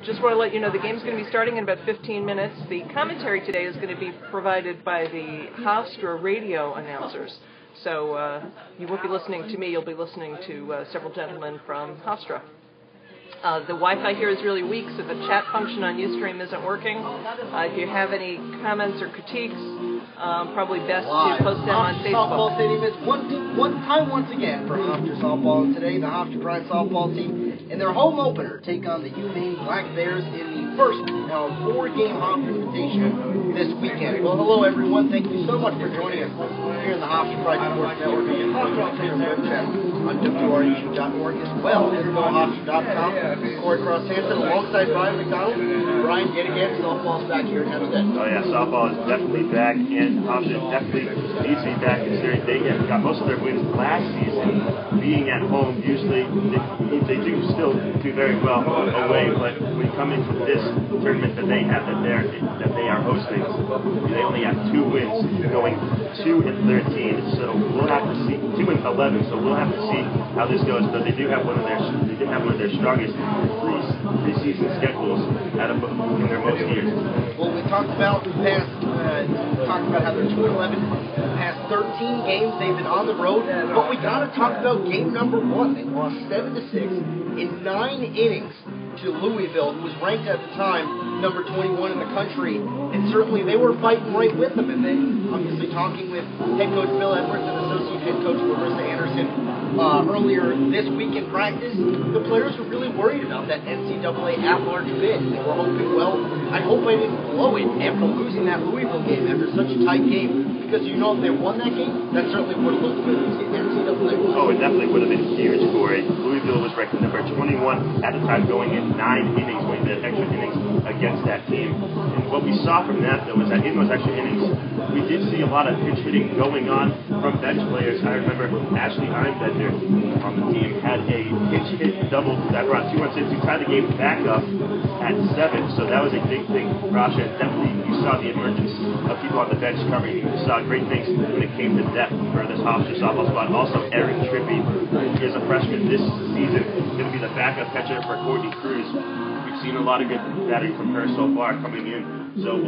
Just want to let you know the game's going to be starting in about 15 minutes. The commentary today is going to be provided by the Hofstra radio announcers. So you won't be listening to me, you'll be listening to several gentlemen from Hofstra. The Wi-Fi here is really weak, so the chat function on Ustream isn't working. If you have any comments or critiques, probably best to post them on Facebook. Softball Stadium is one time once again for Hofstra Softball, and today the Hofstra Pride Softball team in their home opener take on the UMaine Black Bears in the first 4-game Hofstra Invitation this weekend. Well, hello everyone, thank you so much for joining us here in the Hofstra Pride Sports Network and Hofstra web channel on WREU.org as well as GoHofstra.com. Corey Cross-Hanson alongside Brian McDonald. Brian, yet again, softball's back here in Hempstead. Oh yeah, softball is definitely back, and Hofstra definitely needs to be back considering they got most of their wins last season. Being at home, usually they do still do very well away, but when you come into this tournament that they have that they are hosting, they only have 2 wins, going 2-13. So we'll have to see 2-11. So we'll have to see how this goes. But they did have one of their strongest preseason schedules in their most years. Well, we talked about how they're 2-11. Past 13 games they've been on the road, but we got to talk about game number 1. They lost 7-6 in 9 innings to Louisville, who was ranked at the time number 21 in the country, and certainly they were fighting right with them. And then, obviously, talking with head coach Bill Edwards and associate head coach Larissa Anderson earlier this week in practice, the players were really worried about that NCAA at-large bid. They were hoping, well, I hope I didn't blow it after losing that Louisville game after such a tight game, because if they won that game, that certainly would have looked good in the NCAA. Oh, it definitely would have been huge for it. Louisville was ranked number 21 at the time, going in 9 innings, winning the extra innings against that team. And what we saw from that, though, is that in those extra innings, we did see a lot of pitch hitting going on from bench players. I remember Ashley Einbender on the team had a pitch hit double that brought 2 runs in to tie the game back up at 7. So that was a big thing. Rasha, definitely you saw the emergence of people on the bench covering. You saw great things when it came to depth for this Hofstra softball spot. Also, Erin Trippy is a freshman this season, going to be the backup catcher for Courtney Cruz. We've seen a lot of good batting from her so far coming in. So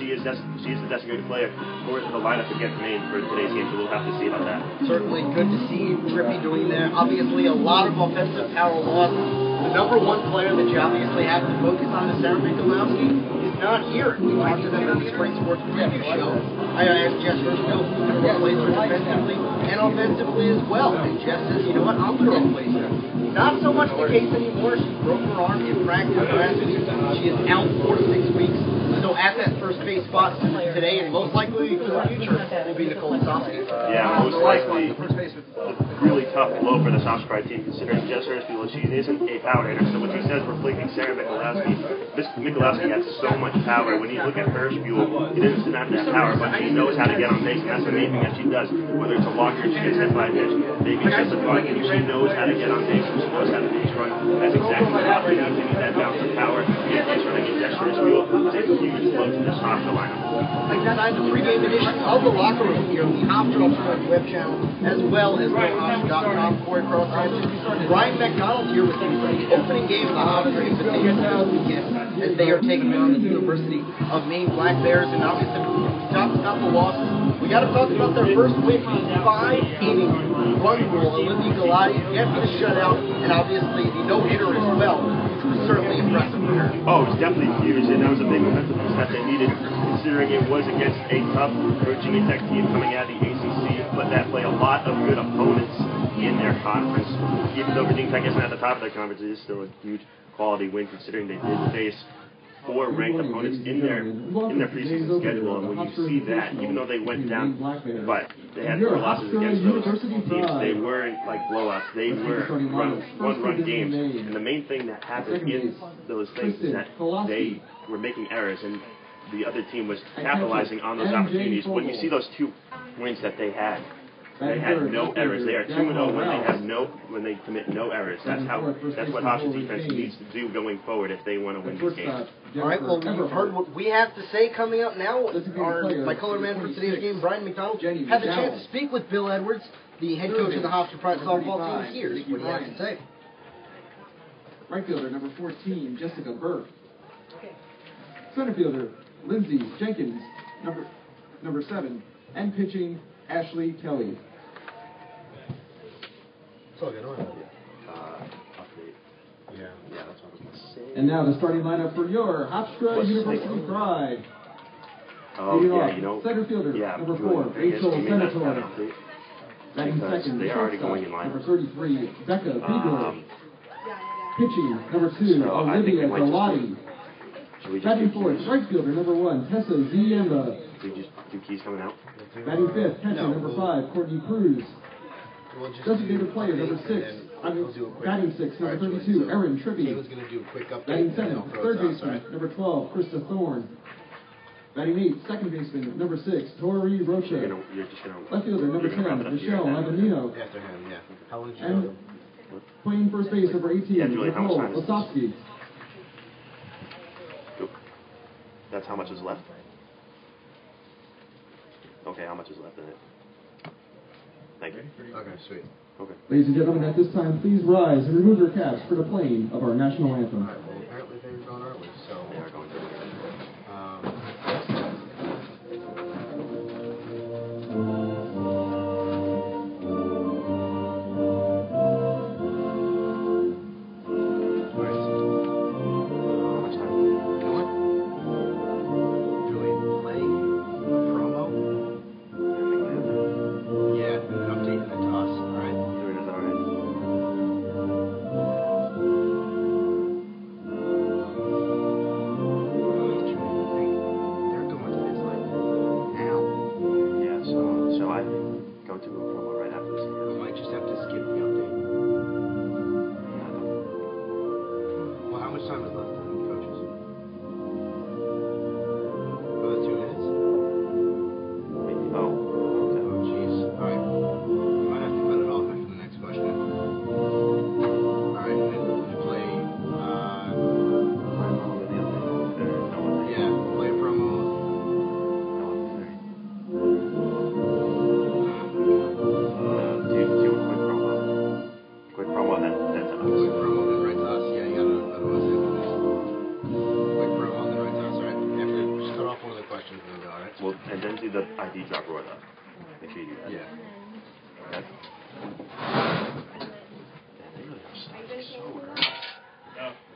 she is the designated player for the lineup against Maine for today's game. So we'll have to see about that. Certainly good to see Trippy doing that. Obviously, a lot of offensive power lost. The number 1 player that you obviously have to focus on is Sarah Michalowski. Is not here. We talked to them in the Spring Sports Preview show. I asked Jess Hirschfield who's going to replace her defensively and offensively as well. And Jess says, you know what, I'm going to replace her. Not so much the case anymore. She broke her arm in practice last week. She is out for 6 weeks. So at that first base spot today, and most likely for the future, will be Nicole Sofsky. Yeah, most likely. Really tough blow for the Hofstra Pride team, considering Jess Hirschfield, she isn't a power hitter. So when she says replacing Sarah Michalowski, Miss Michalowski has so much power. When you look at Hirschfield, it doesn't have that power, but she knows how to get on base, and that's the main thing that she does. Whether it's a walker, she gets hit by a pitch, maybe it's just a bunt, and she knows how to get on base, and she knows how to base run. That's exactly what Hofstra needs. They need that bounce of power. If base running against Jess Hirschfield, it's a huge blow to this Hofstra lineup. Inside the pregame edition of the locker room here on the Hofstra web channel, as well as GoHofstra.com. Corey Cross-Hanson, Brian McDonald here with you for the opening game of the Hofstra Invitation this weekend, as they are taking on the University of Maine Black Bears. And obviously, we talked about the losses. We got to talk about their first win, 5-inning run rule. Olivia Galati gets the shutout, and obviously the no-hitter as well, which was certainly impressive for her. Oh, it was definitely huge, and that was a big momentum boost that they needed, considering it was against a tough Virginia Tech team coming out of the ACC, but that play a lot of good opponents in their conference. Even though Virginia Tech isn't at the top of their conference, it is still a huge quality win, considering they did face 4 ranked opponents in their preseason schedule. And when you see that, even though they went down, but they had 4 losses against those teams, they weren't like blowouts. They were one-run games. And the main thing that happened in those things is that they were making errors, and the other team was capitalizing on those opportunities. When you see those 2 wins that they had no errors. They are 2-0 when they commit no errors. That's what Hofstra's defense needs to do going forward if they want to win this game. All right, well, we've heard what we have to say coming up now. My color man for today's game, Brian McDonald, had the chance to speak with Bill Edwards, the head coach of the Hofstra Pride softball team. Here's what he has to say. Right fielder, number 14, Jessica Burke. Center fielder, Lindsay Jenkins, number 7. And pitching, Ashley Kelly. It's all good on. Update. Yeah, that's what I was going to say. And now the starting lineup for your Hofstra University Pride. Oh, yeah, you know. Center fielder, yeah, number 4, Rachel Senator. Batting second, they are already going in line. number 33, Becca Beagler. Pitching, number 2, Olivia Galati. Batting fourth, right fielder, number 1, Tessa Ziemba. Do keys coming out? Batting fifth, catcher, number 5, Courtney Cruz. Designated player, number 6. Batting sixth, number 32, Erin Tribby. Batting seventh, third baseman, number 12, Krista Thorne. Batting eighth, second baseman, number 6, Tori Rocha. Left fielder, number 10, Michelle Avenino. And playing first base, number 18, Nicole Osofsky. That's how much is left? Okay, how much is left in it? Thank you. Okay, sweet. Okay. Ladies and gentlemen, at this time, please rise and remove your caps for the playing of our national anthem. Well, apparently they're going our way, so... They are going to.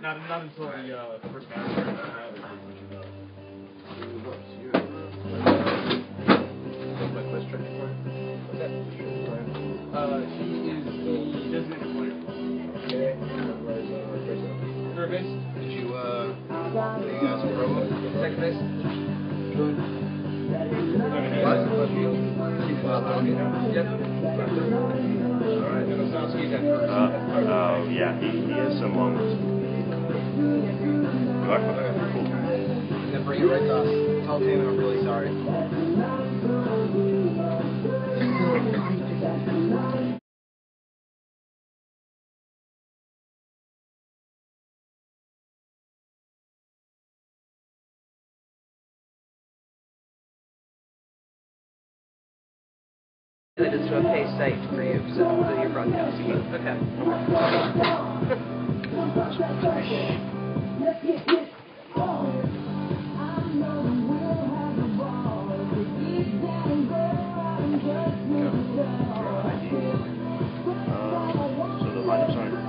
Not until the first match. He is the designated player. Okay. Third base. Did you ask for promo? Second base. What? Yep. Alright, and Osofsky's at first. Yeah, he has some long ones. And then bring it right to us. Tell Taylor I'm really sorry. That is to a pay site for you, so that you're broadcasting. Okay. So the lineups aren't up.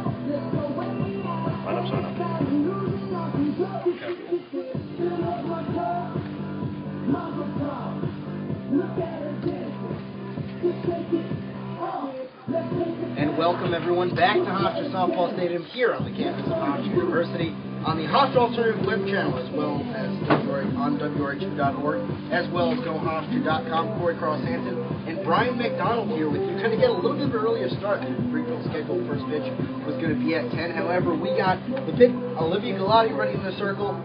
And welcome everyone back to Hofstra Softball Stadium here on the campus of Hofstra University on the Hofstra Alternative web channel, as well as on WRHU.org, as well as GoHofstra.com. Corey Cross-Hanson and Brian McDonald here with you. Kind of get a little bit of an earlier start. Pre-built scheduled first pitch was going to be at 10. However, we got the big Olivia Galati ready in the circle.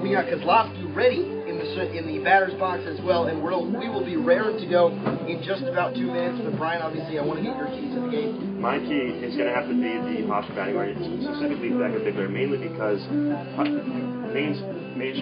We got Kozlowski ready in the batter's box as well, and we will be raring to go in just about 2 minutes. But Brian, obviously, I want to get your keys to the game. My key is going to have to be the Hofstra batting order, specifically Becca Bigler, mainly because main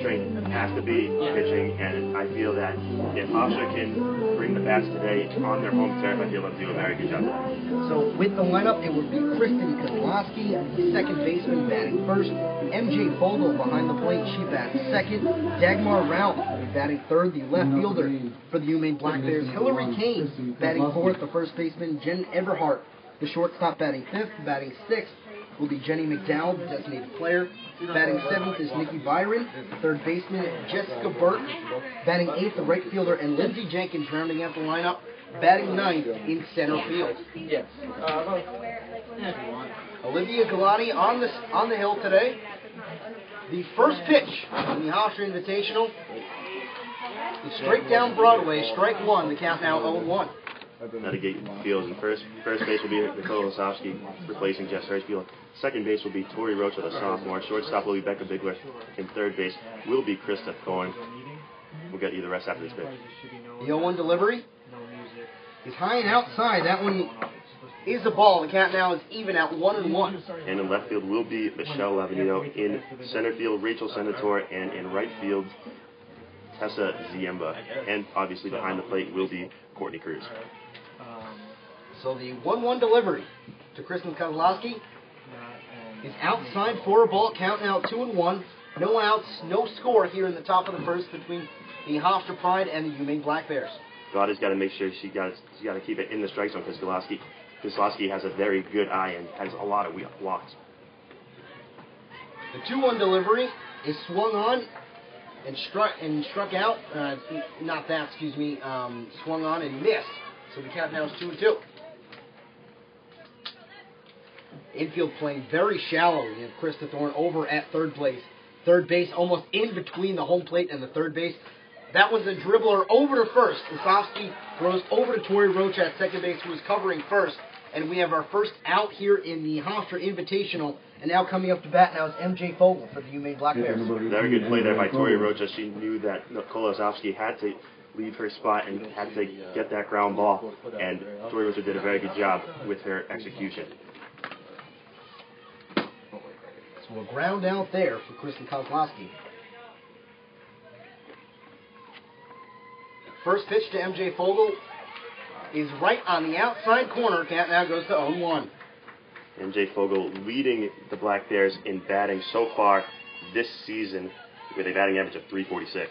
strength has to be pitching, and I feel that if Hofstra can bring the bats today on their home turf, I feel they'll do a very good job today. So with the lineup, it would be Kristen Kozlowski, second baseman, batting first. MJ Fogel behind the plate, she bats second. Dagmar Ralph batting third, the left fielder for the UMaine Black Bears. Hillary Kane batting fourth, the first baseman. Jen Everhart, the shortstop, batting fifth. Batting sixth will be Jenny McDowell, the designated player. Batting seventh is Nikki Byron, third baseman Jessica Burke. Batting eighth, the right fielder, and Lindsay Jenkins rounding out the lineup. Batting ninth in center field. Olivia Galati on the hill today. The first pitch in the Hofstra Invitational is straight down Broadway, strike one. The count now 0-1. Navigate fields, and first base will be Nicole Osofsky replacing Jess Hirschfield. Second base will be Tori Rocha, the sophomore. Shortstop will be Becca Bigler. And third base will be Krista Thorne. We'll get you the rest after this pitch. The 0-1 delivery is high and outside. That one is a ball. The count now is even at 1-1. And in left field will be Michelle Lavanito. In center field, Rachel Senator. And in right field, Tessa Ziemba. And obviously behind the plate will be Courtney Cruz. So the 1-1 delivery to Kristen Kozlowski is outside for a ball. Count now 2-1. No outs, no score here in the top of the first between the Hofstra Pride and the UMaine Black Bears. Galati's got to make sure she's got to keep it in the strike zone because Kozlowski has a very good eye and has a lot of walks. The 2-1 delivery is swung on and struck out. Swung on and missed. So the count now is 2-2. Infield playing very shallow. We have Krista Thorne over at third base. Third base almost in between the home plate and the third base. That was a dribbler over to first. Kozlowski throws over to Tori Rocha at second base, who was covering first. And we have our first out here in the Hofstra Invitational. And now coming up to bat now is MJ Fogel for the UMaine Black Bears. Very good play there by Tori Rocha. She knew that Kolosowski had to leave her spot and had to get that ground ball. And Tori Rocha did a very good job with her execution. So a ground out there for Kristen Kozlowski. First pitch to MJ Fogel is right on the outside corner. Count now goes to 0-1. MJ Fogel leading the Black Bears in batting so far this season with a batting average of .346.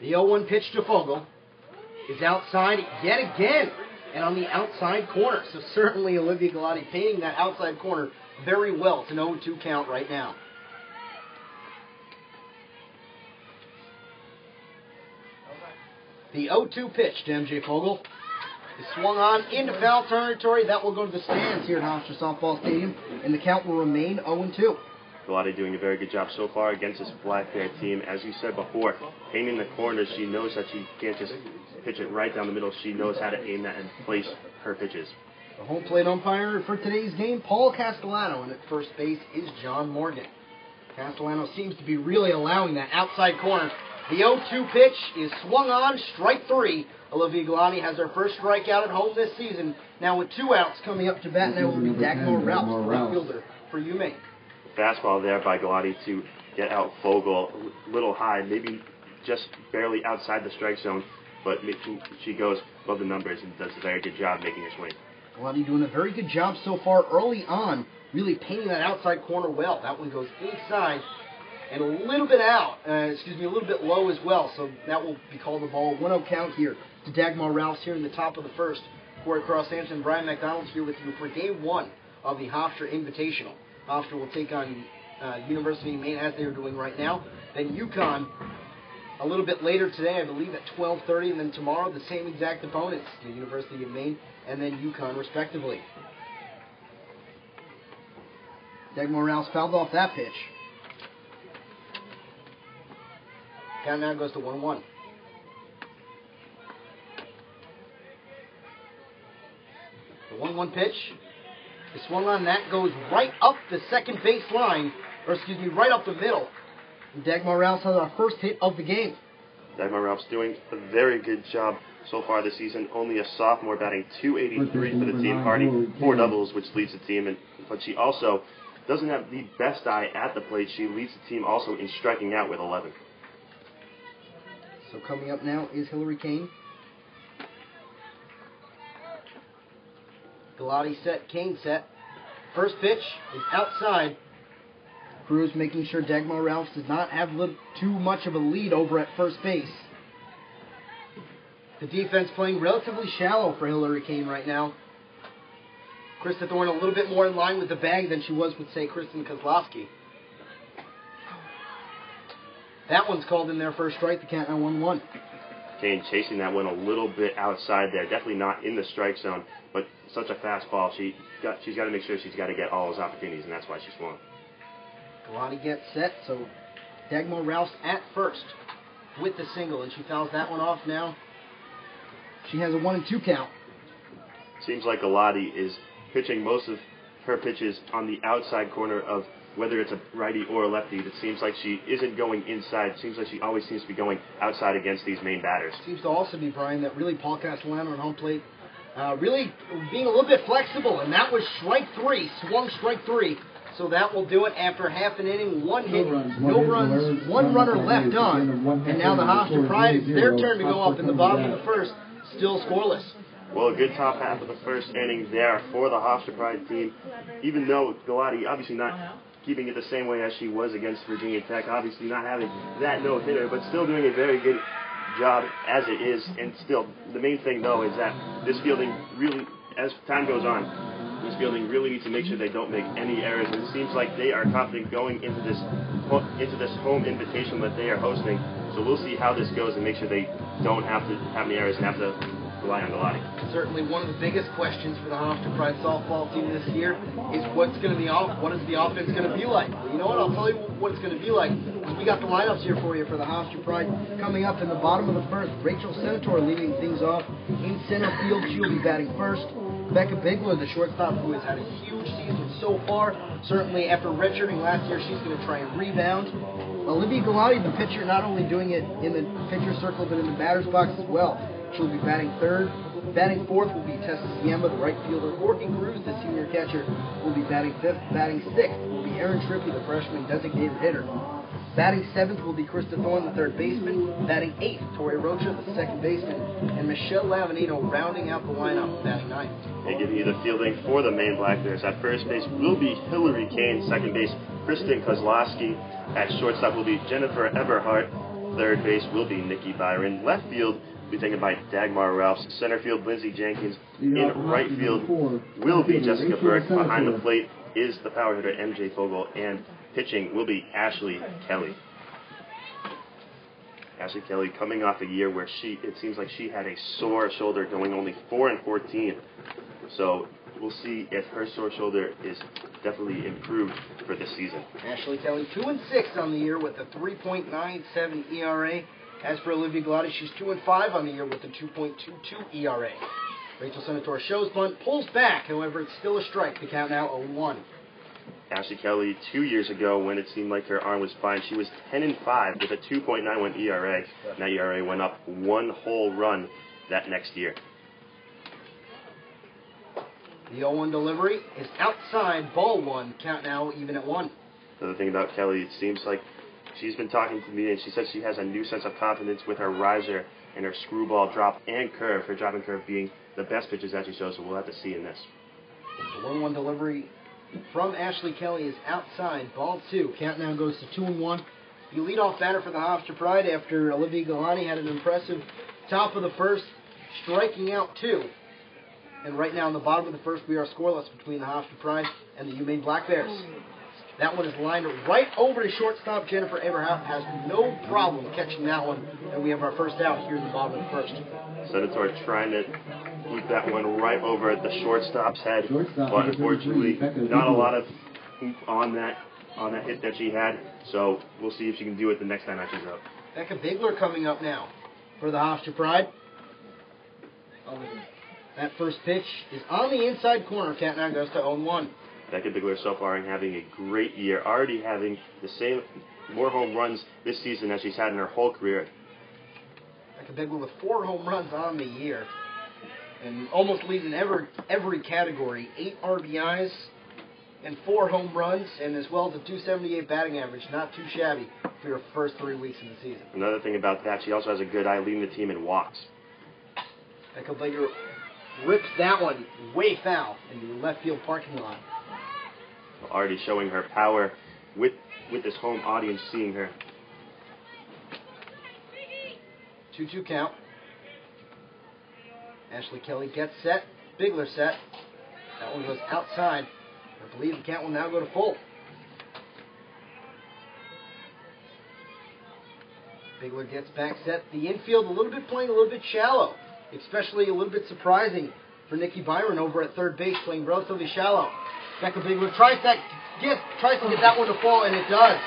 The 0-1 pitch to Fogel is outside yet again and on the outside corner. So certainly Olivia Galati painting that outside corner very well. It's an 0-2 count right now. The 0-2 pitch to MJ Fogel is swung on into foul territory. That will go to the stands here at Hofstra Softball Stadium, and the count will remain 0-2. Galati doing a very good job so far against this Black Bear team. As you said before, painting the corners, she knows that she can't just pitch it right down the middle. She knows how to aim that and place her pitches. The home plate umpire for today's game, Paul Castellano, and at first base is John Morgan. Castellano seems to be really allowing that outside corner. The 0-2 pitch is swung on, strike three. Olivia Galati has her first strikeout at home this season. Now with two outs coming up to bat, now will be Dagmar Ralph, the right fielder for UMaine. Fastball there by Galati to get out Fogel a little high, maybe just barely outside the strike zone, but she goes above the numbers and does a very good job making her swing. Galati doing a very good job so far early on, really painting that outside corner well. That one goes inside and a little bit out, a little bit low as well, so that will be called a ball. 1-0 count here to Dagmar Ralphs here in the top of the first. Corey Cross-Sampson and Brian McDonald here with you for game one of the Hofstra Invitational. Hofstra will take on University of Maine as they are doing right now. Then UConn a little bit later today, I believe at 12:30, and then tomorrow the same exact opponents, the University of Maine and then UConn respectively. Dagmar Ralphs fouled off that pitch. Count now goes to 1-1. The 1-1 pitch is swung on. That goes right up the second base line, right up the middle. And Dagmar Ralphs has our first hit of the game. Dagmar Ralphs doing a very good job so far this season. Only a sophomore, batting .283 for the team, Hardy, 4 doubles, which leads the team. But she also doesn't have the best eye at the plate. She leads the team also in striking out with 11. So coming up now is Hillary Kane. Galati set, Kane set. First pitch is outside. Cruz making sure Dagmar Ralphs does not have too much of a lead over at first base. The defense playing relatively shallow for Hillary Kane right now. Krista Thorne a little bit more in line with the bag than she was with, say, Kristen Kozlowski. That one's called in there for a strike. The count now 1-1. Kane chasing that one a little bit outside there. Definitely not in the strike zone, but such a fastball. She's got to make sure she's got to get all those opportunities, and that's why she swung. Galati gets set, so Dagmar Rouse at first with the single, and she fouls that one off now. She has a 1-2 count. Seems like Galati is pitching most of her pitches on the outside corner of whether it's a righty or a lefty. It seems like she isn't going inside. It seems like she always seems to be going outside against these main batters. Seems to also be, Brian, that really Paul Castellano on home plate really being a little bit flexible, and that was strike three, swung strike three. So that will do it after half an inning, one hit, no runs, one runner left on. And now the Hofstra Pride, it's their turn to go up in the bottom of the first, still scoreless. Well, a good top half of the first inning there for the Hofstra Pride team. Even though Galati obviously not keeping it the same way as she was against Virginia Tech, obviously not having that no-hitter, but still doing a very good job as it is. And still, the main thing, though, is that this fielding really, as time goes on, this fielding really needs to make sure they don't make any errors. And it seems like they are confident going into this home invitation that they are hosting. So we'll see how this goes and make sure they don't have to have any errors and have to rely on Galati. Certainly one of the biggest questions for the Hofstra Pride softball team this year is what is the offense going to be like? Well, you know what? I'll tell you what it's going to be like. We got the lineups here for you for the Hofstra Pride. Coming up in the bottom of the first, Rachel Senator leading things off. In center field, she'll be batting first. Becca Bigler, the shortstop, who has had a huge season so far. Certainly after redshirting last year, she's going to try and rebound. Olivia Galati, the pitcher, not only doing it in the pitcher circle, but in the batter's box as well. She'll be batting third. Batting fourth will be Tessa Siemba, the right fielder. Courtney Cruz, the senior catcher, will be batting fifth. Batting sixth will be Erin Trippi, the freshman designated hitter. Batting seventh will be Krista Thorne, the third baseman. Batting eighth, Tori Rocha, the second baseman. And Michelle Lavanino rounding out the lineup, batting ninth. And giving you the fielding for the main Black Bears. At first base will be Hillary Kane. Second base, Kristen Kozlowski. At shortstop will be Jennifer Eberhardt. Third base will be Nikki Byron. Left field will be taken by Dagmar Ralphs. Center field, Lindsey Jenkins. In right field will be Jessica Burke. Behind the plate is the power hitter MJ Fogel. And pitching will be Ashley Kelly. Ashley Kelly coming off a year where it seems like she had a sore shoulder, going only 4-14. So we'll see if her sore shoulder is definitely improved for this season. Ashley Kelly 2-6 on the year with a 3.97 ERA. As for Olivia Galati, she's 2-5 on the year with a 2.22 ERA. Rachel Senator shows bunt, pulls back. However, it's still a strike. The count now 0-1. Ashley Kelly, 2 years ago, when it seemed like her arm was fine, she was 10-5 with a 2.91 ERA. And that ERA went up one whole run that next year. The 0-1 delivery is outside, ball one. Count now even at 1. The thing about Kelly, it seems like she's been talking to me, and she says she has a new sense of confidence with her riser and her screwball drop and curve, her drop and curve being the best pitches that she shows, so we'll have to see in this. The 1-1 delivery from Ashley Kelly is outside, ball 2. Count now goes to 2-1. The leadoff batter for the Hofstra Pride after Olivia Galati had an impressive top of the first, striking out 2. And right now in the bottom of the first, we are scoreless between the Hofstra Pride and the UMaine Black Bears. That one is lined right over to shortstop. Jennifer Eberhardt has no problem catching that one. And we have our first out here in the bottom of the first. Senator trying to keep that one right over at the shortstop's head. But unfortunately, not a lot of oomph on that hit that she had. So we'll see if she can do it the next time that she's up. Becca Bigler coming up now for the Hofstra Pride. That first pitch is on the inside corner. Count now goes to 0-1. Becca Bigler so far having a great year, already having more home runs this season as she's had in her whole career. Becca Bigler with 4 home runs on the year, and almost leading every category. 8 RBIs and 4 home runs, and as well as a .278 batting average. Not too shabby for your first 3 weeks of the season. Another thing about that, she also has a good eye leading the team in walks. Becca Bigler rips that one way foul in the left field parking lot. Already showing her power with this home audience seeing her. 2-2 count. Ashley Kelly gets set. Bigler set. That one goes outside. I believe the count will now go to full. Bigler gets back set. The infield playing a little bit shallow. Especially a little bit surprising for Nikki Byron over at third base, playing relatively shallow. Becca Bigler tries to get that one to fall, and it does.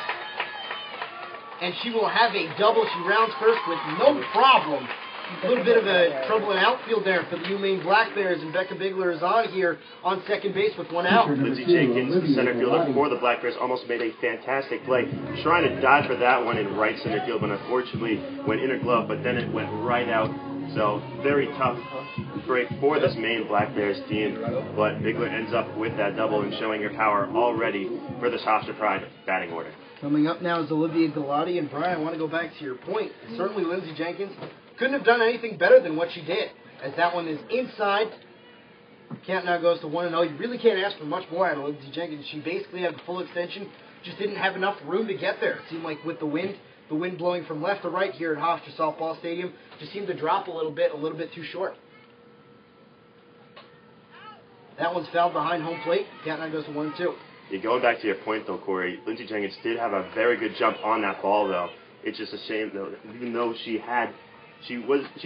And she will have a double. She rounds first with no problem. A little bit of a trouble in outfield there for the UMaine Black Bears, and Becca Bigler is on here on second base with 1 out. Lindsey Jenkins, the center fielder for the Black Bears, almost made a fantastic play, trying to dive for that one in right center field, but unfortunately went in her glove, but then it went right out. So very tough break for this Maine Black Bears team, but Bigler ends up with that double and showing her power already for the Hofstra Pride batting order. Coming up now is Olivia Galati, and Brian, I want to go back to your point. Certainly Lindsey Jenkins couldn't have done anything better than what she did, as that one is inside. Count now goes to 1-0. You really can't ask for much more out of Lindsey Jenkins. She basically had the full extension, just didn't have enough room to get there. It seemed like with the wind blowing from left to right here at Hofstra Softball Stadium, just seemed to drop a little bit too short. That one's fouled behind home plate. Count now goes to 1-2. Yeah, going back to your point, though, Corey, Lindsey Jenkins did have a very good jump on that ball, though. It's just a shame, though, even though she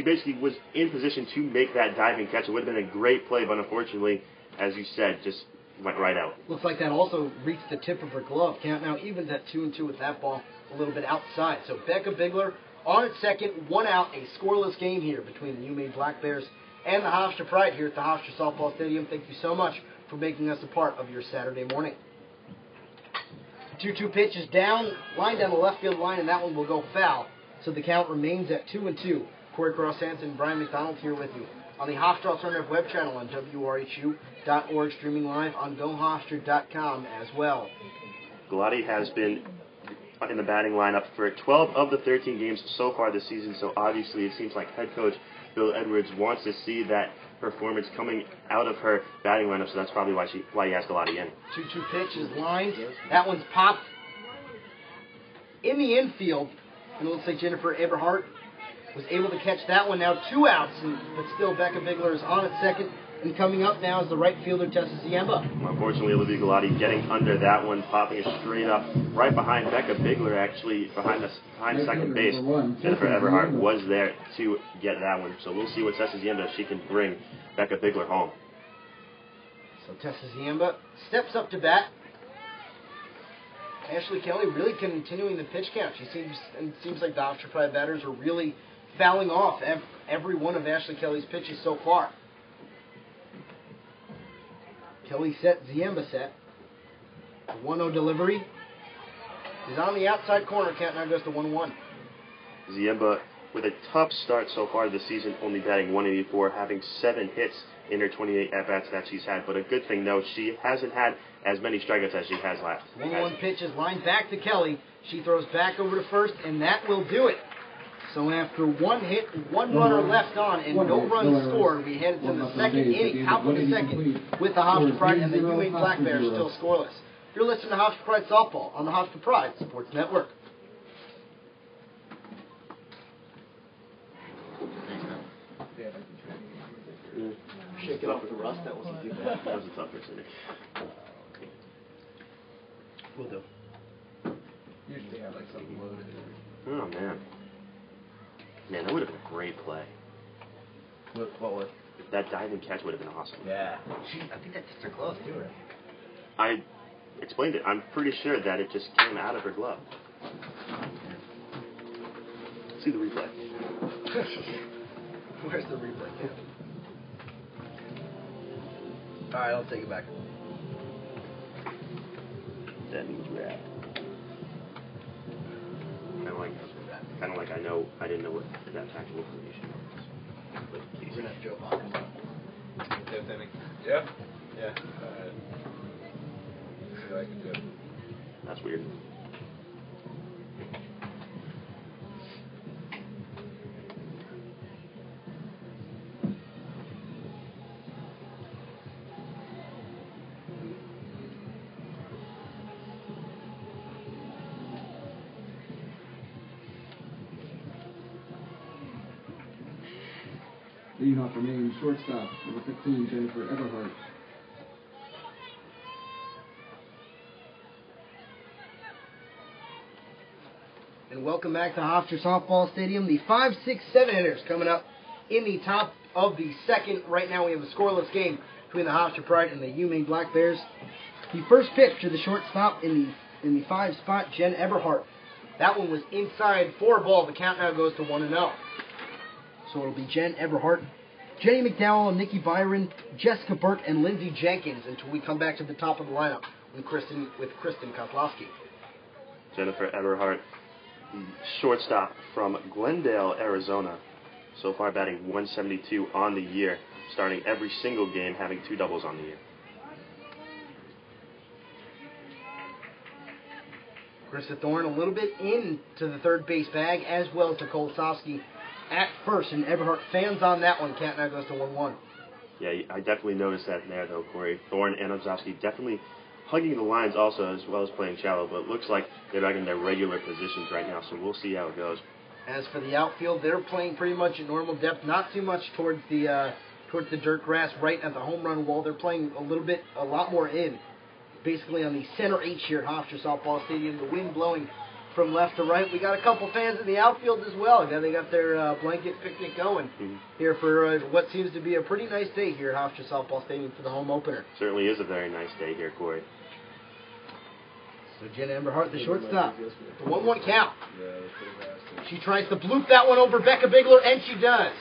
basically was in position to make that diving catch. It would have been a great play, but unfortunately, as you said, just went right out. Looks like that also reached the tip of her glove. Count now evens at 2-2 with that ball a little bit outside. So Becca Bigler on at second, 1 out, a scoreless game here between the UMaine Black Bears and the Hofstra Pride here at the Hofstra Softball Stadium. Thank you so much for making us a part of your Saturday morning. 2-2 pitch is line down the left field line, and that one will go foul. So the count remains at 2-2. Corey Cross-Hansen and Brian McDonald here with you on the Hofstra Alternative web channel on WRHU.org, streaming live on GoHofstra.com as well. Galati has been in the batting lineup for 12 of the 13 games so far this season, so obviously it seems like head coach Bill Edwards wants to see that performance coming out of her batting lineup, so that's probably why he has Galati in. 2-2 pitch is lined. That one's popped in the infield, and it looks like Jennifer Eberhardt was able to catch that one. Now 2 outs, but still Becca Bigler is on at second. And coming up now is the right fielder, Tessa Ziemba. Unfortunately, Olivia Galati getting under that one, popping it straight up, right behind Becca Bigler, actually, behind second base. Jennifer Eberhardt was there to get that one. So we'll see what Tessa Ziemba, if she can bring Becca Bigler home. So Tessa Ziemba steps up to bat. Ashley Kelly really continuing the pitch count. It seems like the Hofstra Pride batters are really fouling off every one of Ashley Kelly's pitches so far. Kelly set, Ziemba set. The 1-0 delivery is on the outside corner. Count now goes to 1-1. Ziemba with a tough start so far this season, only batting 184, having 7 hits in her 28 at-bats that she's had. But a good thing, though, she hasn't had as many strikeouts as she has left. 1-1 pitch is lined back to Kelly. She throws back over to first, and that will do it. So after 1 hit, 1 runner left on, and no runs scored, we head to the second inning, top of the second, with the Hofstra Pride and the UMaine Black Bears still scoreless. You're listening to Hofstra Pride Softball on the Hofstra Pride Sports Network. Shake it off with the rust. That wasn't too bad. That was a tough inning. Will do. Usually have like something loaded. Oh, man. Man, that would have been a great play. What would? That diving catch would have been awesome. Yeah. I think that's her glove, too. I explained it. I'm pretty sure that it just came out of her glove. See the replay. Where's the replay cam? All right, I'll take it back. That means we're at. Kind of like I didn't know what that tactical information was. We're going to have Joe Hawkins on. 10th inning. Yeah? Yeah. That's weird. Leading off remains shortstop, number 15, Jennifer Everhart. And welcome back to Hofstra Softball Stadium. The 5, 6, 7 hitters coming up in the top of the second. Right now we have a scoreless game between the Hofstra Pride and the UMaine Black Bears. The first pitch to the shortstop in the 5 spot, Jen Everhart. That one was inside for a ball. The count now goes to 1-0. So it'll be Jen Everhart, Jenny McDowell, Nikki Byron, Jessica Burke, and Lindsay Jenkins until we come back to the top of the lineup with Kristen Kozlowski. Jennifer Everhart, the shortstop from Glendale, Arizona. So far batting 172 on the year, starting every single game, having 2 doubles on the year. Krista Thorne a little bit into the third base bag, as well as to Kozlowski at first, and Everhart fans on that one. Count now goes to 1-1. Yeah, I definitely noticed that there, though, Corey. Thorne and Kozlowski definitely hugging the lines also, as well as playing shallow, but it looks like they're back in their regular positions right now, so we'll see how it goes. As for the outfield, they're playing pretty much at normal depth, not too much towards the dirt grass right at the home run wall. They're playing a lot more in, basically on the center H here at Hofstra Softball Stadium. The wind blowing from left to right. We got a couple fans in the outfield as well. They got their blanket picnic going here for what seems to be a pretty nice day here at Hofstra Softball Stadium for the home opener. Certainly is a very nice day here, Corey. So Jen Everhart, the shortstop. The 1-1 count. She tries to bloop that one over Becca Bigler, and she does.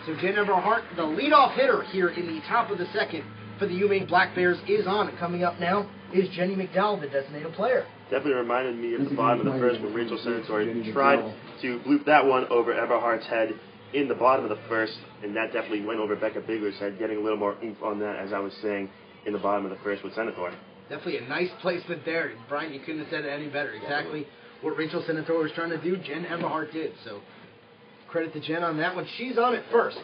So Jen Everhart, the leadoff hitter here in the top of the second for the UMaine Black Bears, is on. Coming up now is Jenny McDowell, the designated player. Definitely reminded me of the bottom of the first when Rachel Senator tried to bloop that one over Everhart's head in the bottom of the first, and that definitely went over Becca Bigler's head, getting a little more oomph on that, as I was saying, in the bottom of the first with Senator. Definitely a nice placement there. Brian, you couldn't have said it any better. Exactly what Rachel Senator was trying to do, Jen Everhart did. So credit to Jen on that one. She's on it first.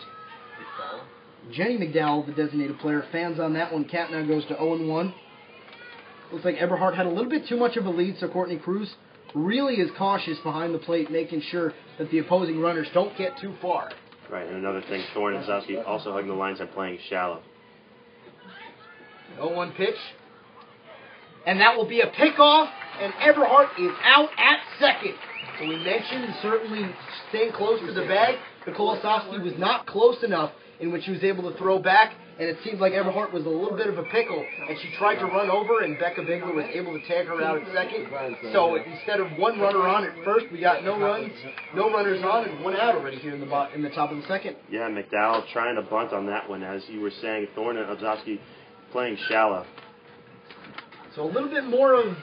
Jenny McDowell, the designated player, fans on that one. Count now goes to 0-1. Looks like Everhart had a little bit too much of a lead, so Courtney Cruz really is cautious behind the plate, making sure that the opposing runners don't get too far. Right, and another thing, Thorne and Kozlowski also hugging the lines and playing shallow. 0-1 pitch. And that will be a pickoff, and Everhart is out at second. So we mentioned certainly staying close to the bag. Kozlowski was not close enough in which she was able to throw back, and it seemed like Everhart was a little bit of a pickle, and she tried to run over, and Becca Bigler was able to tag her out at second. So instead of one runner on at first, we got no runners on, and 1 out already here in the top of the second. Yeah, McDowell trying to bunt on that one, as you were saying. Thorne and Kozlowski playing shallow. So a little bit more of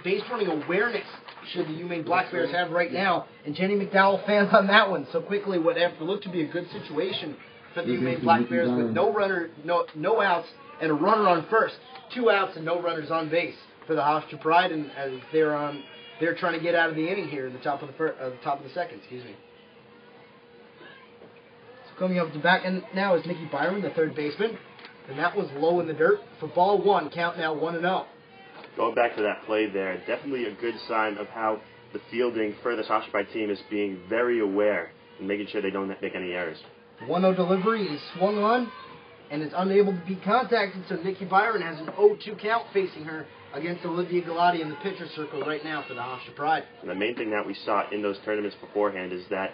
base running awareness should the UMaine Black Bears have right now. And Jenny McDowell fans on that one. So quickly, what looked to be a good situation for the UMaine Black Bears with no outs and a runner on first. 2 outs and no runners on base for the Hofstra Pride, and as they're trying to get out of the inning here in the top of the second. Excuse me. So coming up to the back end now is Nikki Byron, the third baseman. And that was low in the dirt for ball 1. Count now 1-0. Going back to that play there, definitely a good sign of how the fielding for this Hofstra Pride team is being very aware and making sure they don't make any errors. 1-0 delivery is swung on and is unable to be contacted, so Nikki Byron has an 0-2 count facing her against Olivia Galati in the pitcher circle right now for the Hofstra Pride. And the main thing that we saw in those tournaments beforehand is that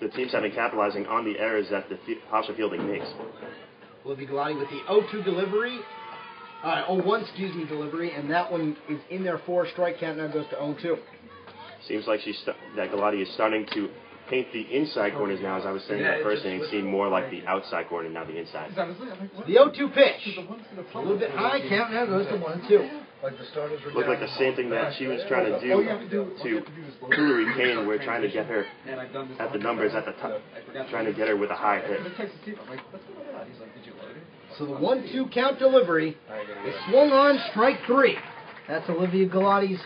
the teams have been capitalizing on the errors that the Hofstra fielding makes. Olivia Galati with the 0-2 delivery. 0-1 delivery, and that one is in there for a strike. Count now goes to 0-2. Seems like that Galati is starting to paint the inside corners now, as I was saying in the first inning, seem more like the outside corner, now the inside. The 0-2 pitch. A little bit high. Count now goes to 1-2. Looked like the same thing that she was trying to do to Hillary Kane. We're trying to get her at the numbers at the top, trying to get her with a high hit. So the 1-2 count delivery is swung on, strike 3. That's Olivia Galati's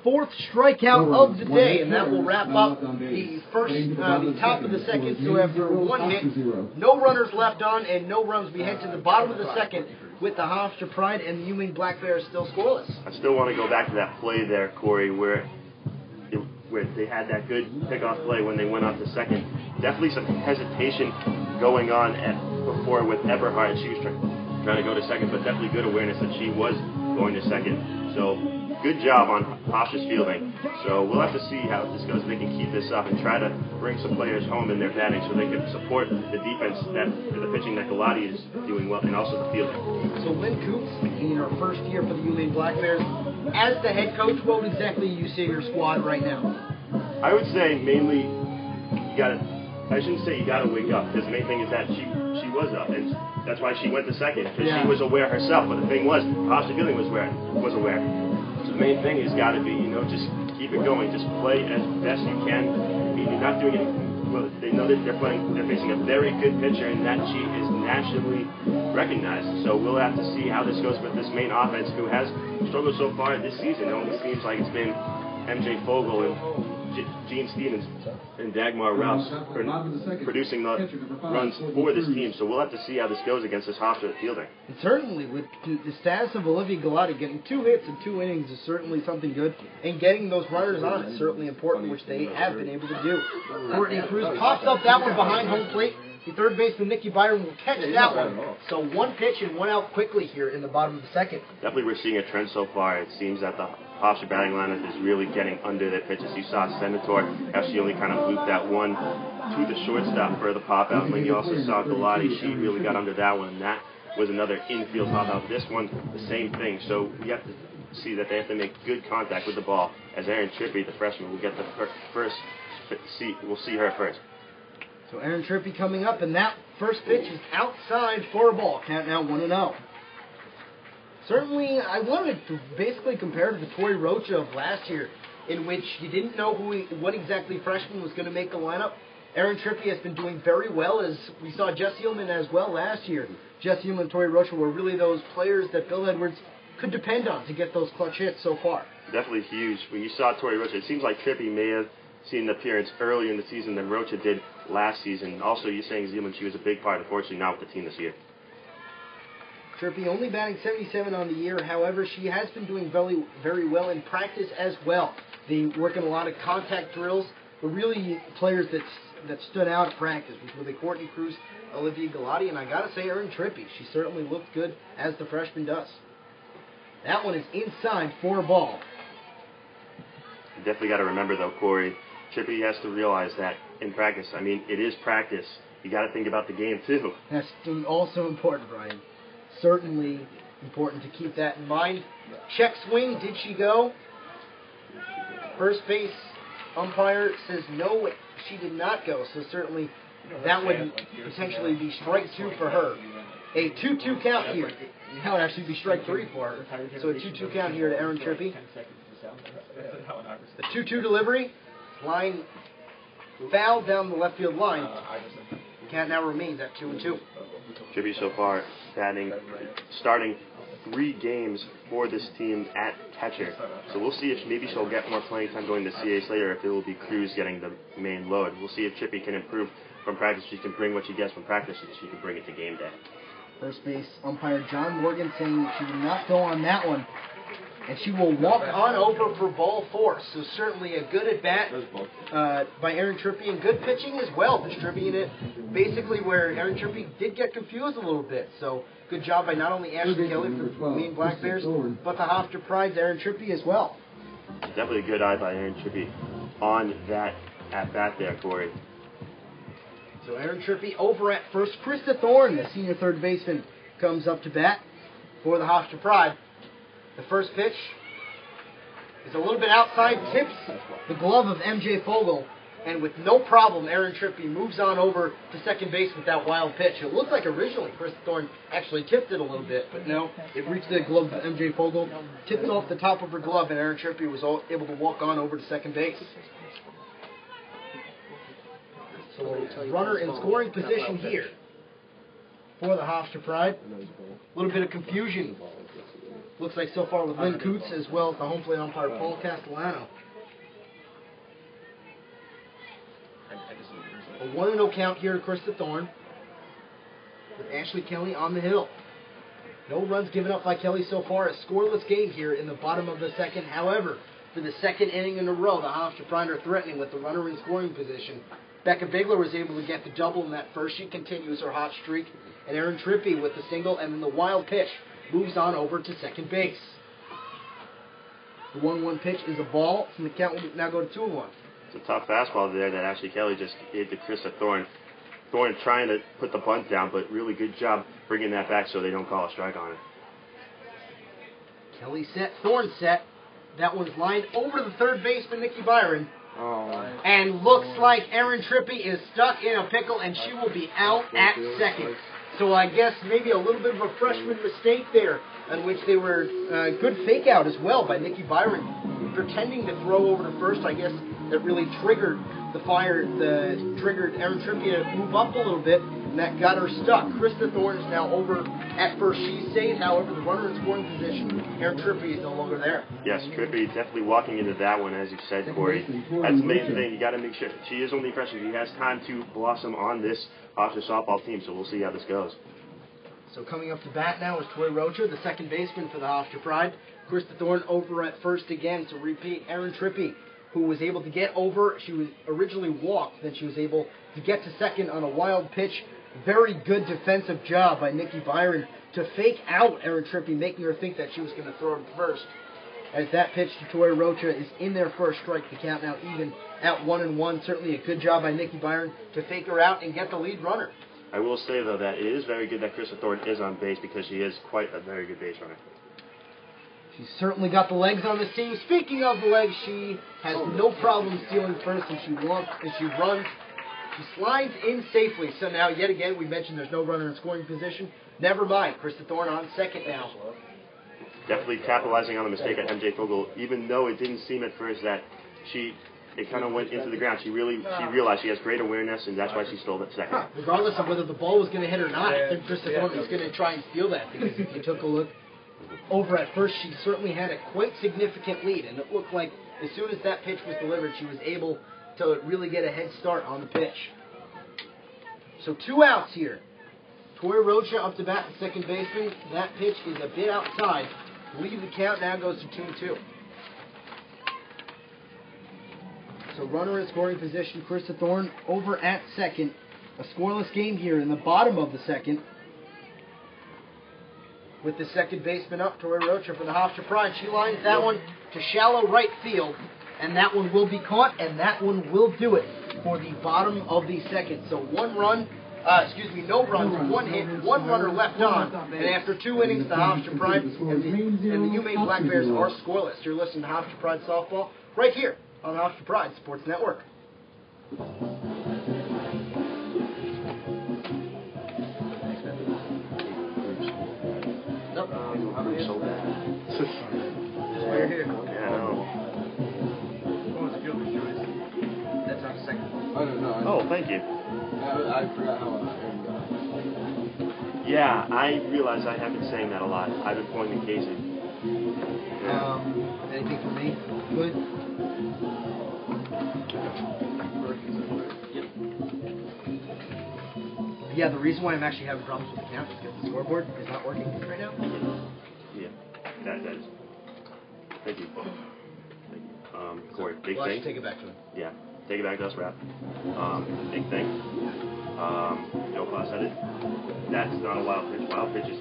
4th strikeout of the day, and that will wrap up the top of the second. So after 1 hit, no runners left on, and no runs, we head to the bottom of the second with the Hofstra Pride and the UMaine Black Bears still scoreless. I still want to go back to that play there, Corey, where they had that good pickoff play when they went off the second. Definitely some hesitation going on before with Eberhardt. She was trying to go to second, but definitely good awareness that she was going to second. So good job on Hofstra's fielding. So we'll have to see how this goes. If they can keep this up and try to bring some players home in their batting so they can support the defense, the pitching that Galati is doing well, and also the fielding. So Lynn Coops, in her first year for the UMaine Black Bears, as the head coach, what exactly do you see in your squad right now? I would say mainly I shouldn't say you got to wake up, because the main thing is that she was up, and that's why she went to second, because she was aware herself. But the thing was, Hofstra fielding was aware. So the main thing has got to be, just keep it going, just play as best you can. I mean, you're not doing it. Well, they know that they're facing a very good pitcher, and that she is nationally recognized. So we'll have to see how this goes with this main offense, who has struggled so far this season. It only seems like it's been MJ Fogle and Gene Stevens and Dagmar Rouse producing the runs for this team. So we'll have to see how this goes against this Hofstra fielding. And certainly, with the status of Olivia Galati, getting 2 hits in 2 innings is certainly something good. And getting those runners on is certainly important, which they have been able to do. Courtney Cruz pops up that one behind home plate. The third baseman, Nikki Byron, will catch that one. So 1 pitch and 1 out quickly here in the bottom of the second. Definitely we're seeing a trend so far. It seems that the Hofstra batting lineup is really getting under their pitches. You saw Senator, how she only kind of looped that one to the shortstop for the pop-out. And when you also saw Galati, she really got under that one. And that was another infield pop-out. This one, the same thing. So we have to see that they have to make good contact with the ball. As Erin Trippy, the freshman, will get the first seat. We'll see her first. So Erin Trippy coming up, and that first pitch is outside for a ball. Count now 1-0. Certainly, I wanted to basically compare to the Tori Rocha of last year, in which you didn't know what exactly freshman was going to make the lineup. Erin Trippy has been doing very well, as we saw Jess Ullman as well last year. Jess Ullman and Tori Rocha were really those players that Bill Edwards could depend on to get those clutch hits so far. Definitely huge. When you saw Tori Rocha, it seems like Trippy may have seen an appearance earlier in the season than Rocha did last season. Also, you're saying Zeman, she was a big part, unfortunately, not with the team this year. Trippy only batting 77 on the year. However, she has been doing very, very well in practice as well. They working a lot of contact drills. But really, players that stood out at practice was with Courtney Cruz, Olivia Galati, and I got to say, Erin Trippy. She certainly looked good, as the freshman does. That one is inside for a ball. You definitely got to remember, though, Corey, Trippy has to realize that in practice, I mean, it is practice. You got to think about the game, too. That's also important, Brian. Certainly important to keep that in mind. Check swing, did she go? First base umpire says no, she did not go. So certainly that would potentially be strike 2 for her. A 2-2 count here. That would actually be strike 3 for her. So a 2-2 count here to Erin Trippy. The 2-2 delivery. Line foul down the left field line. Count now remains at 2-2. Trippy so far starting 3 games for this team at catcher. So we'll see if maybe she'll get more playing time going to CAs later, if it will be Cruz getting the main load. We'll see if Trippy can improve from practice. She can bring what she gets from practice and she can bring it to game day. First base umpire John Morgan saying she did not go on that one. And she will walk on over for ball 4. So certainly a good at-bat by Erin Trippy, and good pitching as well, distributing it basically where Erin Trippy did get confused a little bit. So good job by not only Ashley Kelly for the UMaine Black Bears, but the Hofstra Pride's Erin Trippy as well. Definitely a good eye by Erin Trippy on that at-bat there, Corey. So Erin Trippy over at first. Krista Thorne, the senior third baseman, comes up to bat for the Hofstra Pride. The first pitch is a little bit outside, tips the glove of MJ Fogle, and with no problem, Erin Trippy moves on over to second base with that wild pitch. It looked like originally Chris Thorne actually tipped it a little bit, but no, it reached the glove of MJ Fogle, tipped off the top of her glove, and Erin Trippy was able to walk on over to second base. So runner in scoring position here. for the Hofstra Pride. A little bit of confusion. Looks like so far with Lynn Coots as well as the home plate umpire Paul Castellano. A 1-0 count here to Krista Thorne with Ashley Kelly on the hill. No runs given up by Kelly so far. A scoreless game here in the bottom of the second. However, for the second inning in a row, the Hofstra Pride are threatening with the runner in scoring position. Becca Bigler was able to get the double in that first. She continues her hot streak. And Erin Trippi with the single, and then the wild pitch moves on over to second base. The 1-1 pitch is a ball, and the count will now go to 2-1. It's a tough fastball there that Ashley Kelly just hit to Krista Thorne. Thorne trying to put the bunt down, but really good job bringing that back so they don't call a strike on it. Kelly set, Thorne set. That one's lined over to the third baseman, Nikki Byron. And looks like Erin Trippi is stuck in a pickle, and she will be out at second. So I guess maybe a little bit of a freshman mistake there, in which they were good fake out as well by Nikki Byron, pretending to throw over to first. I guess that really triggered triggered Erin Trippi to move up a little bit, and that got her stuck. Krista Thorne is now over at first. She's safe. However, the runner in scoring position, Erin Trippi, is no longer there. Yes, Trippi definitely walking into that one, as you said, Corey. That's the main thing. You got to make sure she is only a freshman. She has time to blossom on this Hofstra softball team, so we'll see how this goes. So coming up to bat now is Toy Rocha, the second baseman for the Hofstra Pride. Krista Thorne over at first again to repeat. Erin Trippi, who was able to get over. She was originally walked, then she was able to get to second on a wild pitch. Very good defensive job by Nikki Byron to fake out Erin Trippi, making her think that she was going to throw it first. As that pitch to Toy Rocha is in their first strike, the count now even at 1-1. Certainly a good job by Nikki Byron to fake her out and get the lead runner. I will say, though, that it is very good that Krista Thorne is on base because she is quite a very good base runner. She's certainly got the legs on this team. Speaking of the legs, she has no problem stealing first, and she runs. She slides in safely. So now, yet again, we mentioned there's no runner in scoring position. Never mind. Krista Thorne on second now. Definitely capitalizing on the mistake at MJ Fogel, even though it didn't seem at first that it kind of went into the ground. She realized she has great awareness, and that's why she stole that second. Regardless of whether the ball was going to hit or not, I think Krista Thorne was going to try and steal that, because if you took a look over at first, she certainly had a quite significant lead, and it looked like as soon as that pitch was delivered, she was able to really get a head start on the pitch. So 2 outs here. Toy Rocha up to bat, the second baseman. That pitch is a bit outside. Lead the count now goes to 2-2. So runner in scoring position, Krista Thorne over at second. A scoreless game here in the bottom of the second. With the second baseman up, Toy Rocha for the Hofstra Pride. She lines that one to shallow right field, and that one will be caught, and that one will do it for the bottom of the second. So no runs, 1 hit, 1 runner left on, and after 2 innings, the Hofstra Pride and the UMaine Black Bears are scoreless. You're listening to Hofstra Pride Softball right here on the Hofstra Pride Sports Network. So bad. We're here. Yeah, I know. That's on second. I don't know. Oh, thank you. I forgot how Yeah, I realize I have been saying that a lot. I've been pointing to Casey. Anything for me? Good? Yeah, the reason why I'm actually having problems with the count is because the scoreboard is not working right now. Yeah, that is. Thank you. Corey, big Well, I thing. should take it back to him. Yeah, take it back to us, Rap. Big thing. Joe Claus said it. That's not a wild pitch. Wild pitch is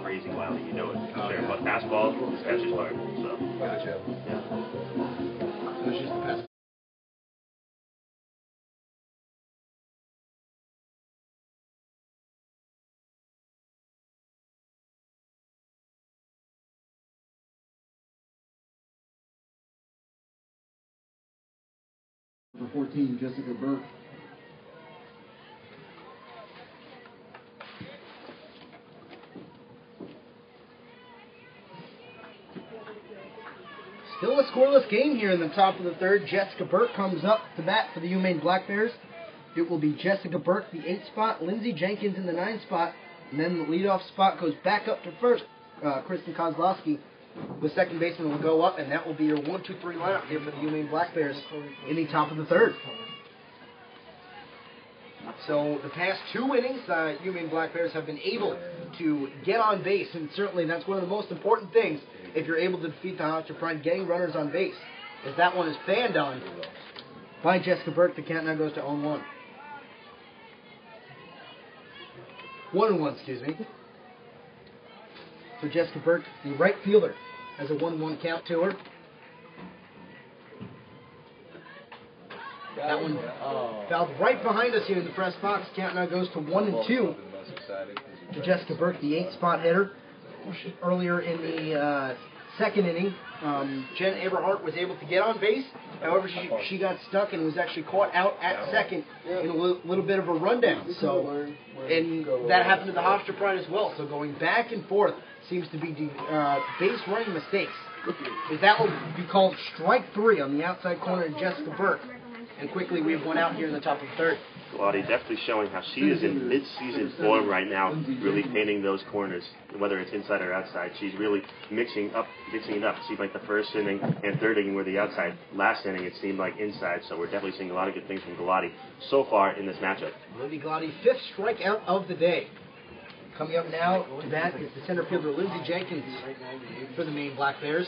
crazy wild, you know it. Sure, but fastball, this catch is hard. So. Gotcha. Yeah. So it's just the pass. For 14, Jessica Burke. Still a scoreless game here in the top of the third. Jessica Burke comes up to bat for the UMaine Black Bears. It will be Jessica Burke, the 8 spot, Lindsay Jenkins in the 9 spot, And then the leadoff spot goes back up to first. Kristen Kozlowski, the second baseman, will go up, and that will be your 1-2-3 lineup here for the UMaine Black Bears in the top of the third. So the past 2 innings, UMaine Black Bears have been able to get on base, and certainly that's one of the most important things if you're able to defeat the Hofstra Pride, getting runners on base. As that one is fanned on by Jessica Burke, the count now goes to 0-1. 1-1, excuse me. So Jessica Burke, the right fielder, has a 1-1 count to her. That one fouled right behind us here in the press box. Count now goes to 1-2 to Jessica Burke, the 8th spot hitter. Earlier in the second inning, Jen Aberhart was able to get on base. However, she got stuck and was actually caught out at second in a little bit of a rundown. So, and that happened to the Hofstra Pride as well. So going back and forth seems to be base running mistakes. As that will be called strike 3 on the outside corner of Jessica Burke. And quickly we have one out here in the top of the third. Claudia definitely showing how she is in mid-season form right now, really painting those corners, whether it's inside or outside. She's really mixing it up. It seemed like the first inning and third inning were the outside. Last inning it seemed like inside, so we're definitely seeing a lot of good things from Galati so far in this matchup. Lindsay Galati, 5th strikeout of the day. Coming up now to bat is the center fielder Lindsay Jenkins for the Maine Black Bears.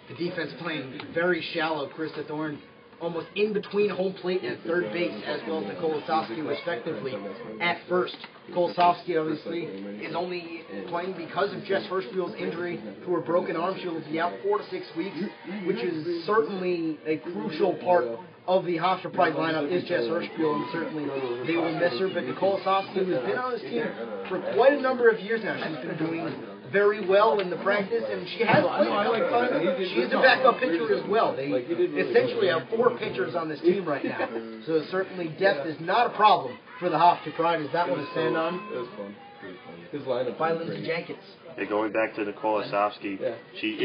The defense playing very shallow. Krista Thorne almost in between home plate and third base, as well as Nicole Osofsky, respectively, at first. Nicole Osofsky, obviously, is only playing because of Jess Hirschfield's injury to her broken arm. She will be out 4 to 6 weeks, which is certainly a crucial part of the Hofstra Pride lineup is Jess Hirschfield, and certainly they will miss her. But Nicole Osofsky, who has been on this team for quite a number of years now, she's been doing very well in the practice, and she has played a couple times. She is a backup pitcher as well. They essentially have 4 pitchers on this team right now. So certainly depth is not a problem for the Hofstra Pride, as that one is stand on by Lindsay Jenkins. Yeah, going back to Nicole Osofsky, she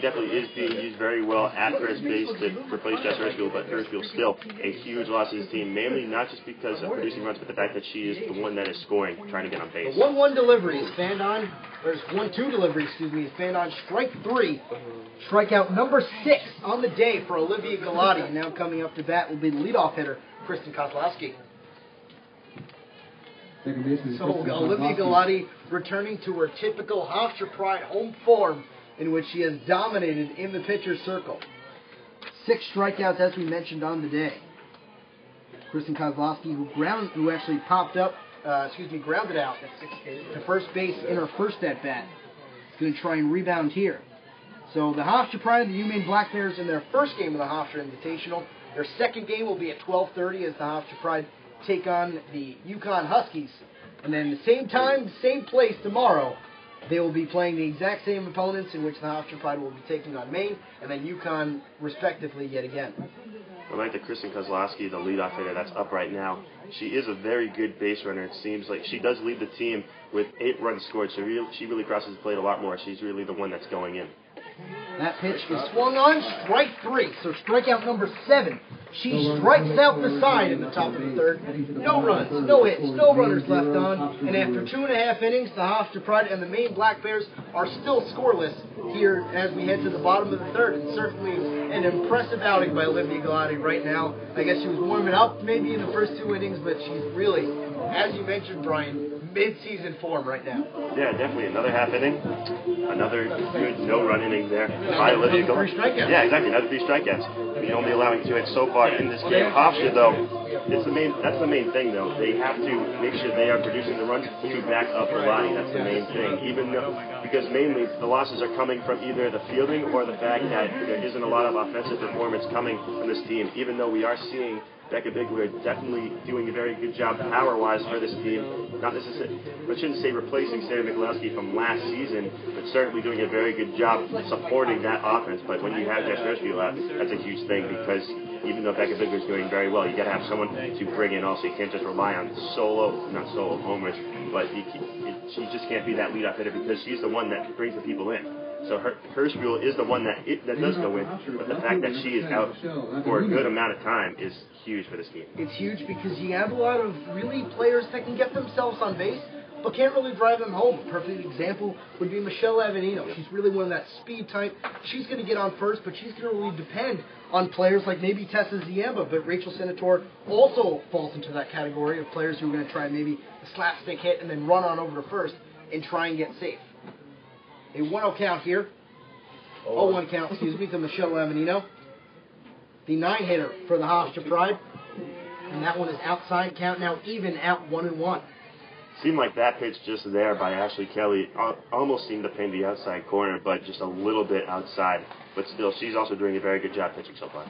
definitely is being used very well at first base to replace Jess Hirschfield, but Hirschfield still a huge loss to his team, mainly not just because of producing runs, but the fact that she is the one that is scoring, trying to get on base. The 1-1 delivery is fanned on, or 1-2 delivery, excuse me, is fanned on strike 3. Strikeout number 6 on the day for Olivia Galati. And now coming up to bat will be the leadoff hitter, Kristen Kozlowski. So Olivia Galati returning to her typical Hofstra Pride home form, in which she has dominated in the pitcher's circle. 6 strikeouts, as we mentioned, on the day. Kristen Kozlowski, who actually grounded out to first base in her first at bat, is going to try and rebound here. So the Hofstra Pride, the UMaine Black Bears, in their first game of the Hofstra Invitational. Their second game will be at 12:30 as the Hofstra Pride take on the Yukon Huskies. And then the same time, same place tomorrow, they will be playing the exact same opponents, in which the Hofstra Pride will be taking on Maine and then Yukon respectively yet again. I like the Kristen Kozlowski, the leadoff hitter that's up right now. She is a very good base runner. It seems like she does lead the team with 8 runs scored. So she really crosses the plate a lot more. She's really the one that's going in. That pitch is swung on, strike 3. So strikeout number 7. She strikes out the side in the top of the third. No runs, no hits, no runners left on. And after 2.5 innings, the Hofstra Pride and the Maine Black Bears are still scoreless here as we head to the bottom of the third. And certainly an impressive outing by Olivia Galati right now. I guess she was warming up maybe in the first 2 innings, but she's really, as you mentioned, Brian, mid-season form right now. Yeah, definitely. Another half inning. Another good no-run inning there by Olivia Galati. Yeah, exactly. Another 3 strikeouts. Only allowing 2 hits so far in this game. Hofstra, though, that's the main thing, though. They have to make sure they are producing the runs to back up Galati. That's the main thing. Because mainly the losses are coming from either the fielding or the fact that there isn't a lot of offensive performance coming from this team. Even though we are seeing Becca Bigler definitely doing a very good job power-wise for this team. Not necessarily, I shouldn't say replacing Sarah Michalowski from last season, but certainly doing a very good job supporting that offense. But when you have Jess Hirschfield out, that's a huge thing, because even though Becca Bigler is doing very well, you got to have someone to bring in also. You can't just rely on not solo homers, but she just can't be that leadoff hitter, because she's the one that brings the people in. So her spiel is the one that does go in, but the fact that she is out for a good amount of time is huge for this team. It's huge because you have a lot of really players that can get themselves on base, but can't really drive them home. A perfect example would be Michelle Avenino. She's really one of that speed type. She's going to get on first, but she's going to really depend on players like maybe Tessa Ziemba, but Rachel Senator also falls into that category of players who are going to try maybe a slapstick hit and then run on over to first and try and get safe. A 1-0 count here. 0-1 count, excuse me, to Michelle Avenino. The 9-hitter for the Hofstra Pride. And that one is outside count now, even at 1-1. Seemed like that pitch just there by Ashley Kelly almost seemed to pin the outside corner, but just a little bit outside. But still, she's also doing a very good job pitching so far.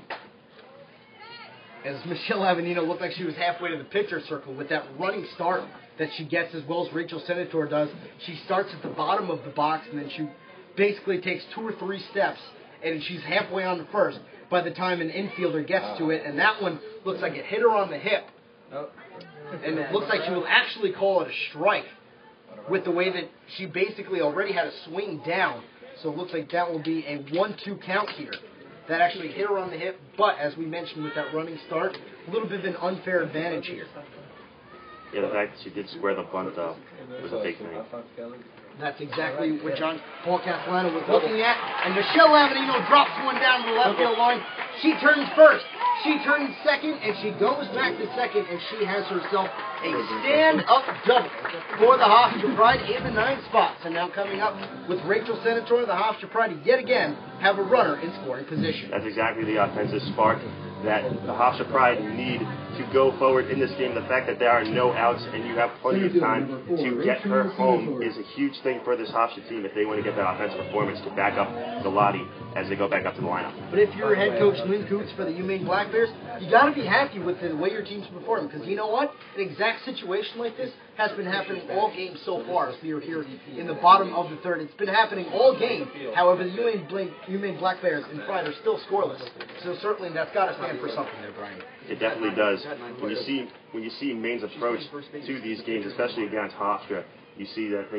As Michelle Avenino looked like she was halfway to the pitcher circle with that running start that she gets as well as Rachel Senator does. She starts at the bottom of the box and then she basically takes 2 or 3 steps and she's halfway on the first by the time an infielder gets to it, and that one looks like it hit her on the hip. And it looks like she will actually call it a strike with the way that she basically already had a swing down. So it looks like that will be a 1-2 count here. That actually hit her on the hip, but as we mentioned with that running start, a little bit of an unfair advantage here. Yeah, the fact that she did square the bunt, though, was a big thing. That's exactly what Paul Castellano was looking at. And Michelle Avenino drops one down the left field line. She turns first. She turns second, and she goes back to second, and she has herself a stand-up double for the Hofstra Pride in the 9th spot. So now coming up with Rachel Senator, the Hofstra Pride yet again have a runner in scoring position. That's exactly the offensive spark that the Hofstra Pride need to go forward in this game. The fact that there are no outs and you have plenty of time to get her home is a huge thing for this Hofstra team if they want to get that offensive performance to back up Galati as they go back up to the lineup. But if you're head coach Lynn Coots for the UMaine Black Bears, you got to be happy with the way your team's performing, because you know what? An exact situation like this has been happening all game so far as we are here in the bottom of the third. It's been happening all game. However, the UMaine Black Bears and Pride are still scoreless. So certainly that's got to stand for something there, Brian. It definitely does. When you see Maine's approach to these games, especially against Hofstra, you see that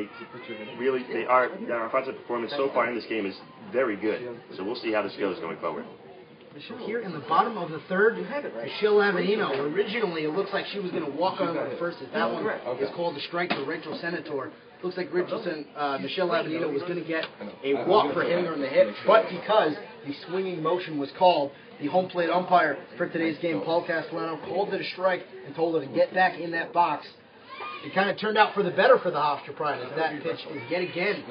their offensive performance so far in this game is very good. So we'll see how this goes going forward. Here in the bottom of the third, Michelle Avenino. Originally, it looks like she was going to walk on the first. As that one is called a strike to Rachel Senator. Looks like Michelle Avenino was going to get a walk for hitting her in the hip, but because the swinging motion was called, the home plate umpire for today's game, Paul Castellano, called it a strike and told her to get back in that box. It kind of turned out for the better for the Hofstra Pride, as that pitch is yet again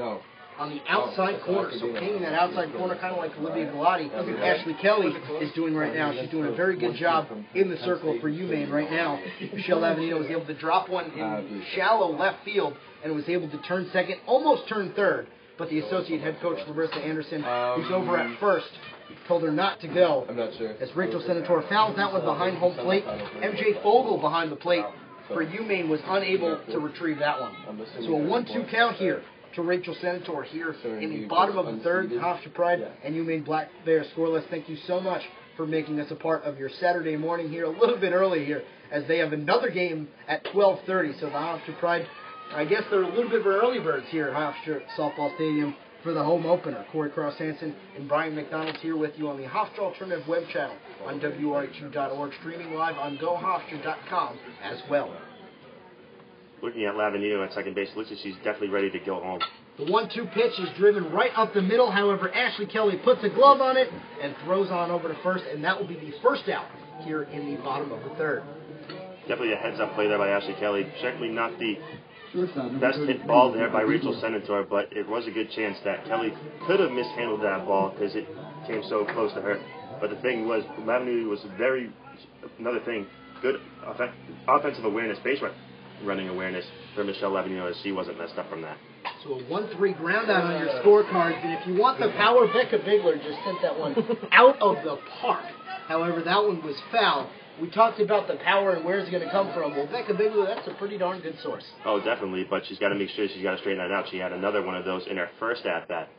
on the outside corner. So pinging that outside corner, kind of like Olivia Galati, Ashley Kelly is doing right now. She's doing a very good job in the circle for UMaine right now. Michelle Avenino was able to drop one in shallow left field and was able to turn second, almost turn third. But the associate head coach, Larissa Anderson, who's over at first, told her not to go. I'm not sure. As Rachel Senator fouls that one behind home plate. MJ Fogle behind the plate for UMaine was unable to retrieve that one. So a 1-2 count here to Rachel Senator here in the bottom of the third. Hofstra Pride and UMaine Black Bears scoreless. Thank you so much for making us a part of your Saturday morning here, a little bit early here, as they have another game at 12:30. So the Hofstra Pride, I guess they're a little bit of early birds here at Hofstra Softball Stadium for the home opener. Corey Cross-Hansen and Brian McDonald here with you on the Hofstra Alternative web channel on WRHU.org, streaming live on GoHofstra.com as well. Looking at Lavanino at second base, looks like she's definitely ready to go home. The 1-2 pitch is driven right up the middle. However, Ashley Kelly puts a glove on it and throws on over to first, and that will be the first out here in the bottom of the third. Definitely a heads-up play there by Ashley Kelly. Certainly not the best hit ball there by Rachel Senator, but it was a good chance that Kelly could have mishandled that ball because it came so close to her. But the thing was, Lavanino was good offensive awareness, base running awareness for Michelle Lavanino, as she wasn't messed up from that. So a 1-3 ground out on your scorecards, and if you want the power, Becca Bigler just sent that one out of the park. However, that one was foul. We talked about the power and where it's going to come from. Well, Becca Bigler, that's a pretty darn good source. Oh, definitely, but she's got to make sure she's got to straighten that out. She had another one of those in her first at-bat.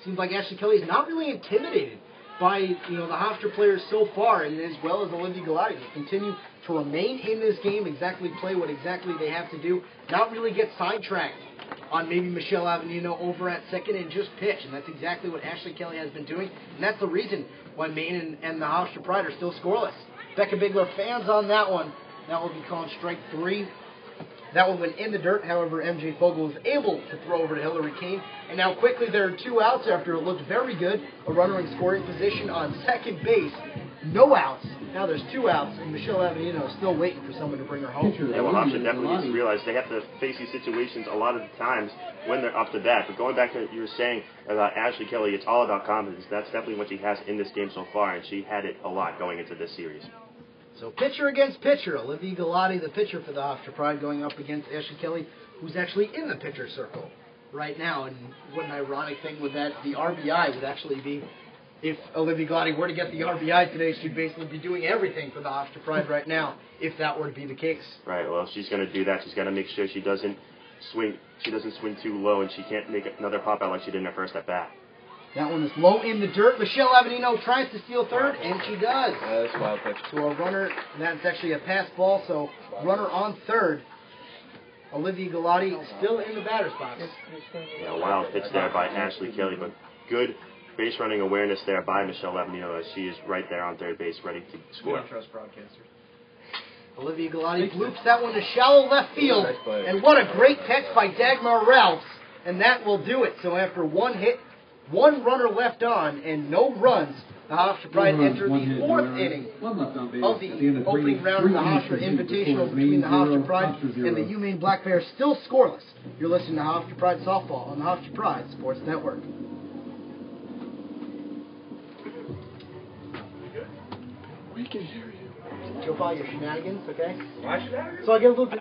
Seems like Ashley Kelly is not really intimidated by the Hofstra players so far, and as well as Olivia Galati, to continue to remain in this game, exactly play what exactly they have to do, not really get sidetracked on maybe Michelle Avenino over at second and just pitch. And that's exactly what Ashley Kelly has been doing. And that's the reason why Maine and the Hofstra Pride are still scoreless. Becca Bigler fans on that one. That will be calling strike 3. That one went in the dirt. However, MJ Fogle was able to throw over to Hillary Kane. And now quickly there are 2 outs after it looked very good. A runner in scoring position on second base. No outs. Now there's 2 outs, and Michelle Avenino is still waiting for someone to bring her home. Yeah, well, Hofstra definitely needs to realize they have to face these situations a lot of the times when they're up to bat. But going back to what you were saying about Ashley Kelly, it's all about confidence. That's definitely what she has in this game so far, and she had it a lot going into this series. So pitcher against pitcher. Olivia Galati, the pitcher for the Hofstra Pride, going up against Ashley Kelly, who's actually in the pitcher circle right now. And what an ironic thing with that, the RBI would actually be, if Olivia Galati were to get the RBI today, she'd basically be doing everything for the Hofstra Pride right now, if that were to be the case. Right, well, she's going to do that. She's got to make sure she doesn't swing too low, and she can't make another pop out like she did in her first at-bat. That one is low in the dirt. Michelle Avenino tries to steal third, and she does. That's a wild pitch. So a runner, that's actually a pass ball, so runner on third. Olivia Galati still in the batter's box. Yeah, a wild pitch there by Ashley Kelly, but good base running awareness there by Michelle Avenino as she is right there on third base ready to score. Trust broadcaster. Olivia Galati bloops that one to shallow left field, and what a great catch by Dagmar Ralphs, and that will do it. So after one hit, 1 runner left on, and no runs, the Hofstra Pride enter the 4th inning of the opening round of the Hofstra Invitational between the Hofstra Pride and the UMaine Black Bears, still scoreless. You're listening to Hofstra Pride Softball on the Hofstra Pride Sports Network. We can hear you. Show all your shenanigans, okay? My shenanigans? So I get a little bit.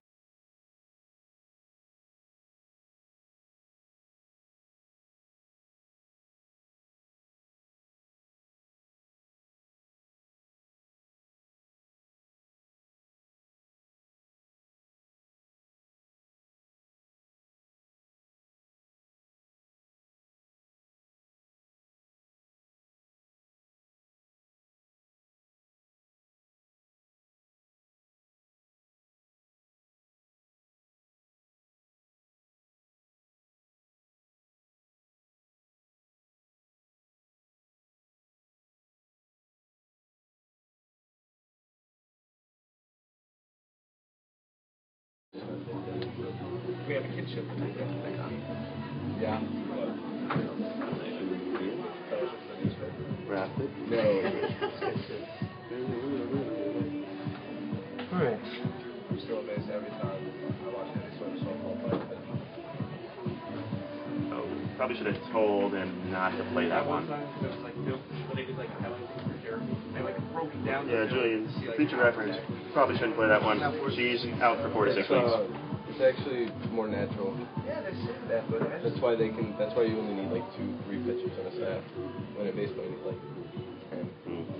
We have a kid show tonight. Yeah. Rapid? No. Alright. I'm still amazed every time I watch any sort of softball fight. Oh, probably should have told him not to play that one. It was like, they did like highlights for Jeremy. They like broke it down. Yeah, Julian, future reference. Probably shouldn't play that one. She's out for 4 to 6 weeks. It's actually more natural. Yeah, that's why they can. That's why you only need like 2-3 pitchers on a staff. When at baseball you need like 10.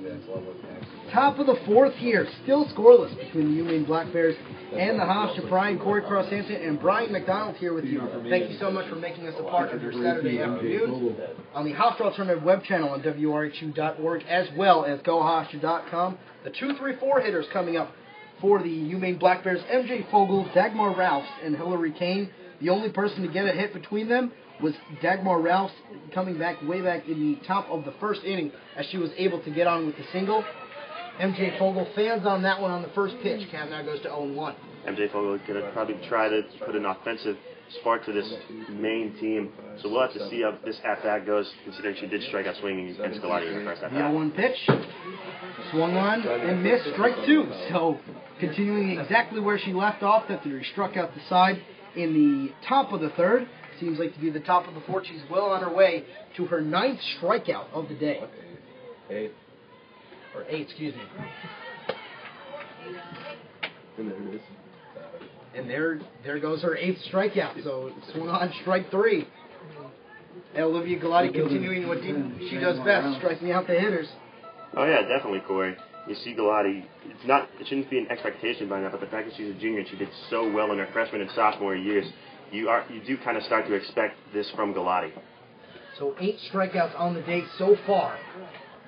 That's a lot more taxing. Top of the 4th here, still scoreless between the UMaine Black Bears and the Hofstra Pride. Corey Cross-Hansen and Brian McDonald here with you. Thank you so much for making us a part of your Saturday afternoon on the Hofstra Alternative web channel on WRHU.org, as well as GoHofstra.com. The 2-3-4 hitters coming up for the UMaine Black Bears: MJ Fogle, Dagmar Ralphs, and Hillary Kane. The only person to get a hit between them was Dagmar Ralphs, coming back way back in the top of the 1st inning as she was able to get on with the single. MJ Fogle fans on that one on the first pitch. Count now goes to 0-1. MJ Fogle going to probably try to put an offensive spark to this main team. So we'll have to see how this at-bat goes, considering she did strike out swinging against Galati in the first The at-bat. 0-1 pitch. Swung on and missed. Strike 2. So continuing exactly where she left off after she struck out the side in the top of the 3rd. Seems like to be the top of the 4th. She's well on her way to her 9th strikeout of the day. 8. Or 8, excuse me. And there it is. And there goes her 8th strikeout. So swung on strike 3. And Olivia Galati continuing what she does best, striking out the hitters. Oh yeah, definitely, Corey. You see Galati, it shouldn't be an expectation by now, but the fact that she's a junior and she did so well in her freshman and sophomore years, you do kind of start to expect this from Galati. So 8 strikeouts on the day so far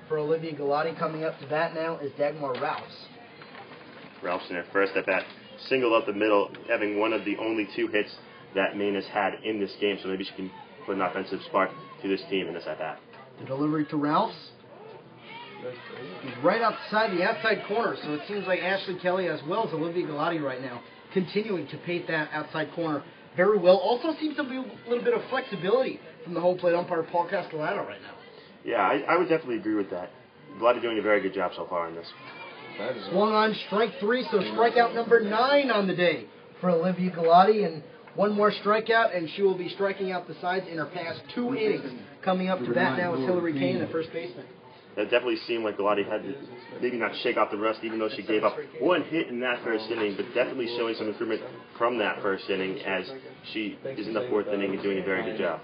for Olivia Galati. Coming up to bat now is Dagmar Ralphs. Ralphs in her first at bat, single up the middle, having one of the only 2 hits that Maine has had in this game, so maybe she can put an offensive spark to this team in this at-bat. The delivery to Ralphs. He's right outside the outside corner, so it seems like Ashley Kelly as well as Olivia Galati right now continuing to paint that outside corner very well. Also seems to be a little bit of flexibility from the home plate umpire Paul Castellano right now. Yeah, I would definitely agree with that. Galati doing a very good job so far in this. Swung on strike 3, so strikeout number 9 on the day for Olivia Galati, and one more strikeout, and she will be striking out the sides in her past 2 innings. Coming up to bat now is Hillary Kane, the first baseman. It definitely seemed like Galati had to maybe not shake off the rust, even though she gave up 1 hit in that first inning, but definitely showing some improvement from that first inning as she is in the 4th inning and doing a very good job.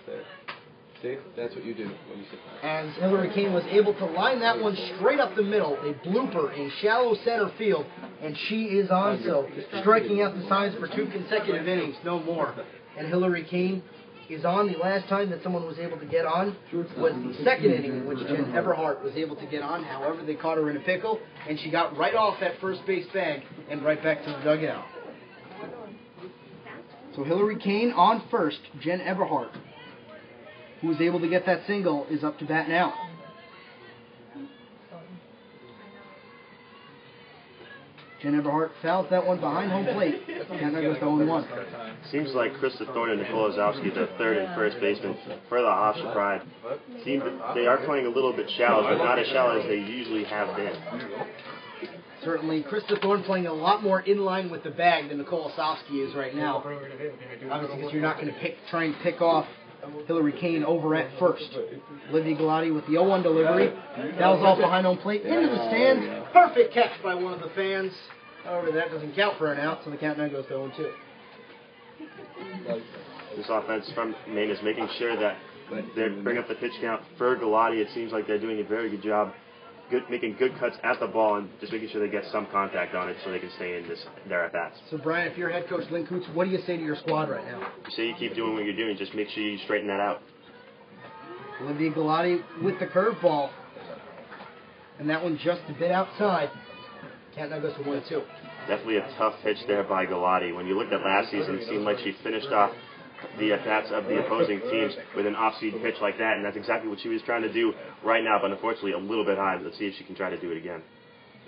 See, that's what you do when you sit down. As Hillary Kane was able to line that one straight up the middle, a blooper in shallow center field, and she is on, so striking out the sides for 2 consecutive innings, no more. And Hillary Kane is on. The last time that someone was able to get on was the 2nd inning in which Jen Everhart was able to get on. However, they caught her in a pickle, and she got right off that first base bag and right back to the dugout. So Hillary Kane on first. Jen Everhart, who was able to get that single, is up to bat now. Jen Everhart fouls that one behind home plate. And that goes to 0-1. Seems like Krista Thorne and Nicole Ozowski, the 3rd and 1st baseman for the Hofstra Pride. Seem that they are playing a little bit shallow, but not as shallow as they usually have been. Certainly, Krista Thorne playing a lot more in line with the bag than Nicole Ozowski is right now. Obviously, because you're not going to try and pick off Hillary Kane over at first. Olivia Galati with the 0-1 delivery. Fouls off behind home plate. Into the stands. Perfect catch by one of the fans. However, that doesn't count for an out, so the count now goes to 0-2. This offense from Maine is making sure that they bring up the pitch count for Galati. It seems like they're doing a very good job making good cuts at the ball and just making sure they get some contact on it so they can stay in their at-bats. So, Brian, if you're head coach Lynn Coots, what do you say to your squad right now? You say you keep doing what you're doing. Just make sure you straighten that out. Olivia Galati with the curveball. And that one just a bit outside. Count now goes to 1-2. Definitely a tough pitch there by Galati. When you looked at last season, it seemed like she finished off the at-bats of the opposing teams with an off-speed pitch like that, and that's exactly what she was trying to do right now, but unfortunately a little bit high. Let's see if she can try to do it again.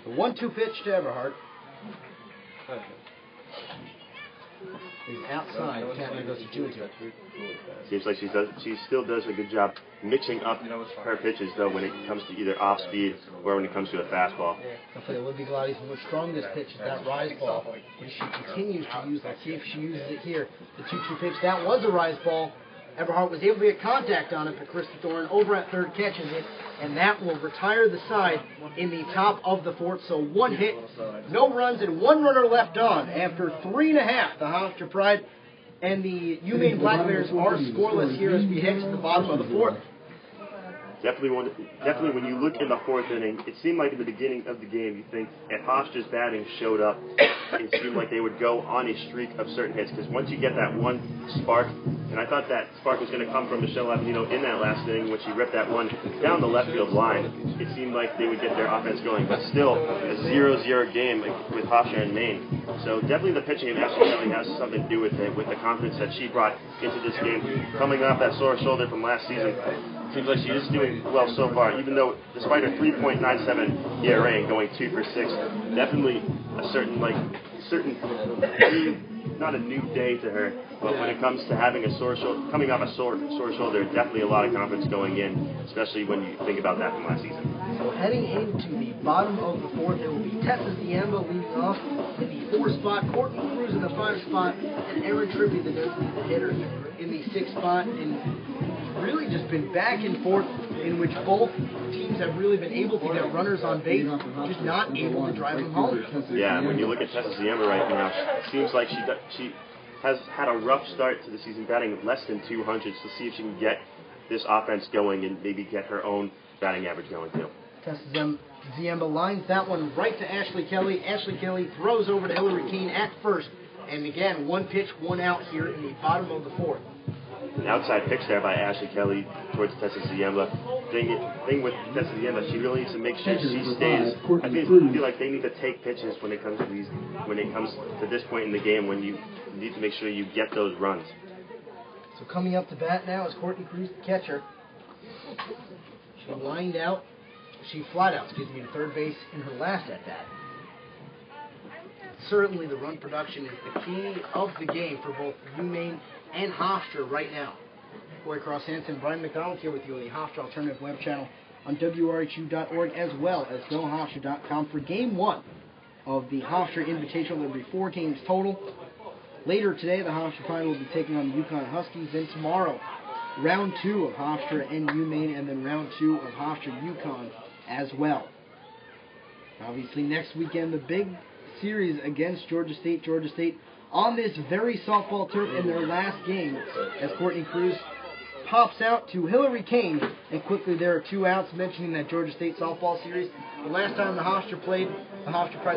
The 1-2 pitch to Everhart. He's outside. Count goes to 2-2. Seems like she still does a good job mixing up her pitches, though, when it comes to either off-speed or when it comes to a fastball. I'll tell you, Olivia Galati's most strongest pitch is that rise ball, which she continues to use. Let's see if she uses it here. The 2-2 pitch, that was a rise ball. Everhart was able to get contact on it, but Krista Thorne over at third catches it, and that will retire the side in the top of the 4th. So 1 hit, no runs, and 1 runner left on after 3.5. The Hofstra Pride and the UMaine Black Bears are scoreless here as we head to the bottom of the 4th. Definitely when you look in the 4th inning, it seemed like in the beginning of the game, you think if Hofstra's batting showed up, it seemed like they would go on a streak of certain hits, because once you get that one spark, and I thought that spark was going to come from Michelle Avellino in that last inning when she ripped that one down the left field line, it seemed like they would get their offense going, but still a 0-0 game with Hofstra and Maine. So definitely the pitching of Ashley Kelly has something to do with it, with the confidence that she brought into this game, coming off that sore shoulder from last season. Seems like she is doing well so far, even though despite her 3.97 ERA and going 2 for 6, definitely a certain not a new day to her, but when it comes to having a sore shoulder, coming off a sore shoulder, definitely a lot of confidence going in, especially when you think about that from last season. So heading into the bottom of the 4th, it will be Tessa Ziemba leading off in the 4th spot, Courtney Cruz in the 5th spot, and Erin Tribby, the hitter, in the 6th spot. And really just been back and forth in which both teams have really been able to get runners on base, just not able to drive them home. Yeah, when you look at Tessa Ziemba right now, it seems like she has had a rough start to the season, batting less than 200. So see if she can get this offense going and maybe get her own batting average going too. Tessa Ziemba lines that one right to Ashley Kelly. Ashley Kelly throws over to Hillary Kane at first. And again, 1 pitch, 1 out here in the bottom of the 4th. An outside pitch there by Ashley Kelly towards Tessa Ziemba. Thing with Tessa Ziemba, she really needs to make sure she stays. I feel like they need to take pitches when it comes to this point in the game, when you need to make sure you get those runs. So coming up to bat now is Courtney Cruz, the catcher. She lined out. She flat out, to third base in her last at bat. Certainly the run production is the key of the game for both UMaine and Hofstra right now. Corey Cross-Hansen, Brian McDonald here with you on the Hofstra Alternative Web Channel on WRHU.org as well as GoHofstra.com for Game 1 of the Hofstra Invitational. There will be 4 games total. Later today, the Hofstra Pride will be taking on the Yukon Huskies. Then tomorrow, round 2 of Hofstra and UMaine, and then round 2 of Hofstra Yukon as well. Obviously, next weekend, the big series against Georgia State. Georgia State on this very softball turf in their last game as Courtney Cruz pops out to Hillary Kane, and quickly there are 2 outs, mentioning that Georgia State softball series. The last time the Hofstra Pride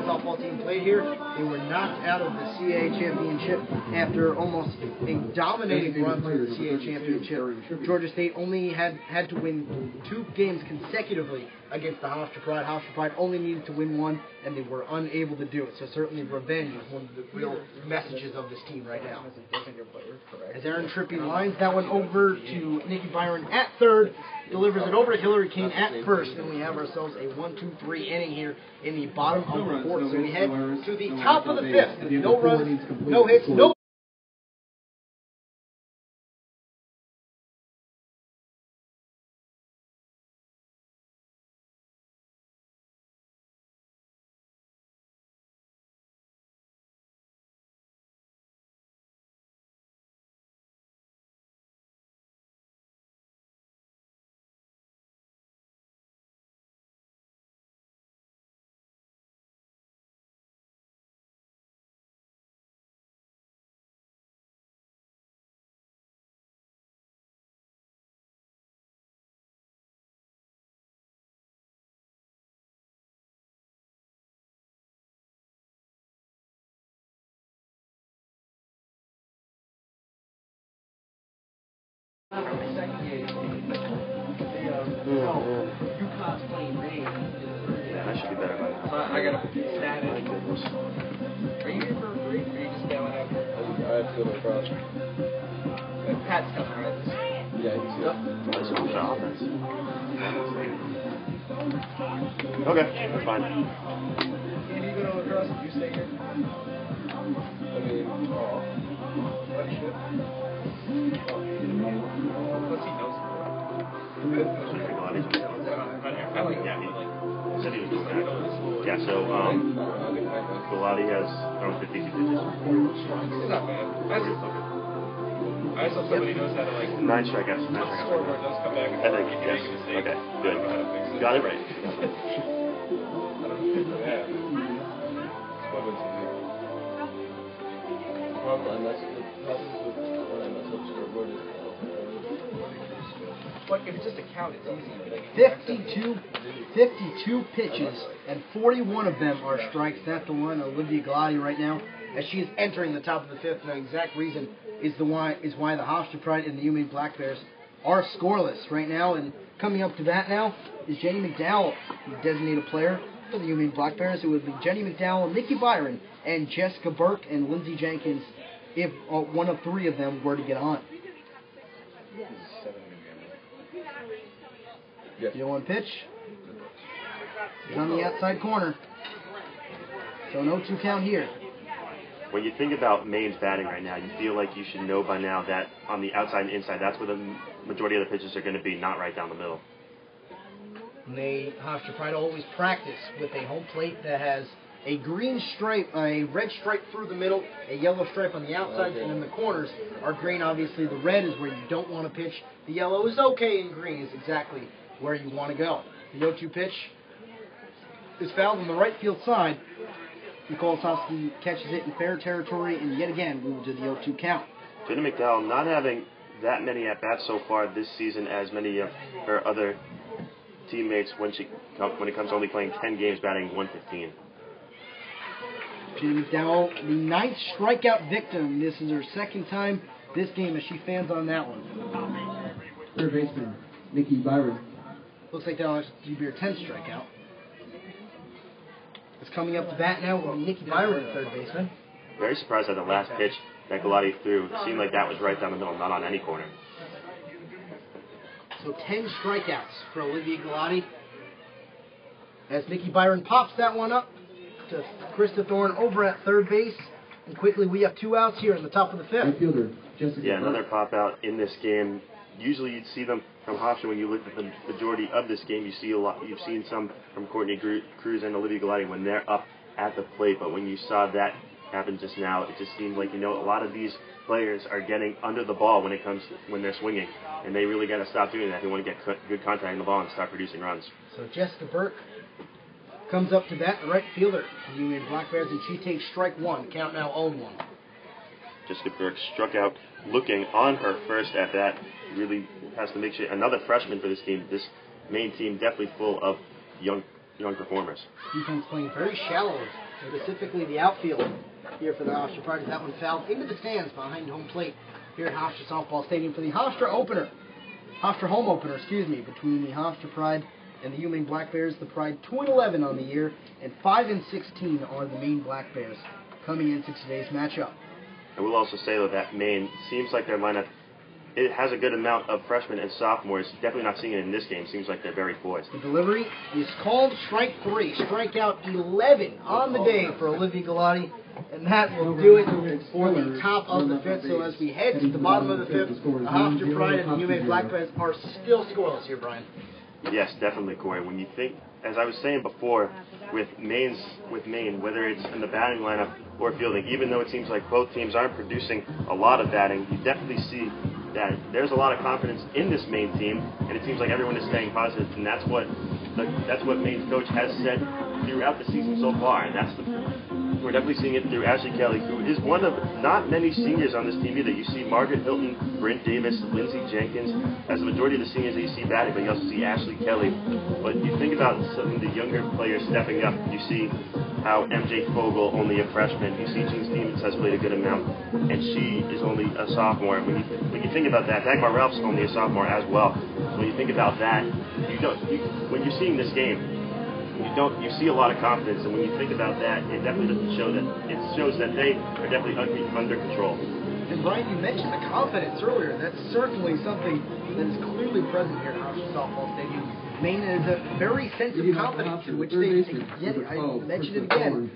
softball team played here, they were knocked out of the CAA championship after almost a dominating run through the CAA championship. Georgia State only had to win 2 games consecutively against the Hofstra Pride. Hofstra Pride only needed to win 1, and they were unable to do it. So certainly revenge is one of the real messages of this team right now. As Aaron Trippi lines that one over to Nikki Byron at third, delivers it over to Hillary Kane at first, and we have ourselves a 1-2-3 inning here in the bottom of the 4th. So we head to the top of the 5th with no runs, no hits, no. Yukon's playing Maine. Yeah, that should be better by now. I got a stat in. My goodness. Are you here for a 3, or are you just bailing out? I have to go across. Pat's coming, right? Yeah, he's here. That's a good offense. Okay, that's fine. Can you go across if you stay here? I mean, What he should? Plus he knows. Said he was doing that. Yeah, so Galati has thrown 52 pitches. It's not bad. I saw somebody knows how to like 9 strikeouts. scoreboard does come back and I think, you yes. make a mistake. Okay, I good. don't know how to fix it. Got it right. I don't know. Yeah. But if it's just a count, it's easy. 52 pitches, and 41 of them are strikes. That's the one Olivia Galati right now, as she is entering the top of the 5th. And the exact reason is why the Hofstra Pride and the UMaine Black Bears are scoreless right now. And coming up to bat now is Jenny McDowell, the designated player for the UMaine Black Bears. It would be Jenny McDowell, Nikki Byron, and Jessica Burke and Lindsay Jenkins if one of 3 of them were to get on. Yes. 0-1 pitch. He's on the outside corner. So no 2 count here. When you think about Maine's batting right now, you feel like you should know by now that on the outside and inside, that's where the majority of the pitches are going to be, not right down the middle. They Hofstra Pride always practice with a home plate that has a green stripe, a red stripe through the middle, a yellow stripe on the outside, and then the corners are green. Obviously, the red is where you don't want to pitch. The yellow is okay, and green is exactly where you want to go. The 0-2 pitch is fouled on the right field side. Nicole Tosky catches it in fair territory, and yet again, we will do the 0-2 count. Jenny McDowell not having that many at-bats so far this season as many of her other teammates when it comes to only playing 10 games, batting 115. Jenny McDowell, the 9th strikeout victim. This is her 2nd time this game as she fans on that one. Third baseman, Nikki Byron. Looks like that'll actually be her 10th strikeout. It's coming up to bat now with Nikki Byron, the third baseman. Very surprised at the last pitch. that Galati threw, it seemed like that was right down the middle, not on any corner. So 10 strikeouts for Olivia Galati. As Nikki Byron pops that one up to Krista Thorne over at third base. And quickly we have 2 outs here in the top of the 5th. Yeah, another pop out in this game. Usually you'd see them from Hofstra when you look at the majority of this game. You see a lot. You've seen some from Courtney Cruz and Olivia Galati when they're up at the plate. But when you saw that happen just now, it just seemed like, a lot of these players are getting under the ball when they're swinging, and they really got to stop doing that if they want to get good contact in the ball and start producing runs. So Jessica Burke comes up to bat, the right fielder for the Union Black Bears, and she takes strike 1. Count now 0-1. Jessica Burke struck out looking on her first at bat. Really has to make sure. Another freshman for this team. This main team definitely full of young performers. Defense playing very shallow, specifically the outfield here for the Hofstra Pride. That one fouled into the stands behind home plate here at Hofstra Softball Stadium for the Hofstra home opener, between the Hofstra Pride and the UMaine Black Bears. The Pride 2-11 on the year, and 5-16 are the Maine Black Bears coming into today's matchup. I will also say, though, that Maine seems like their lineup, it has a good amount of freshmen and sophomores. Definitely not seeing it in this game. Seems like they're very poised. The delivery is called strike 3. Strikeout 11 on the day for Olivia Galati. And that will do it for the top of the 5th. So as we head to the bottom of the 5th, the Hofstra Pride and the UMaine Black Bears are still scoreless here, Brian. Yes, definitely, Corey. When you think, as I was saying before, with Maine, whether it's in the batting lineup or fielding, even though it seems like both teams aren't producing a lot of batting, you definitely see that there's a lot of confidence in this Maine team, and it seems like everyone is staying positive, and that's what Maine's coach has said throughout the season so far, and we're definitely seeing it through Ashley Kelly, who is one of not many seniors on this team either. You see Margaret Hilton, Brent Davis, Lindsay Jenkins as the majority of the seniors that you see batting, but you also see Ashley Kelly. But you think about some of the younger players stepping up. You see how MJ Fogel, only a freshman. You see Jean Stevens has played a good amount, and she is only a sophomore. When you think about that, Dagmar Ralph's only a sophomore as well. So when you think about that, when you're seeing this game, you see a lot of confidence, and when you think about that, it definitely doesn't show that. It shows that they are definitely under control. And Brian, you mentioned the confidence earlier. That's certainly something that is clearly present here at Hofstra Softball Stadium. Maine is a very sense of confidence in which they, again, I mentioned it again,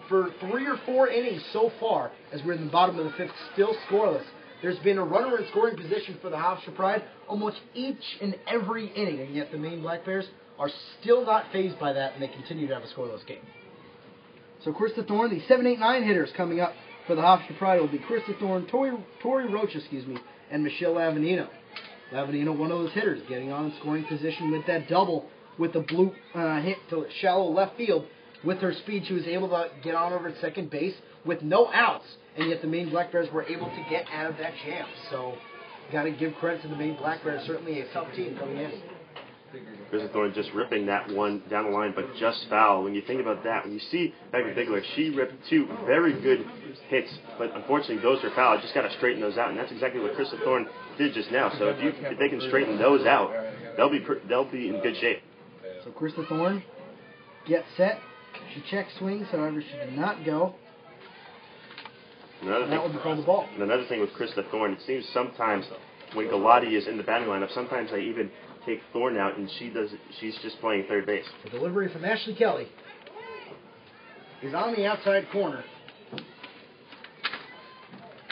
for 3 or 4 innings so far, as we're in the bottom of the 5th, still scoreless. There's been a runner in scoring position for the Hofstra Pride almost each and every inning, and yet the Maine Black Bears are still not fazed by that, and they continue to have a scoreless game. So Krista Thorne, the 7-8-9 hitters coming up for the Hofstra Pride will be Krista Thorne, Tori Roach, and Michelle Lavanino. Lavanino, one of those hitters, getting on in scoring position with that double with the blue hit to shallow left field. With her speed, she was able to get on over at second base with no outs, and yet the Maine Black Bears were able to get out of that jam. So, got to give credit to the Maine Black Bears. Certainly a tough team coming in. Krista Thorne just ripping that one down the line, but just foul. When you think about that, when you see Becca Bigler, she ripped 2 very good hits, but unfortunately those are foul. Just got to straighten those out, and that's exactly what Krista Thorne did just now. So if they can straighten those out, they'll be in good shape. So Krista Thorne gets set. She checks swings, however she did not go. That would be called the ball. And another thing with Krista Thorne, it seems sometimes when Galati is in the batting lineup, sometimes they even take Thorne out, and she's just playing third base. The delivery from Ashley Kelly is on the outside corner.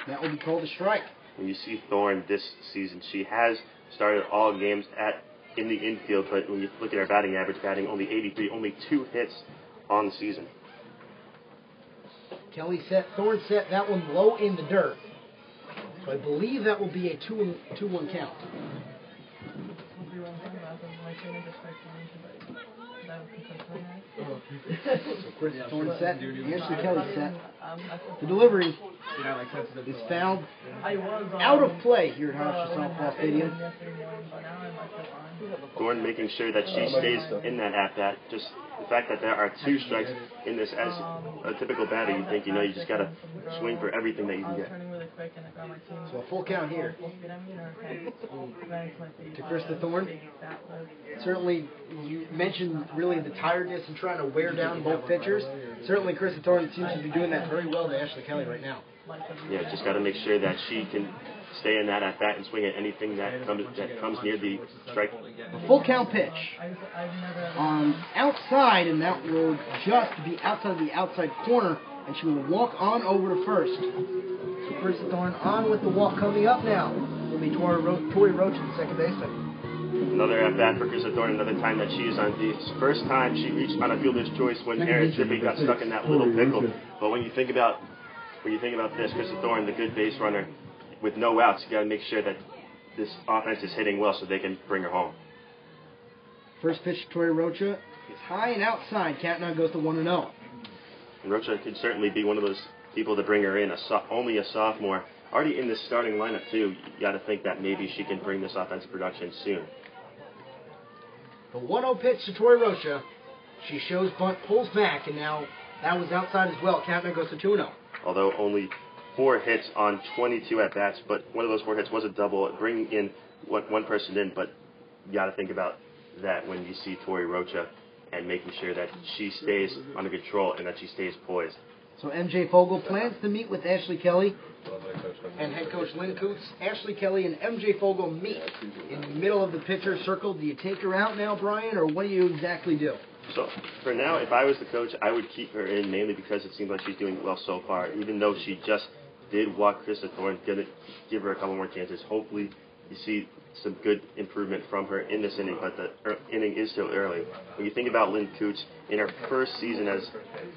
That will be called a strike. When you see Thorne this season, she has started all games in the infield, but when you look at her batting average, batting only 83, only 2 hits on the season. Kelly set, Thorne set that one low in the dirt. So I believe that will be a 2-1 count. So Chris Thorne set, Ashley Kelly set. The delivery is fouled out of play here at Hofstra Softball Stadium. Thorne making sure that she stays in that at-bat. Just the fact that there are 2 strikes in this as a typical batter, you think, you just got to swing for everything that you can get. So a full count here to Krista Thorne. Certainly, you mentioned really the tiredness and trying to wear down both pitchers. Certainly, Krista Thorne seems to be doing that very well to Ashley Kelly right now. Yeah, just got to make sure that she can stay in that at bat and swing at anything that comes near the strike. A full count pitch on outside, and that will just be outside of the outside corner, and she will walk on over to first. So Krista Thorne on with the walk coming up now. Will be Tori Roach, the second baseman. Another at bat for Krista Thorne, another time that she is on the first time she reached on a fielder's choice when Aaron Trippy got stuck in that little pickle. But when you think about this, Krista Thorne, the good base runner, with no outs, you got to make sure that this offense is hitting well so they can bring her home. First pitch to Tori Rocha is high and outside. Count now goes to 1-0. Rocha could certainly be one of those people to bring her in, only a sophomore. Already in the starting lineup, too. You got to think that maybe she can bring this offensive production soon. The 1-0 pitch to Tori Rocha. She shows bunt, pulls back, and now that was outside as well. Count now goes to 2-0. Although only 4 hits on 22 at-bats, but one of those 4 hits was a double, bringing in one person in, but you got to think about that when you see Tori Rocha and making sure that she stays under control and that she stays poised. So MJ Fogle plans to meet with Ashley Kelly and head coach Lynn Coots. Ashley Kelly and MJ Fogle meet in the middle of the pitcher's circle. Do you take her out now, Brian, or what do you exactly do? So for now, if I was the coach, I would keep her in mainly because it seems like she's doing well so far. Even though she just did walk Krista Thorne, going to give her a couple more chances. Hopefully you see some good improvement from her in this inning, but the inning is still early. When you think about Lynn Coots, in her first season as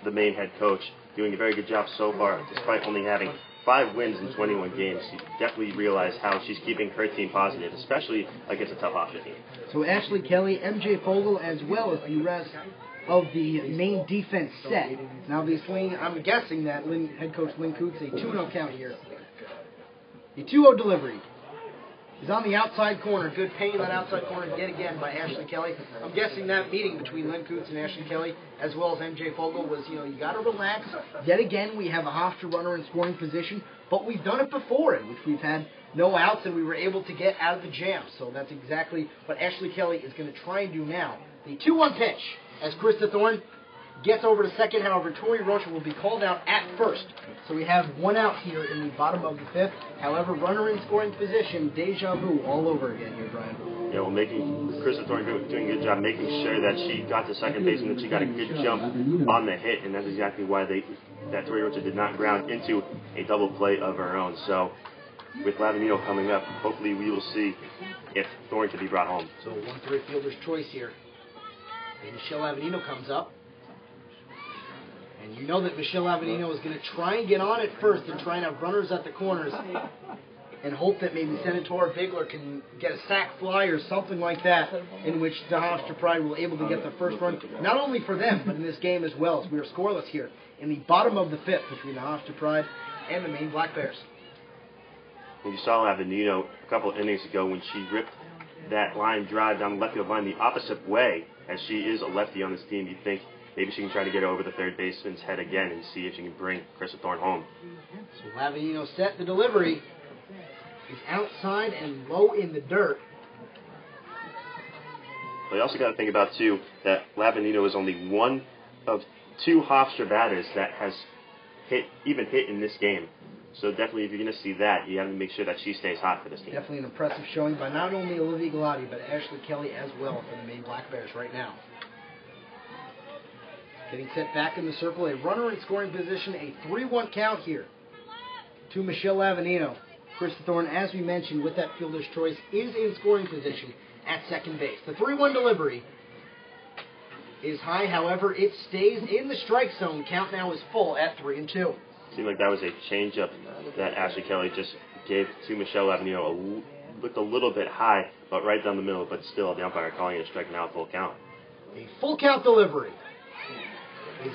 the main head coach, doing a very good job so far, despite only having 5 wins in 21 games, you definitely realize how she's keeping her team positive, especially against a tough option team. So Ashley Kelly, MJ Fogle, as well as the rest of the main defense set. Now obviously, I'm guessing that head coach Lynn Coots, a 2-0 count here. The 2-0 delivery is on the outside corner. Good pain in that outside corner yet again by Ashley Kelly. I'm guessing that meeting between Lynn Coots and Ashley Kelly, as well as MJ Fogle, was, you got to relax. Yet again, we have a Hofstra runner in scoring position, but we've done it before, in which we've had no outs and we were able to get out of the jam. So that's exactly what Ashley Kelly is going to try and do now. The 2-1 pitch as Krista Thorne gets over to second. However, Tori Rocha will be called out at first. So we have 1 out here in the bottom of the 5th. However, runner in scoring position, deja vu all over again here, Brian. Yeah, well, Krista Thorne doing a good job making sure that she got to second base and that she got a good jump on the hit, and that's exactly why that Tori Rocha did not ground into a double play of her own. So with Lavanino coming up, hopefully we will see if Thorne can be brought home. So 1-3 fielder's choice here. And Michelle Avenino comes up. And you know that Michelle Avenino is going to try and get on at first and try and have runners at the corners and hope that maybe Senator Bigler can get a sac fly or something like that, in which the Hofstra Pride will able to get the first run, not only for them, but in this game as well, as we are scoreless here in the bottom of the 5th between the Hofstra Pride and the Maine Black Bears. And you saw Avenino a couple of innings ago when she ripped that line drive down the left field line the opposite way, as she is a lefty on this team. You think maybe she can try to get over the third baseman's head again and see if she can bring Krista Thorne home. So Lavanino set the delivery. Is outside and low in the dirt. But you also got to think about, too, that Lavanino is only one of 2 Hofstra batters that has hit in this game. So definitely, if you're going to see that, you have to make sure that she stays hot for this team. Definitely an impressive showing by not only Olivia Galati, but Ashley Kelly as well for the Maine Black Bears right now. Getting set back in the circle, a runner in scoring position, a 3-1 count here to Michelle Lavanino. Krista Thorne, as we mentioned, with that fielder's choice, is in scoring position at second base. The 3-1 delivery is high, however, it stays in the strike zone. Count now is full at 3-2. Seemed like that was a changeup that Ashley Kelly just gave to Michelle Lavanino. Looked a little bit high, but right down the middle, but still the umpire calling it a strike, now full count. A full count delivery is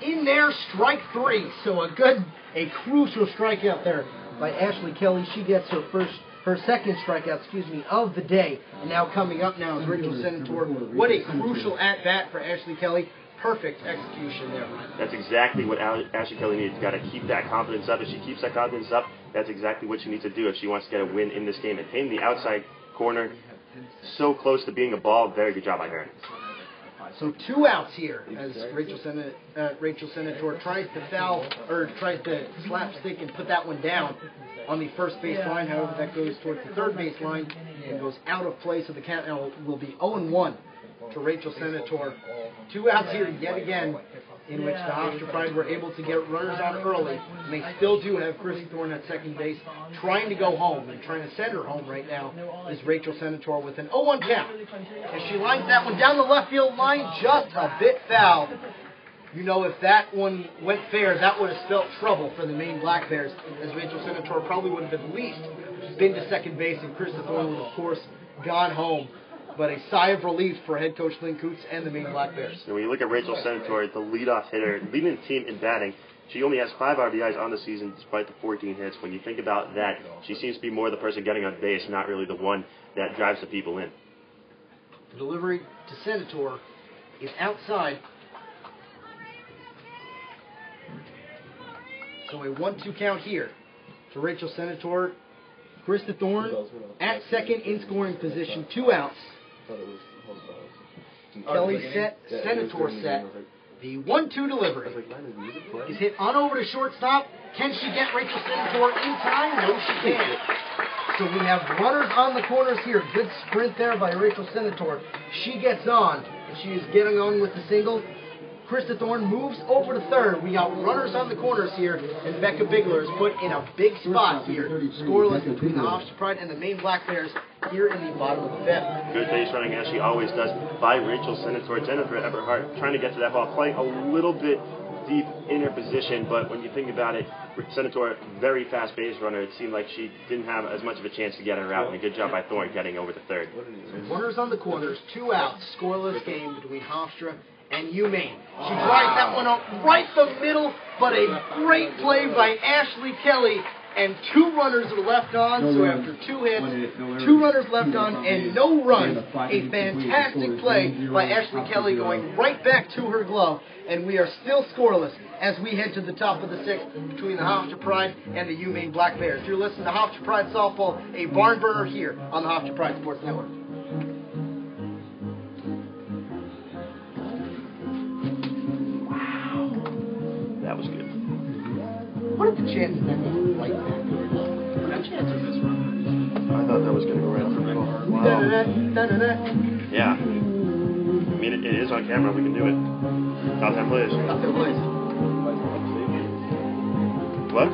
in there, strike 3. So a crucial strikeout there by Ashley Kelly. She gets her second strikeout, of the day. And now coming up now is Rachel Senator. What a crucial at-bat for Ashley Kelly. perfect execution there. That's exactly what Ashley Kelly needs. Got to keep that confidence up. If she keeps that confidence up, that's exactly what she needs to do if she wants to get a win in this game. And hitting the outside corner, so close to being a ball. Very good job by her. So 2 outs here as Rachel Senator tries to foul, or tries to slap stick and put that one down on the first base line. However, that goes towards the third base line and goes out of play. So the count now will be 0-1 to Rachel Senator. 2 outs here yet again, in which the Hofstra Pride were able to get runners on early. And they still do have Chrissy Thorne at second base, trying to go home and trying to send her home right now is Rachel Senator with an 0-1 count. And she lines that one down the left field line, just a bit foul. You know, if that one went fair, that would have spelled trouble for the Maine Black Bears, as Rachel Senator probably would have at least been to second base, and Chrissy Thorne would, of course, gone home. But a sigh of relief for head coach Lynn Coots and the Maine Black Bears. And when you look at Rachel Senator, the leadoff hitter, leading the team in batting, she only has 5 RBIs on the season despite the 14 hits. When you think about that, she seems to be more the person getting on base, not really the one that drives the people in. The delivery to Senator is outside. So a 1-2 count here to Rachel Senator. Krista Thorne at second in scoring position, 2 outs. Kelly set, Senator set. The 1-2 delivery is hit on over to shortstop. Can she get Rachel Senator in time? No, she can't. So we have runners on the corners here. Good sprint there by Rachel Senator. She gets on. She is getting on with the single. Krista Thorne moves over to third. We got runners on the corners here, and Becca Bigler is put in a big spot here. Scoreless between the Hofstra Pride and the Maine Black Bears here in the bottom of the 5th. Good base running, as she always does, by Rachel Senator. Jennifer Eberhardt trying to get to that ball, playing a little bit deep in her position, but when you think about it, Senator, very fast base runner. It seemed like she didn't have as much of a chance to get her out, and a good job by Thorne getting over to third. Runners on the corners, 2 outs, scoreless game between Hofstra and UMaine. She drives that one up right the middle, but a great play by Ashley Kelly, and 2 runners are left on, so after 2 hits, 2 runners left on, and no runs. A fantastic play by Ashley Kelly going right back to her glove, and we are still scoreless as we head to the top of the 6th between the Hofstra Pride and the UMaine Black Bears. You're listening to Hofstra Pride Softball, a barn burner here on the Hofstra Pride Sports Network. That was good. What are the chances that goes right back? No chances this run. I thought that was going to go right through the ball. Wow. Yeah. I mean, it is on camera. We can do it. Top 10 plays. Top 10 plays. What?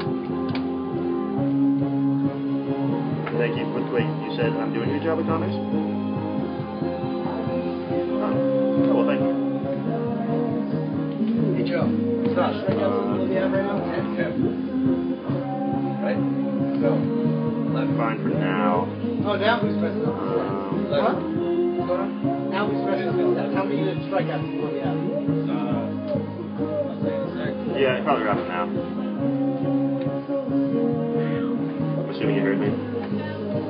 Thank you. Wait, you said I'm doing a good job with comments? Oh, well, thank you. Hey, Joe. Josh, what do we have right now? 10? Right? No. Fine for now. Oh, now who's pressing? What? What's going on? Now who's pressing? How many strikeouts do we have? Yeah, probably wrap it now. I'm assuming you heard me.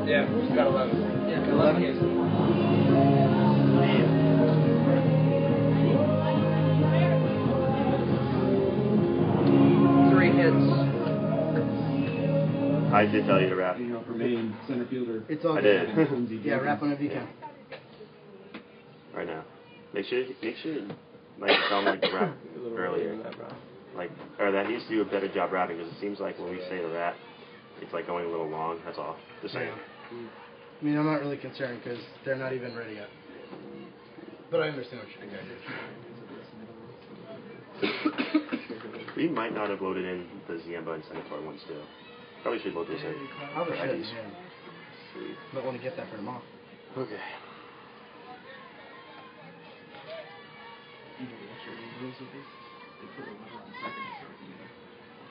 Yeah, we've got 11. Yeah, 11 games. Damn. I did tell you to wrap. For Maine, center fielder. It's all I good. did. Yeah, wrap whenever you can. Right now. Make sure like tell me to wrap earlier. Like, or that he needs to do a better job wrapping, because it seems like when we say the wrap, it's like going a little long. That's all. Just saying. I mean, I'm not really concerned because they're not even ready yet. But I understand what you're doing. We might not have loaded in the Ziemba and Senator ones still. Probably should load those in. Probably should. IDs. Sweet. Might want to get that for tomorrow. Okay.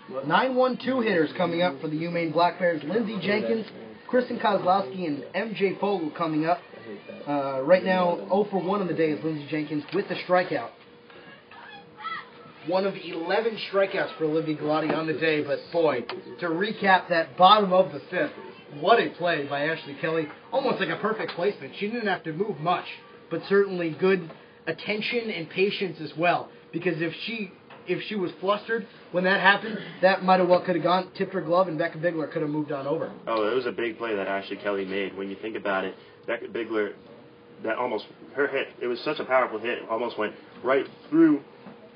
What? 9-1-2 hitters coming up for the UMaine Black Bears. Lindsey Jenkins, Kristen Kozlowski, and MJ Fogel coming up. Right now, 0 for 1 on the day is Lindsey Jenkins with the strikeout. One of 11 strikeouts for Olivia Galati on the day, but boy, to recap that bottom of the 5th, what a play by Ashley Kelly. Almost like a perfect placement. She didn't have to move much, but certainly good attention and patience as well. Because if she was flustered when that happened, that might have well could have gone, tipped her glove, and Becca Bigler could have moved on over. Oh, it was a big play that Ashley Kelly made. When you think about it, Becca Bigler, that almost, her hit, it was such a powerful hit, almost went right through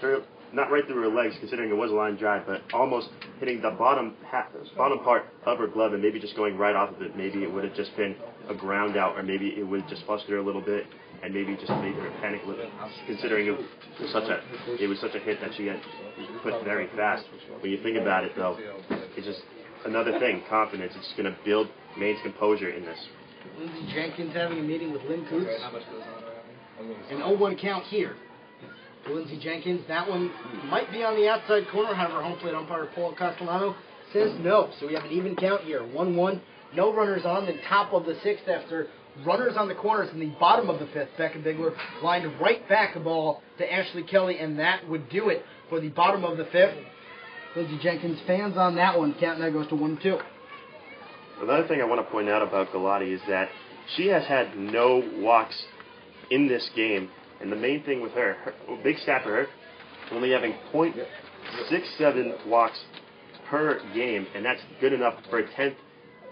her, not right through her legs, considering it was a line drive, but almost hitting the bottom part of her glove and maybe just going right off of it. Maybe it would have just been a ground out, or maybe it would have just flustered her a little bit and maybe just made her panic a little, considering it was such a hit that she had put very fast. When you think about it, though, it's just another thing, confidence. It's going to build Maine's composure in this. Lindsey Jenkins having a meeting with Lynn Coots. An 0-1 count here for Lindsey Jenkins. That one might be on the outside corner. However, home plate umpire Paul Castellano says no. So we have an even count here. 1-1. No runners on. Then top of the 6th after runners on the corners in the bottom of the 5th. Becca Bigler lined right back a ball to Ashley Kelly, and that would do it for the bottom of the 5th. Lindsey Jenkins fans on that one. Count now goes to 1-2. Another thing I want to point out about Galati is that she has had no walks in this game, and the main thing with her big stat for her, only having .67 walks per game, and that's good enough for a 10th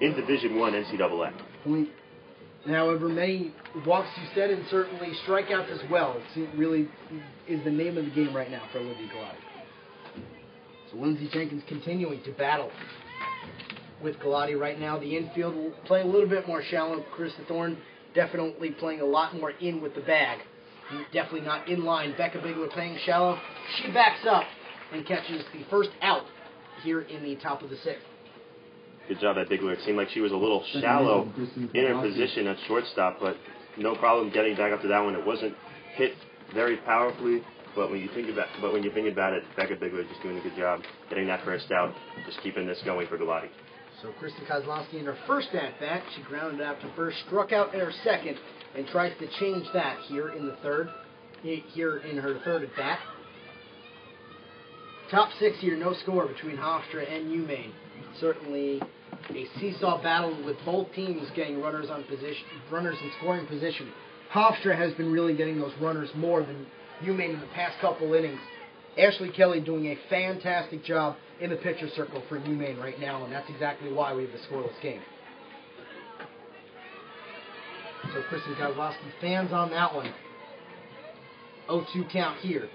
in Division I NCAA. However, many walks you said, and certainly strikeouts as well. It really is the name of the game right now for Olivia Galati. So Lindsey Jenkins continuing to battle with Galati right now. The infield will play a little bit more shallow. Krista Thorne definitely playing a lot more in with the bag. Definitely not in line. Becca Bigler playing shallow. She backs up and catches the first out here in the top of the 6th. Good job at Bigler. It seemed like she was a little shallow in her position at shortstop, but no problem getting back up to that one. It wasn't hit very powerfully, but when you think about it, Becca Bigler just doing a good job getting that first out, just keeping this going for Galati. So Kristen Kozlowski in her first at-bat, she grounded out to first, struck out in her second, and tries to change that here in the third, here in her third at-bat. Top 6 here, no score between Hofstra and UMaine. Certainly a seesaw battle with both teams getting runners in scoring position. Hofstra has been really getting those runners more than UMaine in the past couple innings. Ashley Kelly doing a fantastic job in the pitcher circle for UMaine right now, and that's exactly why we have the scoreless game. So Kristen Kozlowski fans on that one. 0-2 count here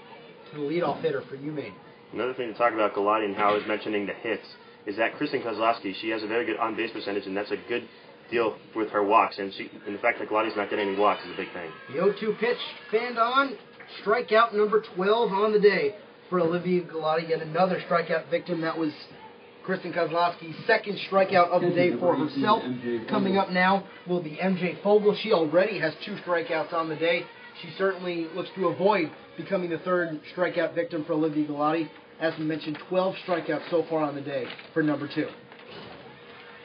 to the leadoff hitter for UMaine. Another thing to talk about Galati, and how I was mentioning the hits, is that Kristen Kozlowski, she has a very good on-base percentage, and that's a good deal with her walks. And the fact that Galati's not getting any walks is a big thing. The 0-2 pitch, fanned on, strikeout number 12 on the day for Olivia Galati. Yet another strikeout victim. That was Kristen Kozlowski's second strikeout of the day for herself. Coming up now will be MJ Fogel. She already has 2 strikeouts on the day. She certainly looks to avoid becoming the third strikeout victim for Olivia Galati. As we mentioned, 12 strikeouts so far on the day for number 2.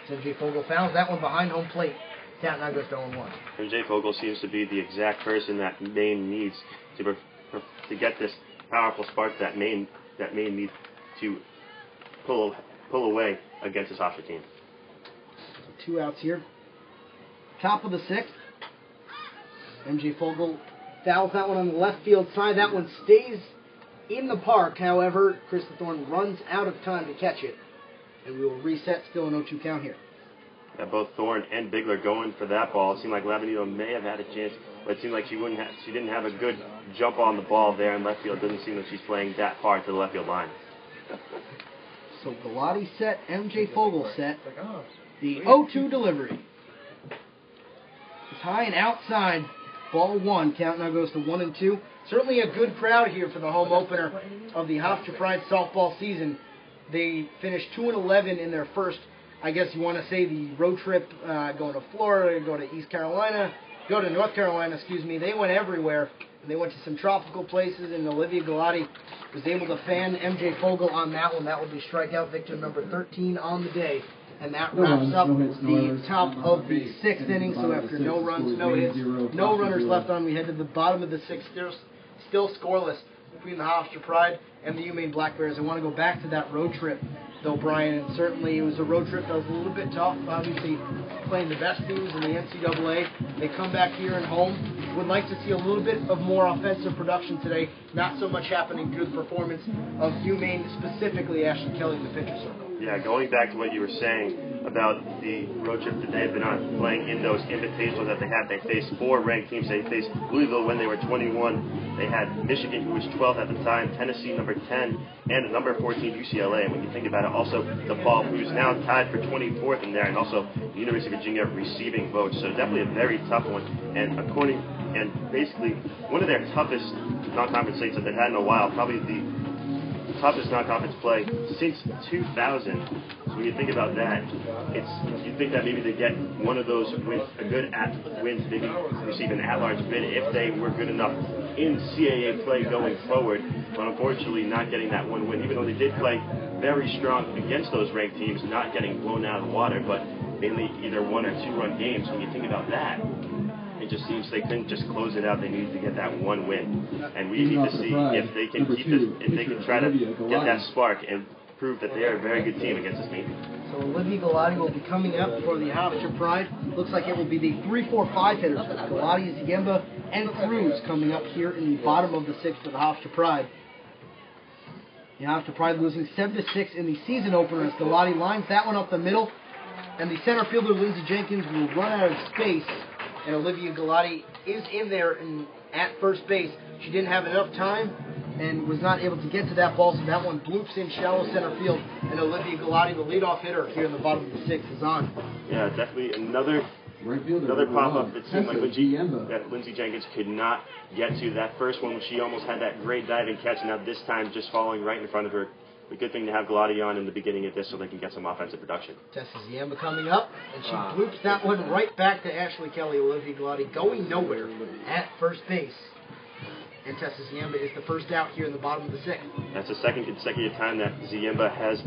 MJ Fogel fouls that one behind home plate. Count now goes to 0-1. MJ Fogel seems to be the exact person that Maine needs to get this powerful spark that Maine needs to pull away against this Hofstra team. So 2 outs here. Top of the 6th. MJ Fogel fouls that one on the left field side. That one stays in the park. However, Krista Thorne runs out of time to catch it. And we will reset, still an 0-2 count here. Yeah, both Thorne and Bigler going for that ball. It seemed like Lavanito may have had a chance, but it seemed like she didn't have a good jump on the ball there in left field. It doesn't seem like she's playing that far to the left field line. So Galati set, MJ Fogel set. The 0-2 delivery. It's high and outside. Ball 1. Count now goes to 1-2. Certainly a good crowd here for the home opener of the Hofstra Pride softball season. They finished 2-11 in their first, I guess you want to say, the road trip, going to Florida, go to East Carolina, go to North Carolina, They went everywhere. And they went to some tropical places, and Olivia Galati was able to fan MJ Fogel on that one. That will be strikeout victim number 13 on the day. And that wraps up the top of the 6th inning. So after no runs, no hits, no runners left on, we head to the bottom of the 6th. Still scoreless between the Hofstra Pride and the UMaine Black Bears. I want to go back to that road trip, though, Brian. And certainly it was a road trip that was a little bit tough. Obviously playing the best teams in the NCAA. They come back here and home. would like to see a little bit of more offensive production today, not so much happening through the performance of UMaine, specifically Ashley Kelly in the pitcher circle. Yeah, going back to what you were saying about the road trip that they have been on, playing in those invitationals that they have. They faced 4 ranked teams. They faced Louisville when they were 21. They had Michigan, who was 12th at the time, Tennessee, number 10, and number 14, UCLA. And when you think about it, also DePaul, who's now tied for 24th in there, and also the University of Virginia receiving votes. So definitely a very tough one. And basically one of their toughest non-conference states that they've had in a while, probably the toughest non-conference play since 2000. So when you think about that, you think that maybe they get one of those wins, a good win to maybe receive an at-large bid if they were good enough in CAA play going forward. But unfortunately, not getting that one win, even though they did play very strong against those ranked teams, not getting blown out of the water, but mainly either 1 or 2 run games. When you think about that, it just seems they couldn't just close it out. They needed to get that one win, and we need to see if they can keep this, if they can try to get that spark and prove that they are a very good team against this team. So Olivia Galati will be coming up for the Hofstra Pride. Looks like it will be the 3-4-5 hitters with Galati, Ziemba, and Cruz coming up here in the bottom of the 6th for the Hofstra Pride. The Hofstra Pride losing 7-6 in the season opener as Galati lines that one up the middle, and the center fielder Lindsey Jenkins will run out of space. And Olivia Galati is in there at first base. She didn't have enough time and was not able to get to that ball, so that one bloops in shallow center field. And Olivia Galati, the leadoff hitter here in the bottom of the 6th, is on. Yeah, definitely another pop-up that seemed like Lindsey Jenkins could not get to. That first one, she almost had that great diving catch, now this time just falling right in front of her. A good thing to have Galati on in the beginning of this so they can get some offensive production. Tessa Ziemba coming up, and she bloops that one right back to Ashley Kelly. Olivia Galati going nowhere at first base. And Tessa Ziemba is the first out here in the bottom of the 6th. That's the second consecutive time that Ziemba has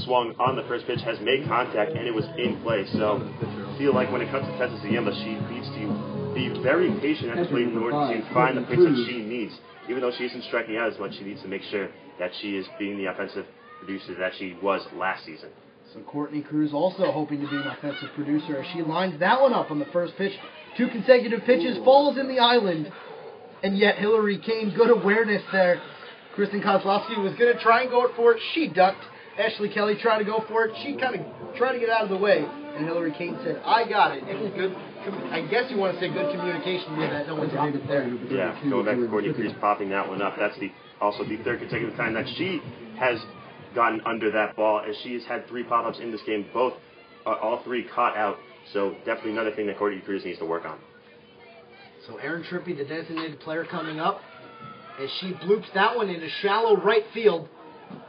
swung on the first pitch, has made contact, and it was in play. So I feel like when it comes to Tessa Ziemba, she needs to be very patient at the plate in order to find the pitch that she needs. Even though she isn't striking out as much, she needs to make sure that she is being the offensive producer that she was last season. So Courtney Cruz also hoping to be an offensive producer as she lines that one up on the first pitch. 2 consecutive pitches, falls in the island, and yet Hillary Kane, good awareness there. Kristen Kozlowski was going to try and go for it. She ducked. Ashley Kelly trying to go for it. She kind of tried to get out of the way, and Hillary Kane said, "I got it." It was good. I guess you want to say good communication with that. No one dropped it there. Yeah, going back to Courtney Cruz popping that one up. That's also the 3rd consecutive time that she has gotten under that ball, as she has had 3 pop-ups in this game, all 3 caught out. So definitely another thing that Courtney Cruz needs to work on. So Erin Trippi, the designated player, coming up, as she bloops that one into shallow right field.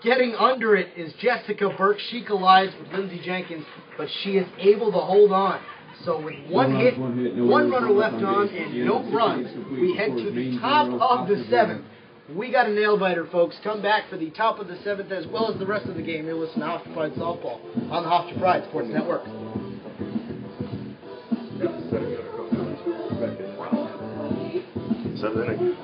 Getting under it is Jessica Burke. She collides with Lindsey Jenkins, but she is able to hold on. So with one hit, one runner left on, and no runs, we head to the top of the 7th. We got a nail-biter, folks. Come back for the top of the 7th as well as the rest of the game. You're listening to Hofstra Pride Softball on the Hofstra Pride Sports Network. Seventh inning.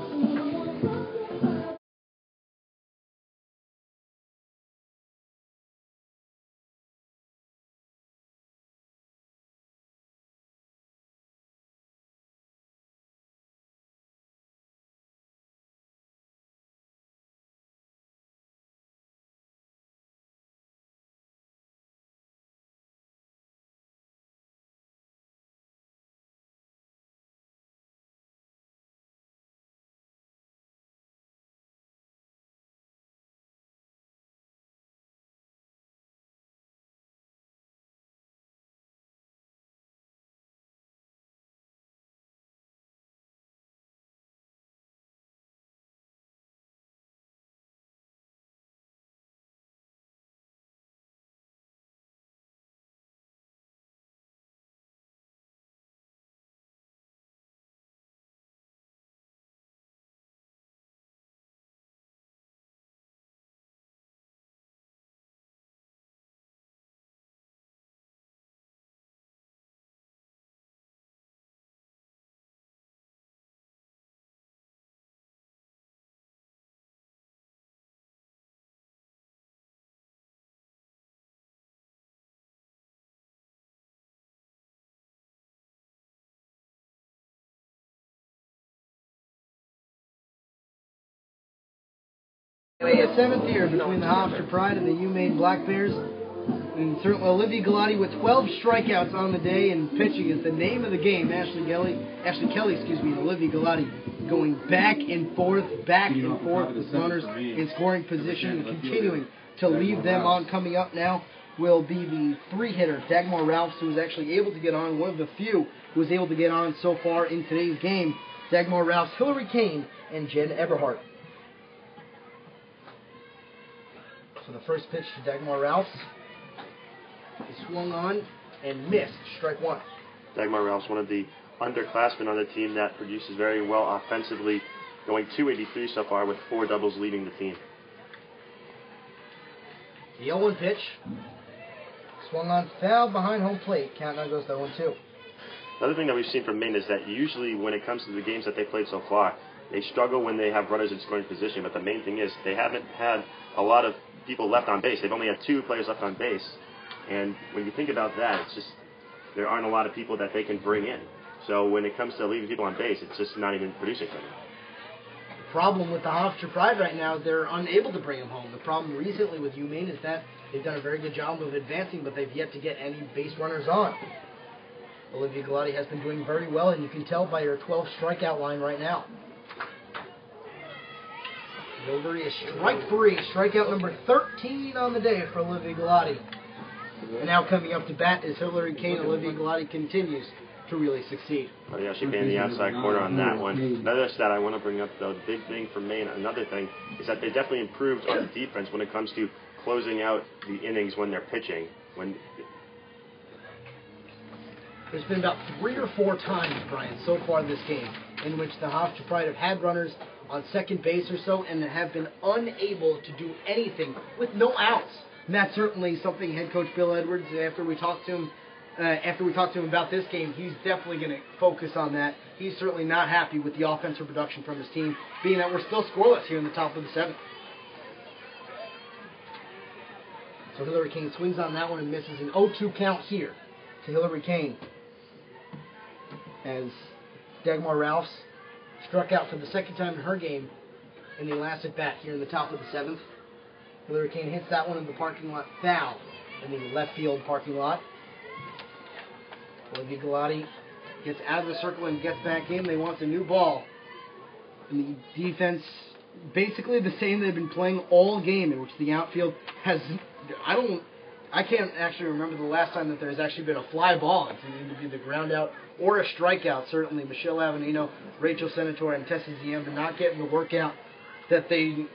A seventh here between the Hofstra Pride and the UMaine Black Bears. And certainly Olivia Galati with 12 strikeouts on the day, and pitching is the name of the game. Ashley Kelly, and Olivia Galati going back and forth with runners in scoring position and continuing to leave them on. Coming up now will be the three-hitter, Dagmar Ralphs, who was actually able to get on, one of the few who was able to get on so far in today's game. Dagmar Ralphs, Hillary Kane, and Jen Eberhardt. So the first pitch to Dagmar Ralphs is swung on and missed. Strike one. Dagmar Ralphs, one of the underclassmen on the team that produces very well offensively, going 283 so far with 4 doubles leading the team. The 0-1 pitch. Swung on, foul behind home plate. Count now goes to 0-2. Another thing that we've seen from Maine is that usually when it comes to the games that they played so far, they struggle when they have runners in scoring position, but the main thing is they haven't had a lot of people left on base. They've only had 2 players left on base. And when you think about that, it's just there aren't a lot of people that they can bring in. So when it comes to leaving people on base, it's just not even producing for them. The problem with the Hofstra Pride right now is they're unable to bring them home. The problem recently with UMaine is that they've done a very good job of advancing, but they've yet to get any base runners on. Olivia Galati has been doing very well, and you can tell by her 12 strikeout line right now. Delivery is strike 3, strikeout number 13 on the day for Olivia Galati. And now coming up to bat is Hillary Kane. Olivia Galati continues to really succeed. Oh, yeah, she banned the outside corner on that one. Another stat I want to bring up, though, the big thing for Maine, another thing, is that they definitely improved on the defense when it comes to closing out the innings when they're pitching. There's been about 3 or 4 times, Brian, so far this game, in which the Hofstra Pride have had runners on second base or so and have been unable to do anything with no outs. And that's certainly something head coach Bill Edwards, after we talked to him about this game, he's definitely going to focus on that. He's certainly not happy with the offensive production from his team, being that we're still scoreless here in the top of the 7th. So Hillary Kane swings on that one and misses an 0-2 count here to Hillary Kane, as Dagmar Ralphs struck out for the second time in her game in the last at bat here in the top of the 7th. Hillary Kane hits that one in the parking lot foul in the left field parking lot. Olivia Galati gets out of the circle and gets back in. They want a new ball. And the defense, basically the same they've been playing all game, in which the outfield has, I can't actually remember the last time that there's actually been a fly ball. It's either be the ground out or a strikeout. Certainly Michelle Avenino, Rachel Senator, and Tessa Ziemba not getting the workout that they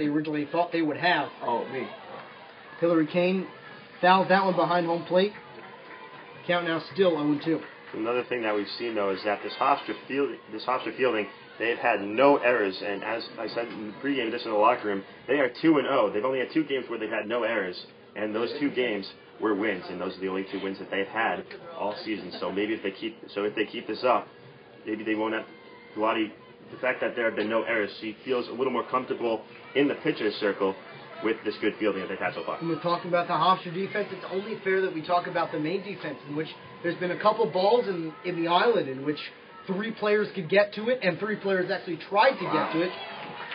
originally thought they would have. Hillary Kane fouled that one behind home plate. Count now still 0-2. Another thing that we've seen, though, is that this Hofstra fielding, they've had no errors. And as I said in the pregame, just in the locker room, they are 2-0. They've only had 2 games where they've had no errors. And those 2 games were wins, and those are the only 2 wins that they've had all season. So maybe if they keep this up, maybe they won't have Galati. The fact that there have been no errors, she feels a little more comfortable in the pitcher's circle with this good fielding that they've had so far. When we're talking about the Hofstra defense, it's only fair that we talk about the Maine defense, in which there's been a couple balls in the island in which 3 players could get to it, and 3 players actually tried to get to it.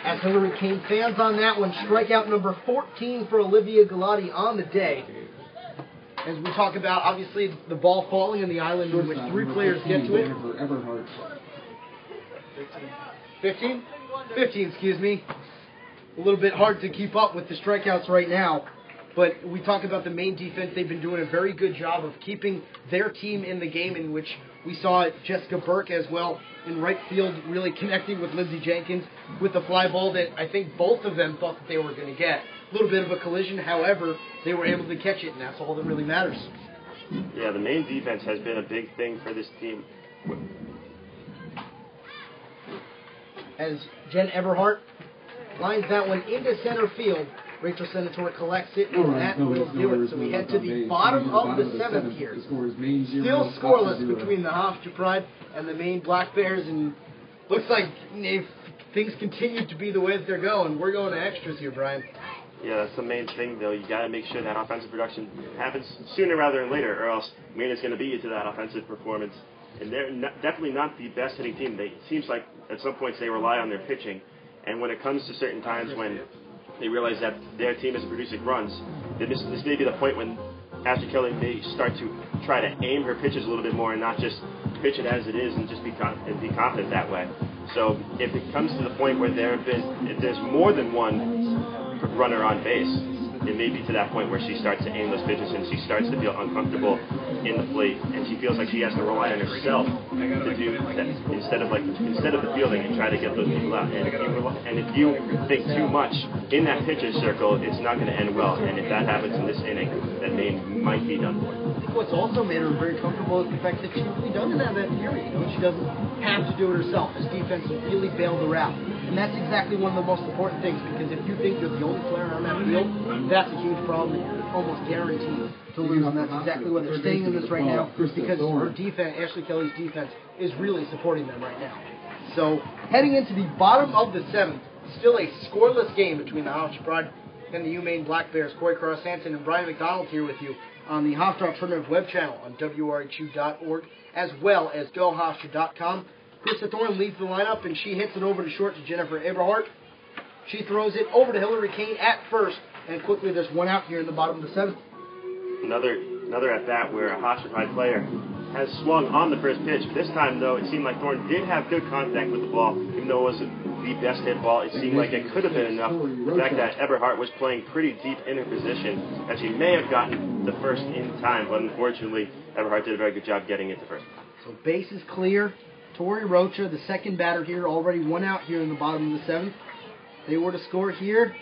As Hillary Kane fans on that one, strikeout number 14 for Olivia Galati on the day. As we talk about, obviously, the ball falling in the island in which 3 players get to it. 15, excuse me. A little bit hard to keep up with the strikeouts right now. But we talk about the Maine defense. They've been doing a very good job of keeping their team in the game, in which we saw Jessica Burke as well in right field, really connecting with Lindsey Jenkins with the fly ball that I think both of them thought that they were going to get. A little bit of a collision, however, they were able to catch it, and that's all that really matters. Yeah, the Maine defense has been a big thing for this team. As Jen Eberhardt lines that one into center field, Rachel Senator collects it, and that will do it. So we head to the bottom of the 7th here. Still scoreless between the Hofstra Pride and the Maine Black Bears, and looks like if things continue to be the way that they're going, we're going to extras here, Brian. Yeah, that's the main thing, though. You got to make sure that offensive production happens sooner rather than later, or else Maine is going to beat you to that offensive performance. And they're definitely not the best hitting team. It seems like at some points they rely on their pitching, And when it comes to certain times when they realize that their team is producing runs, then this may be the point when Ashley Kelly may start to try to aim her pitches a little bit more and not just pitch it as it is and just be confident that way. So if it comes to the point where if there's more than one runner on base, it may be to that point where she starts to aim those pitches and she starts to feel uncomfortable in the plate, and she feels like she has to rely on herself to do that instead of the fielding and try to get those people out. And if you think too much in that pitcher's circle, it's not going to end well. And if that happens in this inning, that might be done for. I think what's also made her very comfortable is the fact that she really doesn't have that fury. She doesn't have to do it herself. This defense really bailed her out. And that's exactly one of the most important things, because if you think you're the only player on that field, that's a huge problem. You're almost guaranteed to lose, and that's exactly why they're staying in this right now, because her defense, Ashley Kelly's defense, is really supporting them right now. So, heading into the bottom of the 7th, still a scoreless game between the Hofstra Pride and the UMaine Black Bears. Corey Cross-Hansen and Brian McDonald here with you on the Hofstra Alternative web channel on WRHU.org, as well as GoHofstra.com. Krista Thorne leads the lineup, and she hits it over to short to Jennifer Eberhardt. She throws it over to Hillary Kane at first, and quickly there's one out here in the bottom of the 7th. Another at bat where a Hofstra Pride player has swung on the first pitch. This time, though, it seemed like Thorne did have good contact with the ball, even though it wasn't the best hit ball. It seemed like it could have been enough. The fact that Eberhardt was playing pretty deep in her position, that she may have gotten the first in time, but unfortunately, Eberhardt did a very good job getting it to first. So base is clear. Tori Rocha, the second batter here, already one out here in the bottom of the 7th. They were to score here.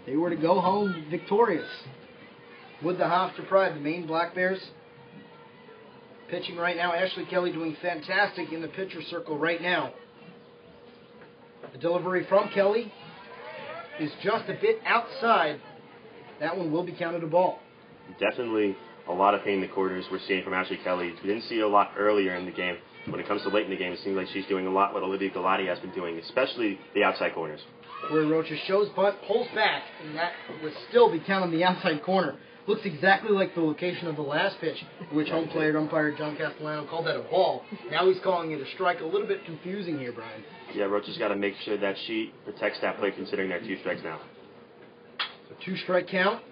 They were to go home victorious. With the Hofstra Pride, the Maine Black Bears pitching right now. Ashley Kelly doing fantastic in the pitcher circle right now. The delivery from Kelly is just a bit outside. That one will be counted a ball. Definitely a lot of pain in the quarters we're seeing from Ashley Kelly. We didn't see a lot earlier in the game. When it comes to late in the game, it seems like she's doing a lot what Olivia Galati has been doing, especially the outside corners. Where Rocha shows bunt, pulls back, and that would still be counted on the outside corner. Looks exactly like the location of the last pitch, which home plate umpire John Castellano called that a ball. Now he's calling it a strike. A little bit confusing here, Brian. Yeah, Rocha's got to make sure that she protects that play, considering there are 2 strikes now. So 2-strike count.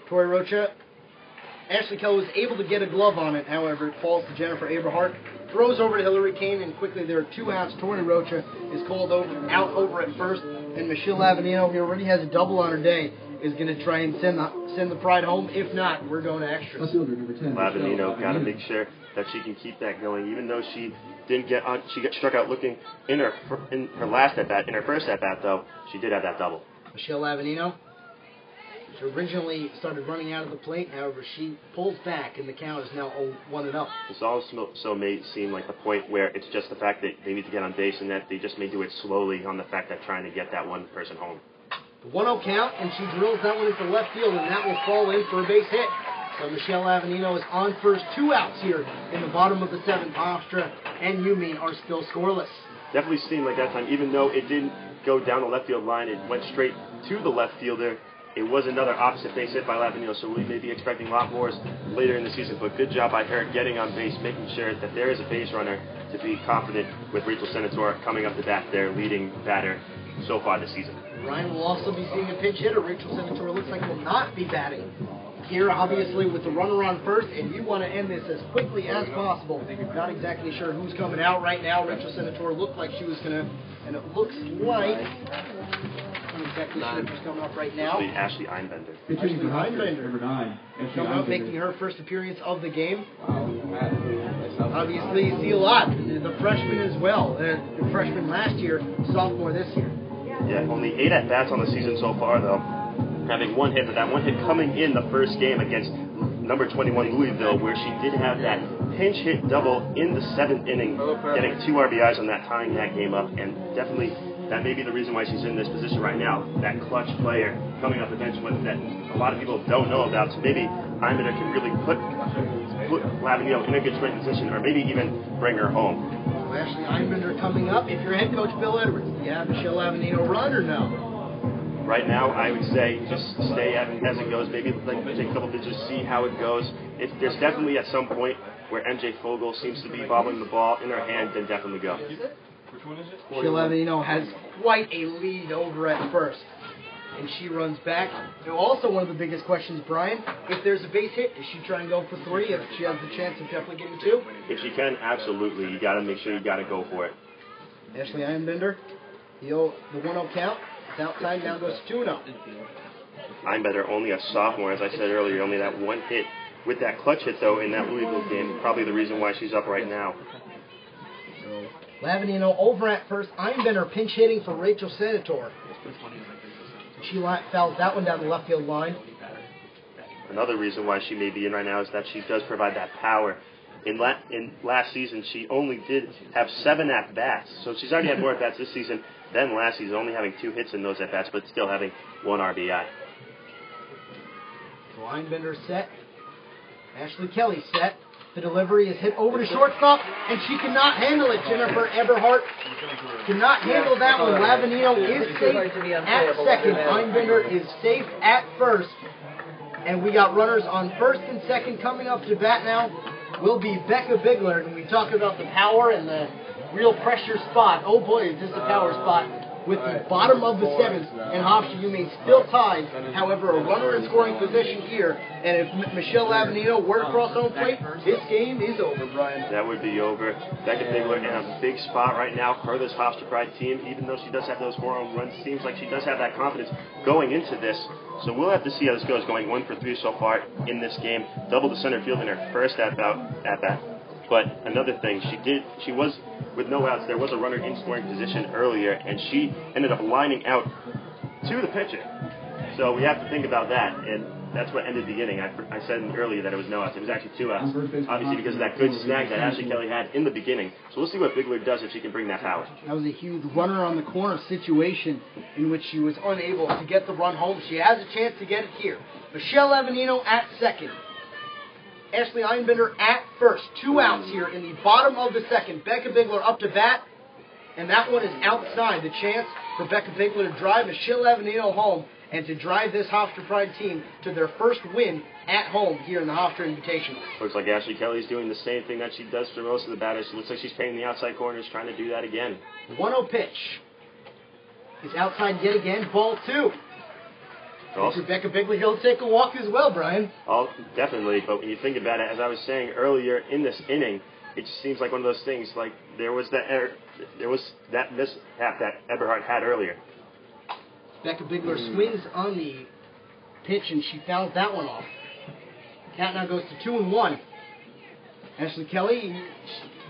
Tori Rocha. Ashley Kelly was able to get a glove on it. However, it falls to Jennifer Eberhardt. Throws over to Hillary Kane, and quickly there are 2 outs. Tori Rocha is called out over at first, and Michelle Lavanino, who already has a double on her day, is going to try and send the Pride home. If not, we're going to extras. Lavanino got to make sure that she can keep that going, even though she didn't get on. She got struck out looking in her last at bat. In her first at bat, though, she did have that double. Michelle Lavanino. She originally started running out of the plate. However, she pulls back, and the count is now 1-0. This also may seem like a point where it's just the fact that they need to get on base, and that they just may do it slowly on the fact that trying to get that one person home. The 1-0 count, and she drills that one into left field, and that will fall in for a base hit. So Michelle Lavanino is on first. 2 outs here in the bottom of the 7th. Hofstra and UMaine are still scoreless. Definitely seemed like that time, even though it didn't go down the left field line, it went straight to the left fielder. It was another opposite base hit by Lavanino, so we may be expecting a lot more later in the season. But good job by her getting on base, making sure that there is a base runner to be confident with Rachel Senator coming up to bat, their leading batter so far this season. Ryan will also be seeing a pinch hitter. Rachel Senator looks like will not be batting here, obviously, with the runner on first, and you want to end this as quickly as possible. Not exactly sure who's coming out right now. Rachel Senator looked like she was going to, and it looks like... I'm not exactly sure who's coming up right now. Ashley Einbender. Ashley Einbender. Coming up, making her first appearance of the game. Obviously, you see a lot. The freshman as well. The freshman last year, sophomore this year. Yeah, only 8 at-bats on the season so far, though. Having 1 hit, but that 1 hit coming in the first game against number 21 Louisville, where she did have that pinch hit double in the 7th inning, getting 2 RBIs on that, tying that game up, and definitely that may be the reason why she's in this position right now. That clutch player coming up against one that a lot of people don't know about, so maybe Einbender can really put Lavanino in a good straight position, or maybe even bring her home. Ashley Einbender coming up. If you're head coach Bill Edwards, do you have Michelle Lavanino run or no? Right now, I would say just stay as it goes. Maybe take a couple pitches, see how it goes. There's definitely at some point where MJ Fogel seems to be bobbling the ball in her hand, then definitely go. Which one is it? Michelle Avenino has quite a lead over at first. And she runs back. And also one of the biggest questions, Brian, if there's a base hit, does she try and go for 3 if she has the chance of definitely getting 2? If she can, absolutely. You got to make sure you got to go for it. Ashley Einbender, the 1-0 count. It's outside, now goes to 2-0. Einbender, only a sophomore, as I said earlier, only that one hit. With that clutch hit, though, in that Louisville game, probably the reason why she's up right now. So, Lavanino over at first. Einbender pinch hitting for Rachel Senator. She fouls that one down the left field line. Another reason why she may be in right now is that she does provide that power. In last season, she only did have 7 at-bats. So she's already had more at-bats this season than last season, only having 2 hits in those at-bats, but still having 1 RBI. So Einbender set. Ashley Kelly set. The delivery is hit over to shortstop, and she cannot handle it. Jennifer Eberhardt cannot handle that one. Lavanino is safe at second. Einbender is safe at first. And we got runners on first and second. Coming up to bat now will be Becca Bigler. And we talk about the power and the real pressure spot. Oh boy, is this a power spot. With the bottom of the 7th, and Hofstra, you may still tied. However, a runner in scoring position here, and if Michelle Lavanino were to cross home plate, this game is over, Brian. That would be over. Becca Bigler in a big spot right now for this Hofstra Pride team. Even though she does have those 4 home runs, seems like she does have that confidence going into this. So we'll have to see how this goes. Going 1 for 3 so far in this game. Double the center field in her first at bat. But another thing, she was with no outs. There was a runner in scoring position earlier, and she ended up lining out to the pitcher. So we have to think about that, and that's what ended the inning. I said earlier that it was no outs. It was actually 2 outs, obviously because of that good snag that Ashley Kelly had in the beginning. So we'll see what Bigler does if she can bring that power. That was a huge runner on the corner situation in which she was unable to get the run home. She has a chance to get it here. Michelle Avenino at second. Ashley Einbender at first. 2 outs here in the bottom of the 2nd. Becca Bigler up to bat, and that one is outside. The chance for Becca Bigler to drive Michelle Avenino home and to drive this Hofstra Pride team to their first win at home here in the Hofstra Invitational. Looks like Ashley Kelly's doing the same thing that she does for most of the batters. It looks like she's painting the outside corners, trying to do that again. 1-0 pitch. Is outside yet again. Ball 2. Becca Bigler, he'll take a walk as well, Brian. Oh, definitely. But when you think about it, as I was saying earlier in this inning, it just seems like one of those things. Like there was that mishap that Eberhardt had earlier. Becca Bigler swings on the pitch, and she fouls that one off. Count now goes to 2-1. Ashley Kelly,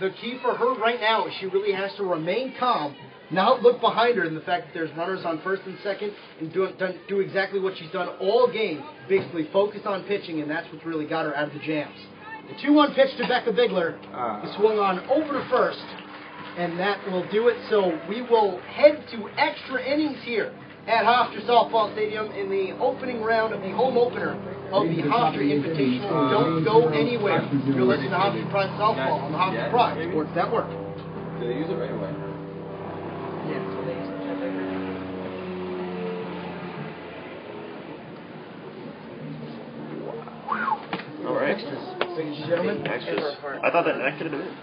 the key for her right now is she really has to remain calm. Not look behind her in the fact that there's runners on first and second, and do exactly what she's done all game, basically focus on pitching, and that's what's really got her out of the jams. The 2-1 pitch to Becca Bigler is swung on over to first, and that will do it. So we will head to extra innings here at Hofstra Softball Stadium in the opening round of the home opener of the Hofstra Invitational. Don't go anywhere. You're listening to Hofstra Pride Softball on the Hofstra Pride Sports Network. Do they use it right away? All right. Extras. Ladies and gentlemen. Extras. I thought that could have been it.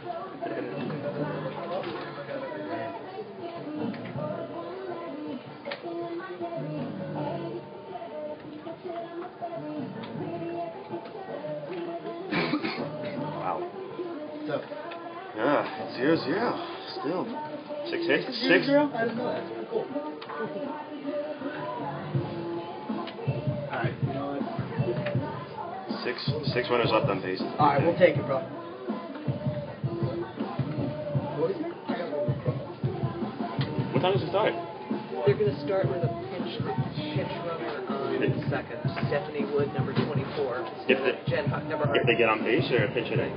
Wow. So. Yeah, 0-0. Still. 6 hits. 6. 0-0? I didn't know that. Cool. All right. You know what? 6 runners left on base. All right, we'll take it, bro. What time does it start? They're going to start with a pinch runner on second. Stephanie Wood, number 24. If they get on base or pinch hitting?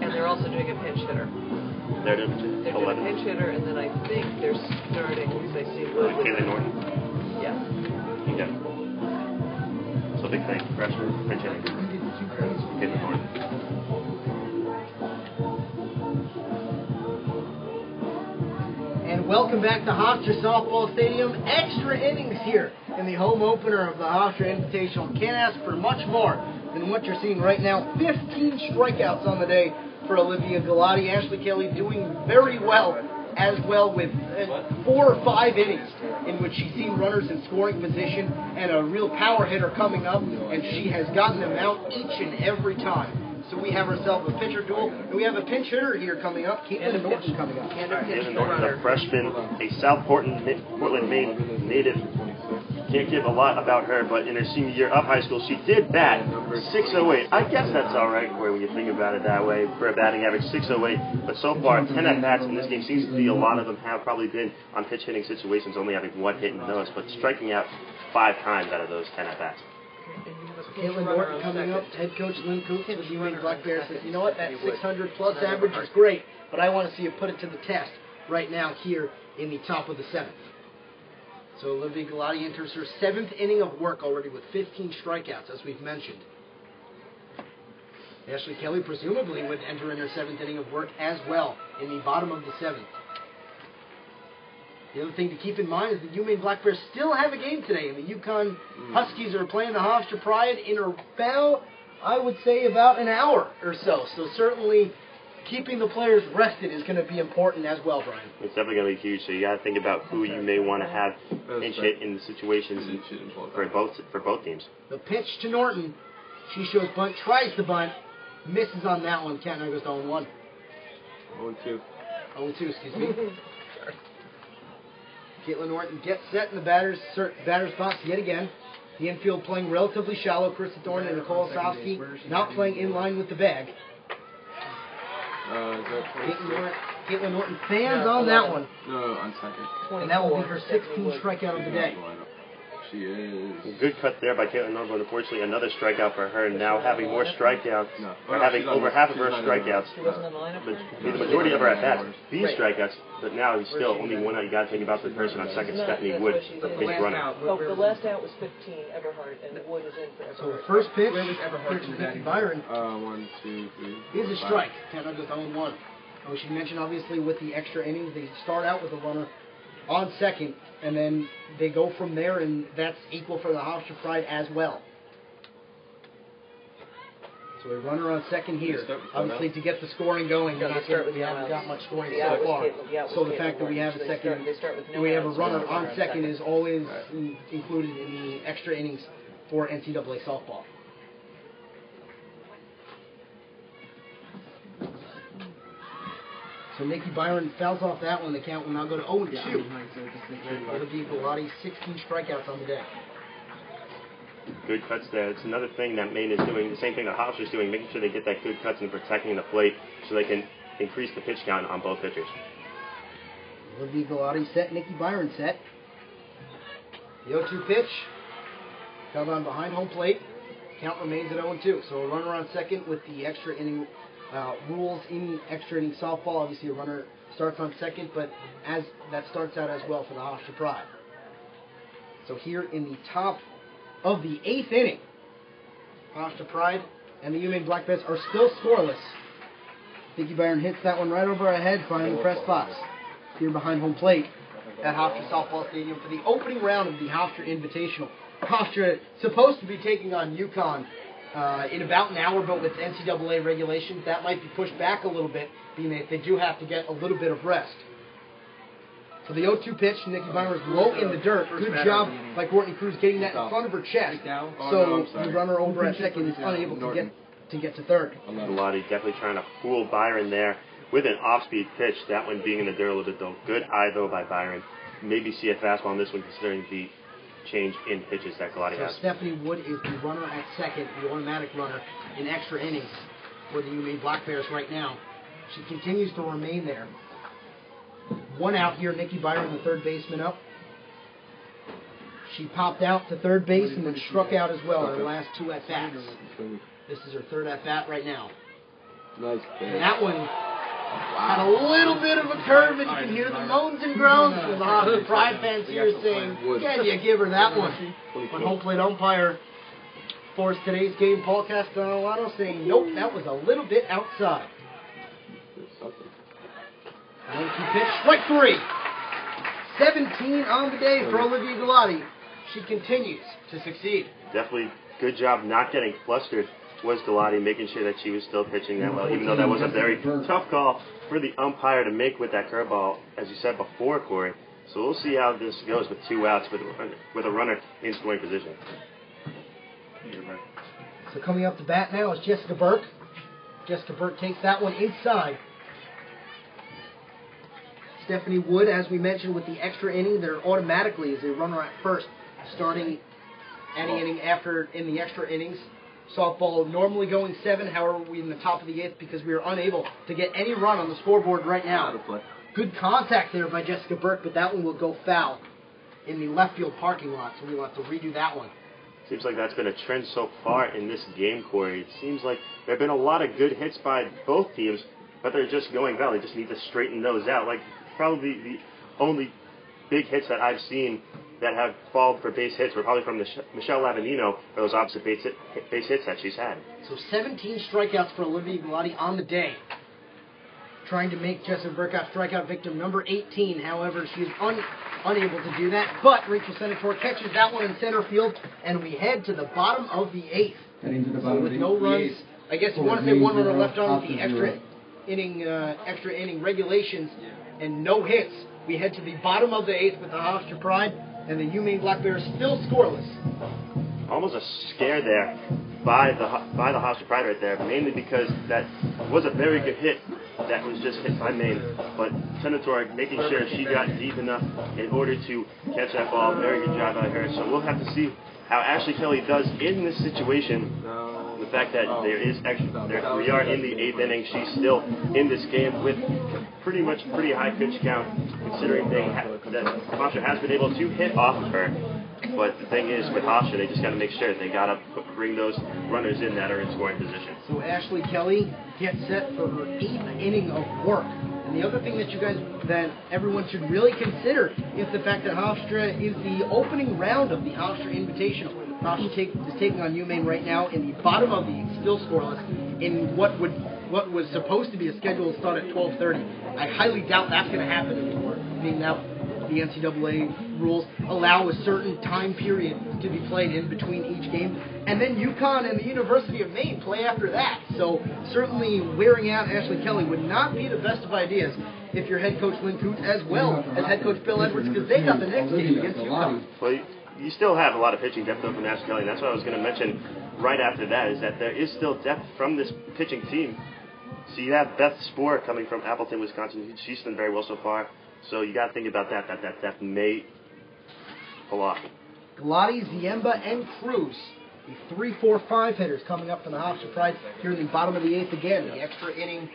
And they're also doing a pinch hitter. They're doing They're doing a pinch hitter, and then I think they're starting, because I see Wood. Kaylee Norton? Yeah. Yeah. So big thing. Freshman, pinch hitting. Kaylee Norton. And welcome back to Hofstra Softball Stadium. Extra innings here in the home opener of the Hofstra Invitational. Can't ask for much more than what you're seeing right now. 15 strikeouts on the day for Olivia Galati. Ashley Kelly doing very well as well with 4 or 5 innings in which she's seen runners in scoring position and a real power hitter coming up, and she has gotten them out each and every time. So we have ourselves a pitcher duel, and we have a pinch hitter here coming up, Caitlin Norton coming up. Caitlin Norton, a freshman, a South Portland, Maine native. Can't give a lot about her, but in her senior year of high school, she did bat .608. I guess that's all right when you think about it that way, for a batting average .608. But so far, 10 at-bats in this game seems to be a lot of them have probably been on pitch-hitting situations, only having 1 hit in those, but striking out 5 times out of those 10 at-bats. Caitlin Norton coming up, head coach Lynn Cooks with the UA Black Bears says, you know what, that 600-plus average is great, but I want to see you put it to the test right now here in the top of the 7th. So Olivia Galati enters her 7th inning of work already with 15 strikeouts, as we've mentioned. Ashley Kelly presumably would enter in her 7th inning of work as well in the bottom of the 7th. The other thing to keep in mind is the UMaine Black Bears still have a game today, and the Yukon Huskies are playing the Hofstra Pride in about, I would say, about an hour or so. So certainly keeping the players rested is going to be important as well, Brian. It's definitely going to be huge, so you got to think about who you may want to have pinch hit in the situations for both teams. The pitch to Norton. She shows bunt, tries the bunt, misses on that one. Count now goes to 0-1. 0-2. 0-2, excuse me. Caitlin Norton gets set in the batter's box yet again. The infield playing relatively shallow. Krista Thorne and Nicole Osowski not playing in line with the bag. Caitlin Norton fans on that one. No, on second. And that will be her 16th strikeout of the day. She is. Good cut there by Caitlin Norton, but unfortunately another strikeout for her, now having more strikeouts, or having over half of her strikeouts, the majority of her at-bats, these strikeouts, but now he's still only one out. You got to think about the person on second, Stephanie Wood, the big runner. Oh, the last out was 15, Everhart, and Wood is in for Everhart. So the first pitch to Nikki Byron 1, 2, 3. is a strike. Count goes 0-1. We should mention, obviously, with the extra innings, they start out with a runner on second, and then they go from there, and that's equal for the Hofstra Pride as well. So a runner on second here, obviously to get the scoring going. We haven't got much scoring so far. So the fact that we have a second, we have a runner on second is always included in the extra innings for NCAA softball. So Nikki Byron fouls off that one. The count will now go to 0-2. It'll be Galati 16 strikeouts on the day. Good cuts there. It's another thing that Maine is doing, the same thing that Hofstra's doing, making sure they get that good cuts and protecting the plate so they can increase the pitch count on both pitchers. It'll be Galati set, Nikki Byron set. The 0-2 pitch. Held on behind home plate. Count remains at 0-2. So a runner on second with the extra inning rules in extra inning softball. Obviously, a runner starts on second, but as that starts out as well for the Hofstra Pride. So here in the top of the 8th inning, Hofstra Pride and the UMaine Black Bears are still scoreless. Nikki Byron hits that one right over her head behind the press box here behind home plate at Hofstra Softball Stadium for the opening round of the Hofstra Invitational. Hofstra supposed to be taking on Yukon in about an hour, but with NCAA regulations, that might be pushed back a little bit, being that they do have to get a little bit of rest. So the 0-2 pitch, Nikki Byron was low in the dirt. Good job by Courtney Cruz getting that in front of her chest. So the runner over at second is unable to get to third. Galati definitely trying to fool Byron there with an off-speed pitch. That one being in the dirt a little bit, though. Good eye, though, by Byron. Maybe see a fastball on this one, considering the change in pitches that Galati has. Stephanie Wood is the runner at second, the automatic runner in extra innings for the UMaine Black Bears right now. She continues to remain there. One out here, Nikki Byron, the third baseman up. She popped out to third base and then struck out as well in her last 2 at-bats. This is her 3rd at-bat right now. Nice. And that one had a little bit of a curve, and you can hear the moans and groans from the Hofstra Pride fans here saying, can you give her that one? But home plate umpire for today's game, Paul Castellano, saying, nope, that was a little bit outside. 1-2 pitch, strike 3. 17 on the day for Olivia Galati. She continues to succeed. Definitely good job not getting flustered was Galati, making sure that she was still pitching that well, even though that was a very tough call for the umpire to make with that curveball, as you said before, Corey. So we'll see how this goes with 2 outs with a runner in scoring position. So coming up to bat now is Jessica Burke. Jessica Burke takes that one inside. Stephanie Wood, as we mentioned, with the extra inning, there automatically is a runner at first, starting any inning after in the extra innings. Softball normally going 7, however, we're in the top of the 8th because we are unable to get any run on the scoreboard right now. Good contact there by Jessica Burke, but that one will go foul in the left field parking lot, so we'll have to redo that one. Seems like that's been a trend so far in this game, Corey. It seems like there have been a lot of good hits by both teams, but they're just going well. They just need to straighten those out. Like, probably the only big hits that I've seen that have fallen for base hits were probably from Michelle Lavanino for those opposite base hits that she's had. So 17 strikeouts for Olivia Galati on the day. Trying to make Jessica Burke strikeout victim number 18. However, she is unable to do that. But Rachel Senator catches that one in center field, and we head to the bottom of the 8th. So with no runs, I guess you want to say 1 runner left on with the extra inning regulations and no hits. We head to the bottom of the 8th with the Hofstra Pride and the UMaine Black Bears still scoreless. Almost a scare there by the Hofstra Pride right there, mainly because that was a very good hit that was just hit by Maine. But Senator making sure she got deep enough in order to catch that ball. Very good job by her. So we'll have to see how Ashley Kelly does in this situation. The fact that we are in the 8th inning, she's still in this game with pretty high pitch count, considering that Hofstra has been able to hit off of her. But the thing is, with Hofstra, they just got to make sure they got to bring those runners in that are in scoring position. So Ashley Kelly gets set for her 8th inning of work. And the other thing that everyone should really consider is the fact that Hofstra is the opening round of the Hofstra Invitational. Hofstra is taking on UMaine right now in the bottom of the 8th, still scoreless, in what was supposed to be a scheduled start at 12:30. I highly doubt that's going to happen anymore, being now the NCAA rules allow a certain time period to be played in between each game, and then UConn and the University of Maine play after that. So certainly wearing out Ashley Kelly would not be the best of ideas if you're head coach Lynn Coots as well as head coach Bill Edwards, because they got the next game against UConn. Well, you still have a lot of pitching depth from Ashley Kelly, and that's what I was going to mention right after that, is that there is still depth from this pitching team. So you have Beth Spoor coming from Appleton, Wisconsin. She's done very well so far. So you got to think about that depth may pull off. Galati, Ziemba, and Cruz, the 3-4-5 hitters coming up from the Hofstra Pride here in the bottom of the 8th again. The extra inning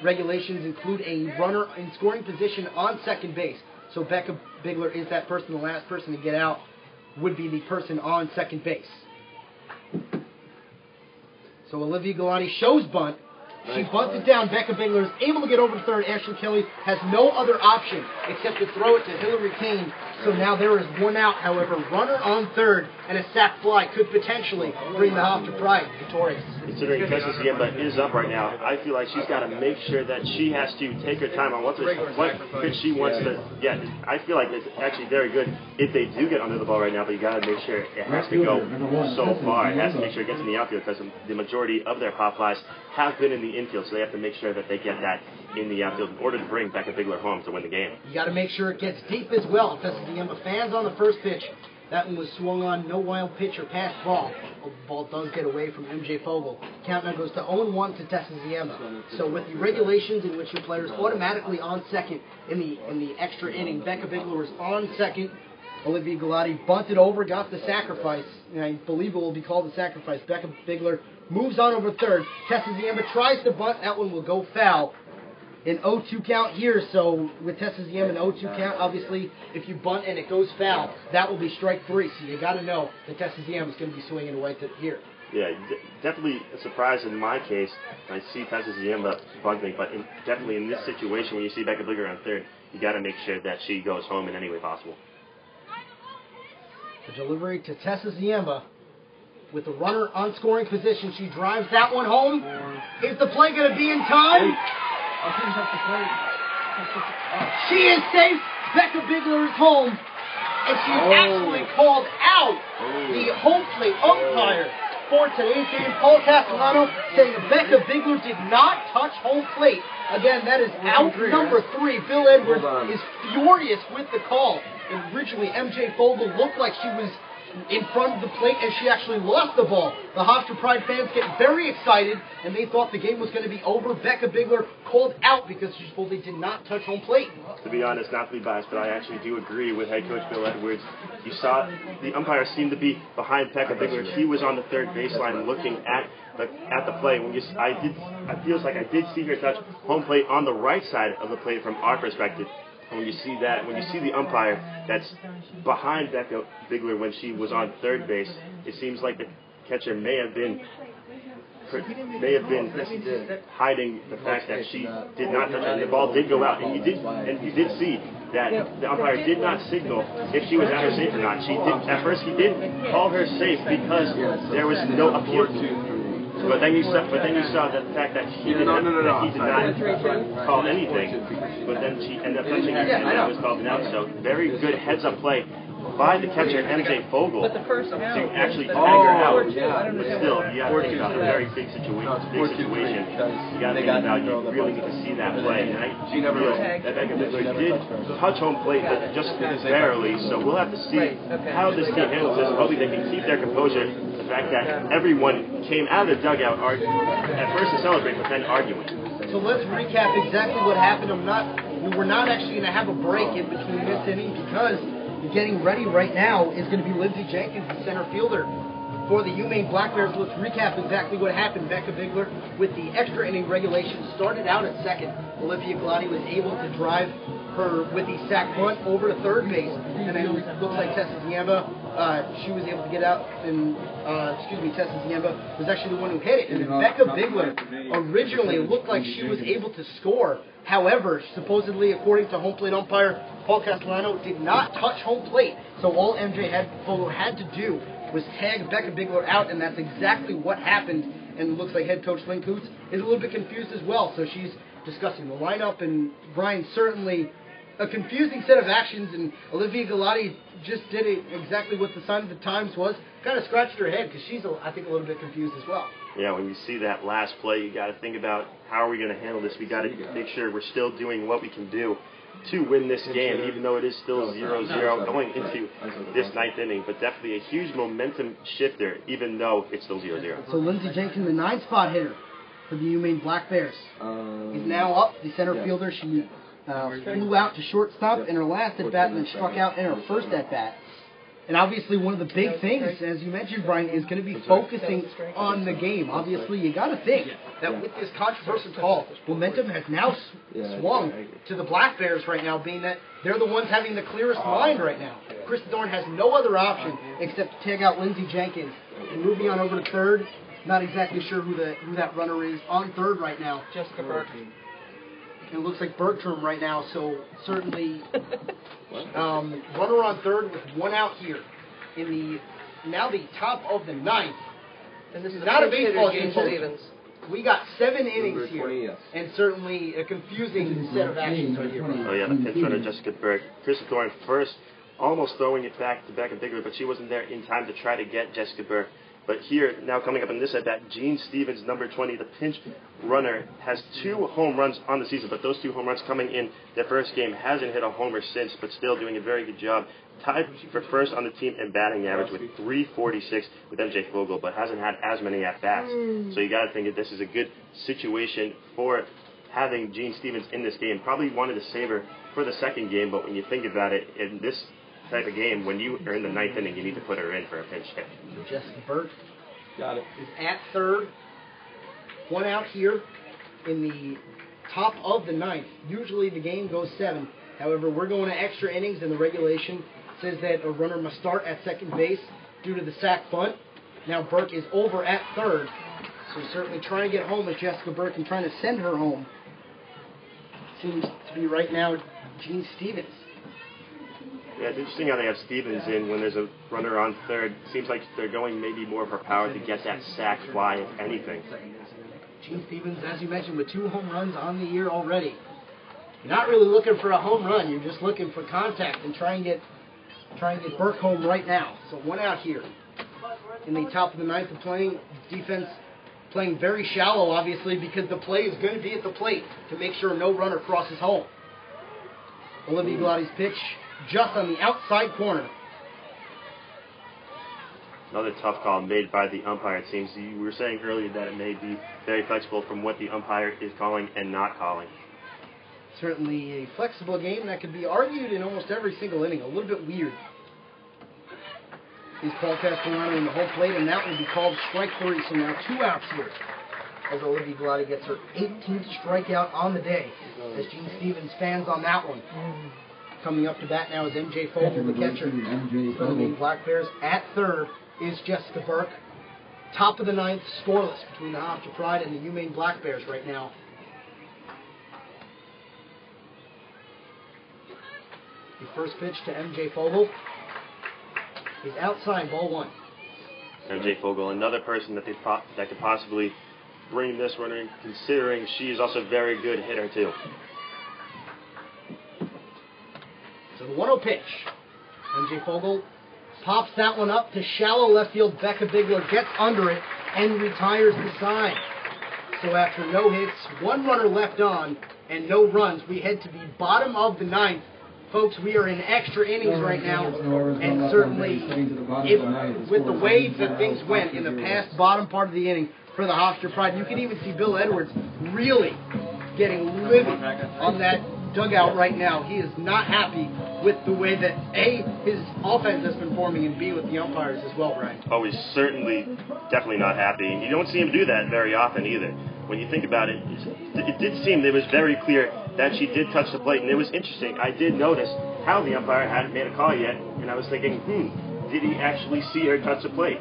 regulations include a runner in scoring position on second base. So Becca Bigler is that person. The last person to get out would be the person on second base. So Olivia Galati shows bunt. She bunts it down. Becca Bigler is able to get over to third. Ashley Kelly has no other option except to throw it to Hillary Kane. So now there is 1 out. However, runner on third and a sac fly could potentially bring the Hofstra Pride victorious. Considering Tessa Ziemba is up right now, I feel like she's got to make sure that she has to take her time on what pitch she wants to get. I feel like it's actually very good if they do get under the ball right now, but you got to make sure it has to go so far. It has to make sure it gets in the outfield, because the majority of their pop flies have been in the infield, so they have to make sure that they get that in the outfield in order to bring Becca Bigler home to win the game. You got to make sure it gets deep as well. Tessa Ziemba fans on the first pitch. That one was swung on, no wild pitch or pass ball. The ball does get away from MJ Fogle. Count now goes to 0-1 to Tessa Ziemba. So with the regulations in which your player is automatically on second in the extra inning, Becca Bigler was on second. Olivia Galati bunted over, got the sacrifice, and I believe it will be called the sacrifice. Becca Bigler moves on over third. Tessa Ziemba tries to bunt. That one will go foul. An 0-2 count here, so with Tessa Ziemba, an 0-2 count, obviously, if you bunt and it goes foul, that will be strike 3. So you got to know that Tessa Ziemba is going to be swinging away here. Yeah, definitely a surprise in my case. I see Tessa Ziemba bunting, but definitely in this situation, when you see Becca Bigler on third, you got to make sure that she goes home in any way possible. The delivery to Tessa Ziemba. With the runner on scoring position, she drives that one home. Is the play going to be in time? She is safe. Becca Bigler is home. And she's actually called out. The home plate umpire for today's game. Paul Castellano saying Becca Bigler did not touch home plate. Again, that is out number 3. Bill Edwards is furious with the call. Originally, MJ Fogle looked like she was in front of the plate, and she actually lost the ball. The Hofstra Pride fans get very excited, and they thought the game was going to be over. Becca Bigler called out because she supposedly did not touch home plate. To be honest, not to be biased, but I actually do agree with head coach Bill Edwards. You saw the umpire seemed to be behind Becca Bigler. He was on the third baseline looking at the play. When I feels like I did see her touch home plate on the right side of the plate from our perspective. And when you see that, when you see the umpire that's behind Becca Bigler when she was on third base, it seems like the catcher may have been hiding the fact that she did not touch it. And the ball did go out, and you did see that the umpire did not signal if she was out or safe or not. At first he did call her safe because there was no appeal. But then you saw the fact that he did not call anything, but then she ended up touching her, and that was called an out. So very good heads-up play by the catcher, MJ Fogle, to actually tag her out. But still, you got to think about a very big situation. You got to think about you really need to see that play. And I feel that Becca Bigler did touch home plate, but just barely. So we'll have to see how this team handles this. Hopefully they can keep their composure. The fact that everyone came out of the dugout at first to celebrate, but then arguing. So let's recap exactly what happened. We're not actually going to have a break in between this inning because getting ready right now is going to be Lindsey Jenkins, the center fielder for the UMaine Black Bears. Let's recap exactly what happened. Becca Bigler, with the extra inning regulation, started out at second. Olivia Galati was able to drive her with the sac bunt over to third base, and then it looks like Tessa Ziemba, she was able to get out, and Tessa Ziemba was actually the one who hit it. And then Becca Bigler originally looked like she was able to score. However, supposedly, according to home plate umpire Paul Castellano, did not touch home plate. So all MJ Fogle had to do was tag Becca Bigler out, and that's exactly what happened. And it looks like head coach Lynn Coots is a little bit confused as well. So she's discussing the lineup, and Brian, certainly a confusing set of actions, and Olivia Galati just did it exactly what the sign of the times was. Kind of scratched her head because she's, I think, a little bit confused as well. Yeah, when you see that last play, you got to think about how are we going to handle this. We got to make sure we're still doing what we can do to win this game, even though it is still 0-0 going into this ninth inning. But definitely a huge momentum shifter, even though it's still 0-0. So Lindsey Jenkins, the 9-spot hitter for the UMaine Black Bears, is now up. The center fielder, she flew out to shortstop in her last at-bat and then struck out in her first at-bat. And obviously one of the big things, as you mentioned, Brian, is going to be focusing on the game. Obviously, you got to think that with this controversial call, momentum has now swung to the Black Bears right now, being that they're the ones having the clearest mind right now. Chris Thorne has no other option except to tag out Lindsey Jenkins. And moving on over to third, not exactly sure who that runner is on third right now. Jessica Burke. It looks like Bergstrom right now, so certainly runner on third with one out here in the top of the ninth. And this is not a baseball game, Stevens. We got 7 innings here, and certainly a confusing set of actions right here. Oh yeah, the pinch runner Jessica Burke. Chris Thorne first almost throwing it back to Becca Bigler, but she wasn't there in time to try to get Jessica Burke. But here, now coming up in this at-bat, Gene Stevens, number 20, the pinch runner, has 2 home runs on the season, but those 2 home runs coming in their first game, hasn't hit a homer since, but still doing a very good job. Tied for first on the team in batting average with 346 with MJ Fogle, but hasn't had as many at-bats. So you got to think that this is a good situation for having Gene Stevens in this game. Probably wanted to save her for the second game, but when you think about it, in this type of game, when you are in the ninth inning, you need to put her in for a pinch hit. Jessica Burke is at third. One out here in the top of the ninth. Usually the game goes 7. However, we're going to extra innings, and the regulation says that a runner must start at second base due to the sac bunt. Now Burke is over at third, so certainly trying to get home with Jessica Burke and trying to send her home. Seems to be right now Gene Stevens. Yeah, it's interesting how they have Stevens in when there's a runner on third. Seems like they're going maybe more of her power to get that sack fly, if anything. Gene Stevens, as you mentioned, with 2 home runs on the year already. You're not really looking for a home run. You're just looking for contact and try and get Burke home right now. So one out here in the top of the ninth of playing. Defense playing very shallow, obviously, because the play is going to be at the plate to make sure no runner crosses home. Olivia Glotti's pitch just on the outside corner. Another tough call made by the umpire, it seems. You were saying earlier that it may be very flexible from what the umpire is calling and not calling. Certainly a flexible game that could be argued in almost every single inning. A little bit weird. Is Paul Castellano in the home plate, and that will be called strike 3. So now 2 outs here as Olivia Glotti gets her 18th strikeout on the day. As Gene Stevens fans on that one. Coming up to bat now is MJ Fogel, the catcher for the Maine Black Bears. At third is Jessica Burke. Top of the ninth, scoreless between the Hofstra Pride and the UMaine Black Bears right now. The first pitch to MJ Fogel is outside, ball 1. MJ Fogel, another person that could possibly bring this runner in, considering she is also a very good hitter too. So the 1-0 pitch. MJ Fogel pops that one up to shallow left field. Becca Bigler gets under it and retires the side. So after no hits, 1 runner left on, and no runs, we head to the bottom of the ninth. Folks, we are in extra innings right now, and certainly with the way that things went in the past bottom part of the inning for the Hofstra Pride, you can even see Bill Edwards really getting livid on that dugout right now. He is not happy with the way that A, his offense has been forming, and B, with the umpires as well, Brian. Oh, he's certainly definitely not happy. You don't see him do that very often either. When you think about it, it did seem it was very clear that she did touch the plate, and it was interesting. I did notice how the umpire hadn't made a call yet, and I was thinking, did he actually see her touch the plate?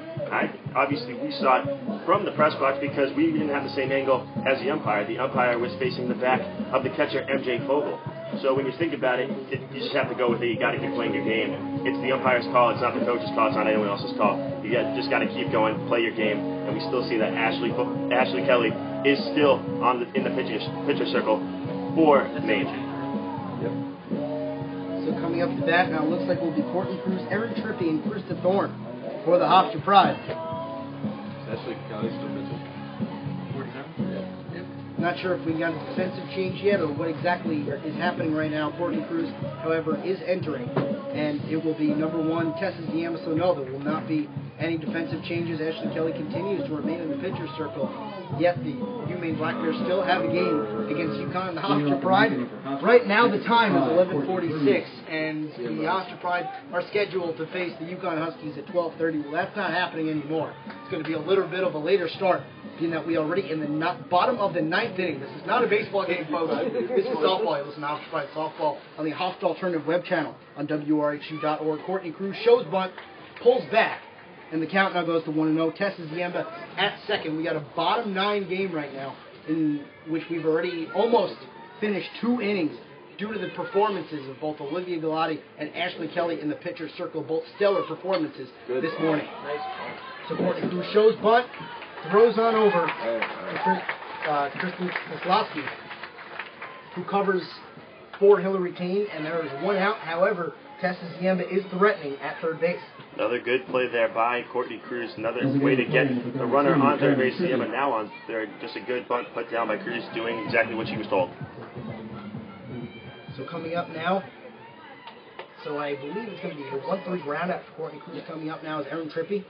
Obviously, we saw it from the press box because we didn't have the same angle as the umpire. The umpire was facing the back of the catcher, MJ Fogel. So when you think about it, you just have to go with it. You got to keep playing your game. It's the umpire's call. It's not the coach's call. It's not anyone else's call. You just got to keep going, play your game, and we still see that Ashley Kelly is still in the pitcher circle for Maine. So coming up to bat now, it looks like we'll be Courtney Cruz, Erin Trippi, and Krista Thorne for the Hofstra Pride. Ashley Kelly still pitching. 47? Not sure if we got a defensive change yet or what exactly is happening right now. Courtney Cruz, however, is entering, and it will be number 1, Tessa Ziema. So no, there will not be any defensive changes. Ashley Kelly continues to remain in the pitcher's circle. Yet the UMaine Black Bears still have a game against UConn and the Hofstra Pride. Right now the time is 11:46, and the Hofstra Pride are scheduled to face the UConn Huskies at 12:30. Well, that's not happening anymore. It's going to be a little bit of a later start, being that we are already in the bottom of the ninth inning. This is not a baseball game, folks. This is softball. You listen to Hofstra Pride Softball on the Hofstra Alternative web channel on WRHU.org. Courtney Cruz shows bunt, pulls back, and the count now goes to 1-0. Tessa Ziemba at second. We got a bottom 9 game right now, in which we've already almost finished 2 innings due to the performances of both Olivia Glotti and Ashley Kelly in the pitcher's circle. Both stellar performances this morning. So Courtney Cruz shows bunt, throws on over to Kristen Kozlowski, who covers for Hillary Kane, and there is 1 out. However, Tessa Ziemba is threatening at third base. Another good play there by Courtney Cruz. Another way to get the runner on third base. Ziemba now on third. Just a good bunt put down by Cruz, doing exactly what she was told. So coming up now, so I believe it's going to be a 1-3 ground out for Courtney Cruz. Coming up now is Erin Trippi.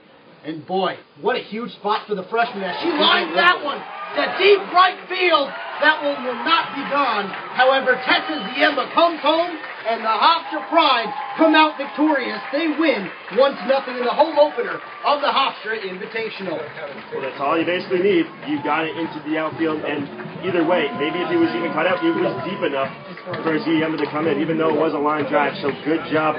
And boy, what a huge spot for the freshman as she lines that one to deep right field. That one will not be gone. However, Tessa Ziemba comes home, and the Hofstra Pride come out victorious. They win 1-0 in the home opener of the Hofstra Invitational. Well, that's all you basically need. You got it into the outfield, and either way, maybe if it was even cut out, it was deep enough for Ziemba to come in, even though it was a line drive. So good job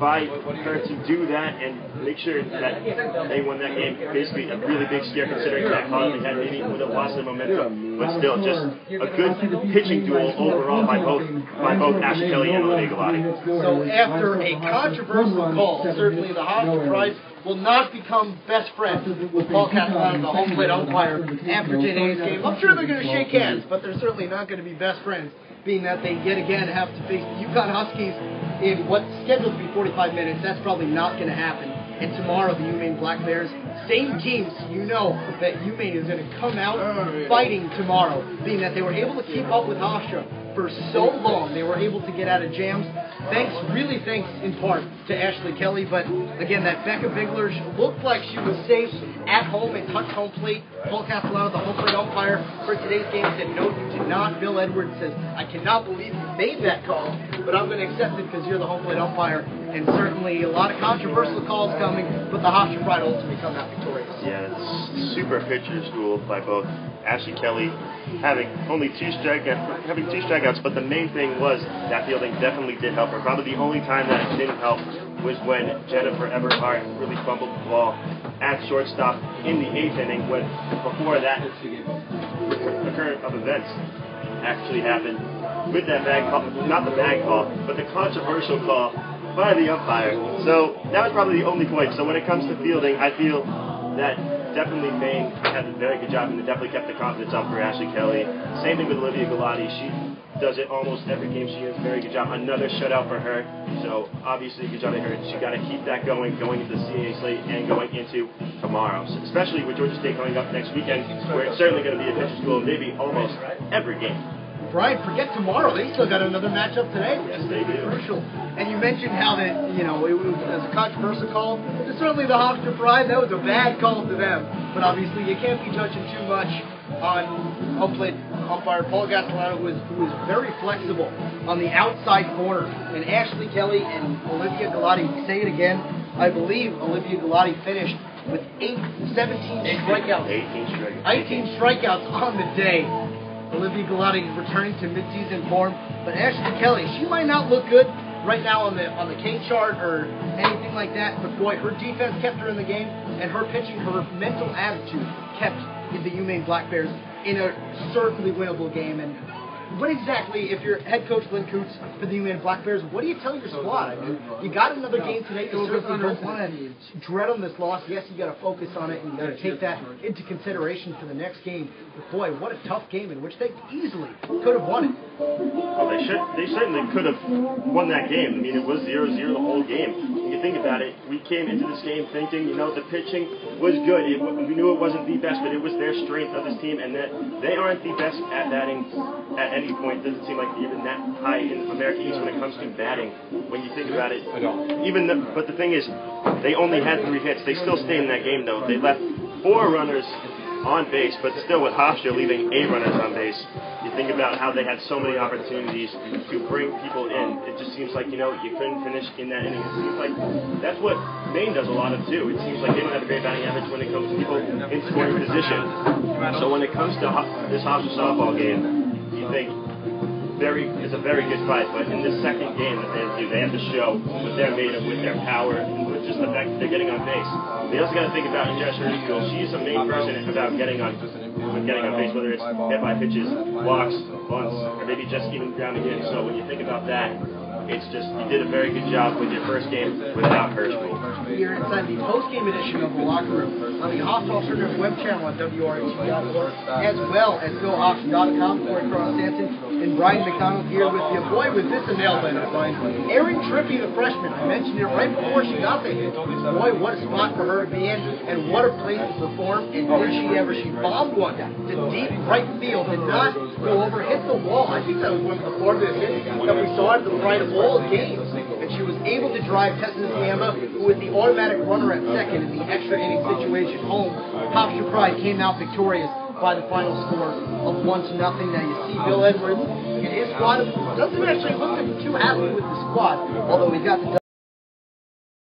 by her to do that and make sure that they won that game. Basically, a really big scare considering that call they had. Maybe would have lost the momentum, but still, just a good pitching duel overall by both Ashley Kelly and Olivia Glotti. So after a controversial call, certainly the Hofstra Pride will not become best friends with Paul Castellano, the home plate umpire, after today's game. I'm sure they're going to shake hands, but they're certainly not going to be best friends, being that they yet again have to face the UConn Huskies in what's scheduled to be 45 minutes. That's probably not going to happen. And tomorrow, the UMaine Black Bears same teams, you know that UMaine is going to come out fighting tomorrow, being that they were able to keep up with Hofstra for so long. They were able to get out of jams. Really thanks in part to Ashley Kelly, but again, that Becca Bigler looked like she was safe at home and touched home plate. Paul Castellano, the home plate umpire for today's game, said, no, you did not. Bill Edwards says, I cannot believe you made that call, but I'm going to accept it because you're the home plate umpire. And certainly a lot of controversial calls coming, but the Hofstra Pride ultimately come out victorious. Yeah, it's super pitchers duel by both Ashley Kelly having two strikeouts, but the main thing was that fielding definitely did help her. Probably the only time that it didn't help was when Jennifer Everhart really fumbled the ball at shortstop in the 8th inning, when before that occurrence of events actually happened with that bag call, not the bag call, but the controversial call by the umpire. So that was probably the only point. So when it comes to fielding, I feel that definitely Maine had a very good job and definitely kept the confidence up for Ashley Kelly. Same thing with Olivia Galati. She does it almost every game. She does a very good job. Another shutout for her. So obviously good job to her. She got to keep that going into the CAA slate and going into tomorrow. So especially with Georgia State coming up next weekend, where it's certainly going to be a pitcher's duel, maybe almost every game. Brian, forget tomorrow. They still got another matchup today, which is crucial. And you mentioned how that, it was a controversial call. Certainly the Hofstra Pride, that was a bad call to them. But obviously you can't be judging too much on umpire Paul Castellano, who was very flexible on the outside corner. And Ashley Kelly and Olivia Galati, say it again, I believe Olivia Galati finished with 18 strikeouts on the day. Olivia Galati is returning to midseason form, but Ashley Kelly, she might not look good right now on the K chart or anything like that, but boy, her defense kept her in the game, and her pitching, her mental attitude kept the UMaine Black Bears in a certainly winnable game. And what exactly, if you're head coach Lynn Coots for the UMaine Black Bears, what do you tell your squad? I mean, you got another game today. You certainly don't want to dread on this loss. Yes, you got to focus on it and you got to take that into consideration for the next game. But boy, what a tough game in which they easily could have won it. Well, they certainly could have won that game. I mean, it was 0-0 the whole game. When you think about it, we came into this game thinking, the pitching was good. We knew it wasn't the best, but it was their strength of this team, and that they aren't the best at batting at any point. It doesn't seem like even that high in America East when it comes to batting. When you think about it, but the thing is, they only had 3 hits. They still stayed in that game, though. They left 4 runners on base, but still with Hofstra leaving 8 runners on base. You think about how they had so many opportunities to bring people in. It just seems like, you couldn't finish in that inning. It seems like that's what Maine does a lot of, too. It seems like they don't have a great batting average when it comes to people in scoring position. So when it comes to this Hofstra softball game, you think it's a very good fight, but in this second game that they have to show what they're made of with their power and with just the fact that they're getting on base. They also got to think about Jess Hurstfield. She's a main person about getting on base, whether it's hit by pitches, walks, bunts, or maybe just even grounding in. So when you think about that, it's just, you did a very good job with your first game without Hurstfield. Here inside the post-game edition of the Locker Room on the Hofstra Alternative web channel on WRHT.org, as well as GoHofstra.com. Corey Cross-Sanson and Brian McDonald here with you. Boy, was this a nail-biter, Brian. Erin Trippi, the freshman, I mentioned it right before she got the hit. Boy, what a spot for her to be in, and what a place to perform. And did she ever? She bombed one to deep right field, did not go over, hit the wall. I think that was one of the farthest hits that we saw at the Pride of all games. And she was able to drive Tessa Niama, who was the automatic runner at second in the extra inning situation home. Hofstra Pride came out victorious by the final score of 1-0. Now you see Bill Edwards and his squad doesn't actually look too happy with the squad, although he's got the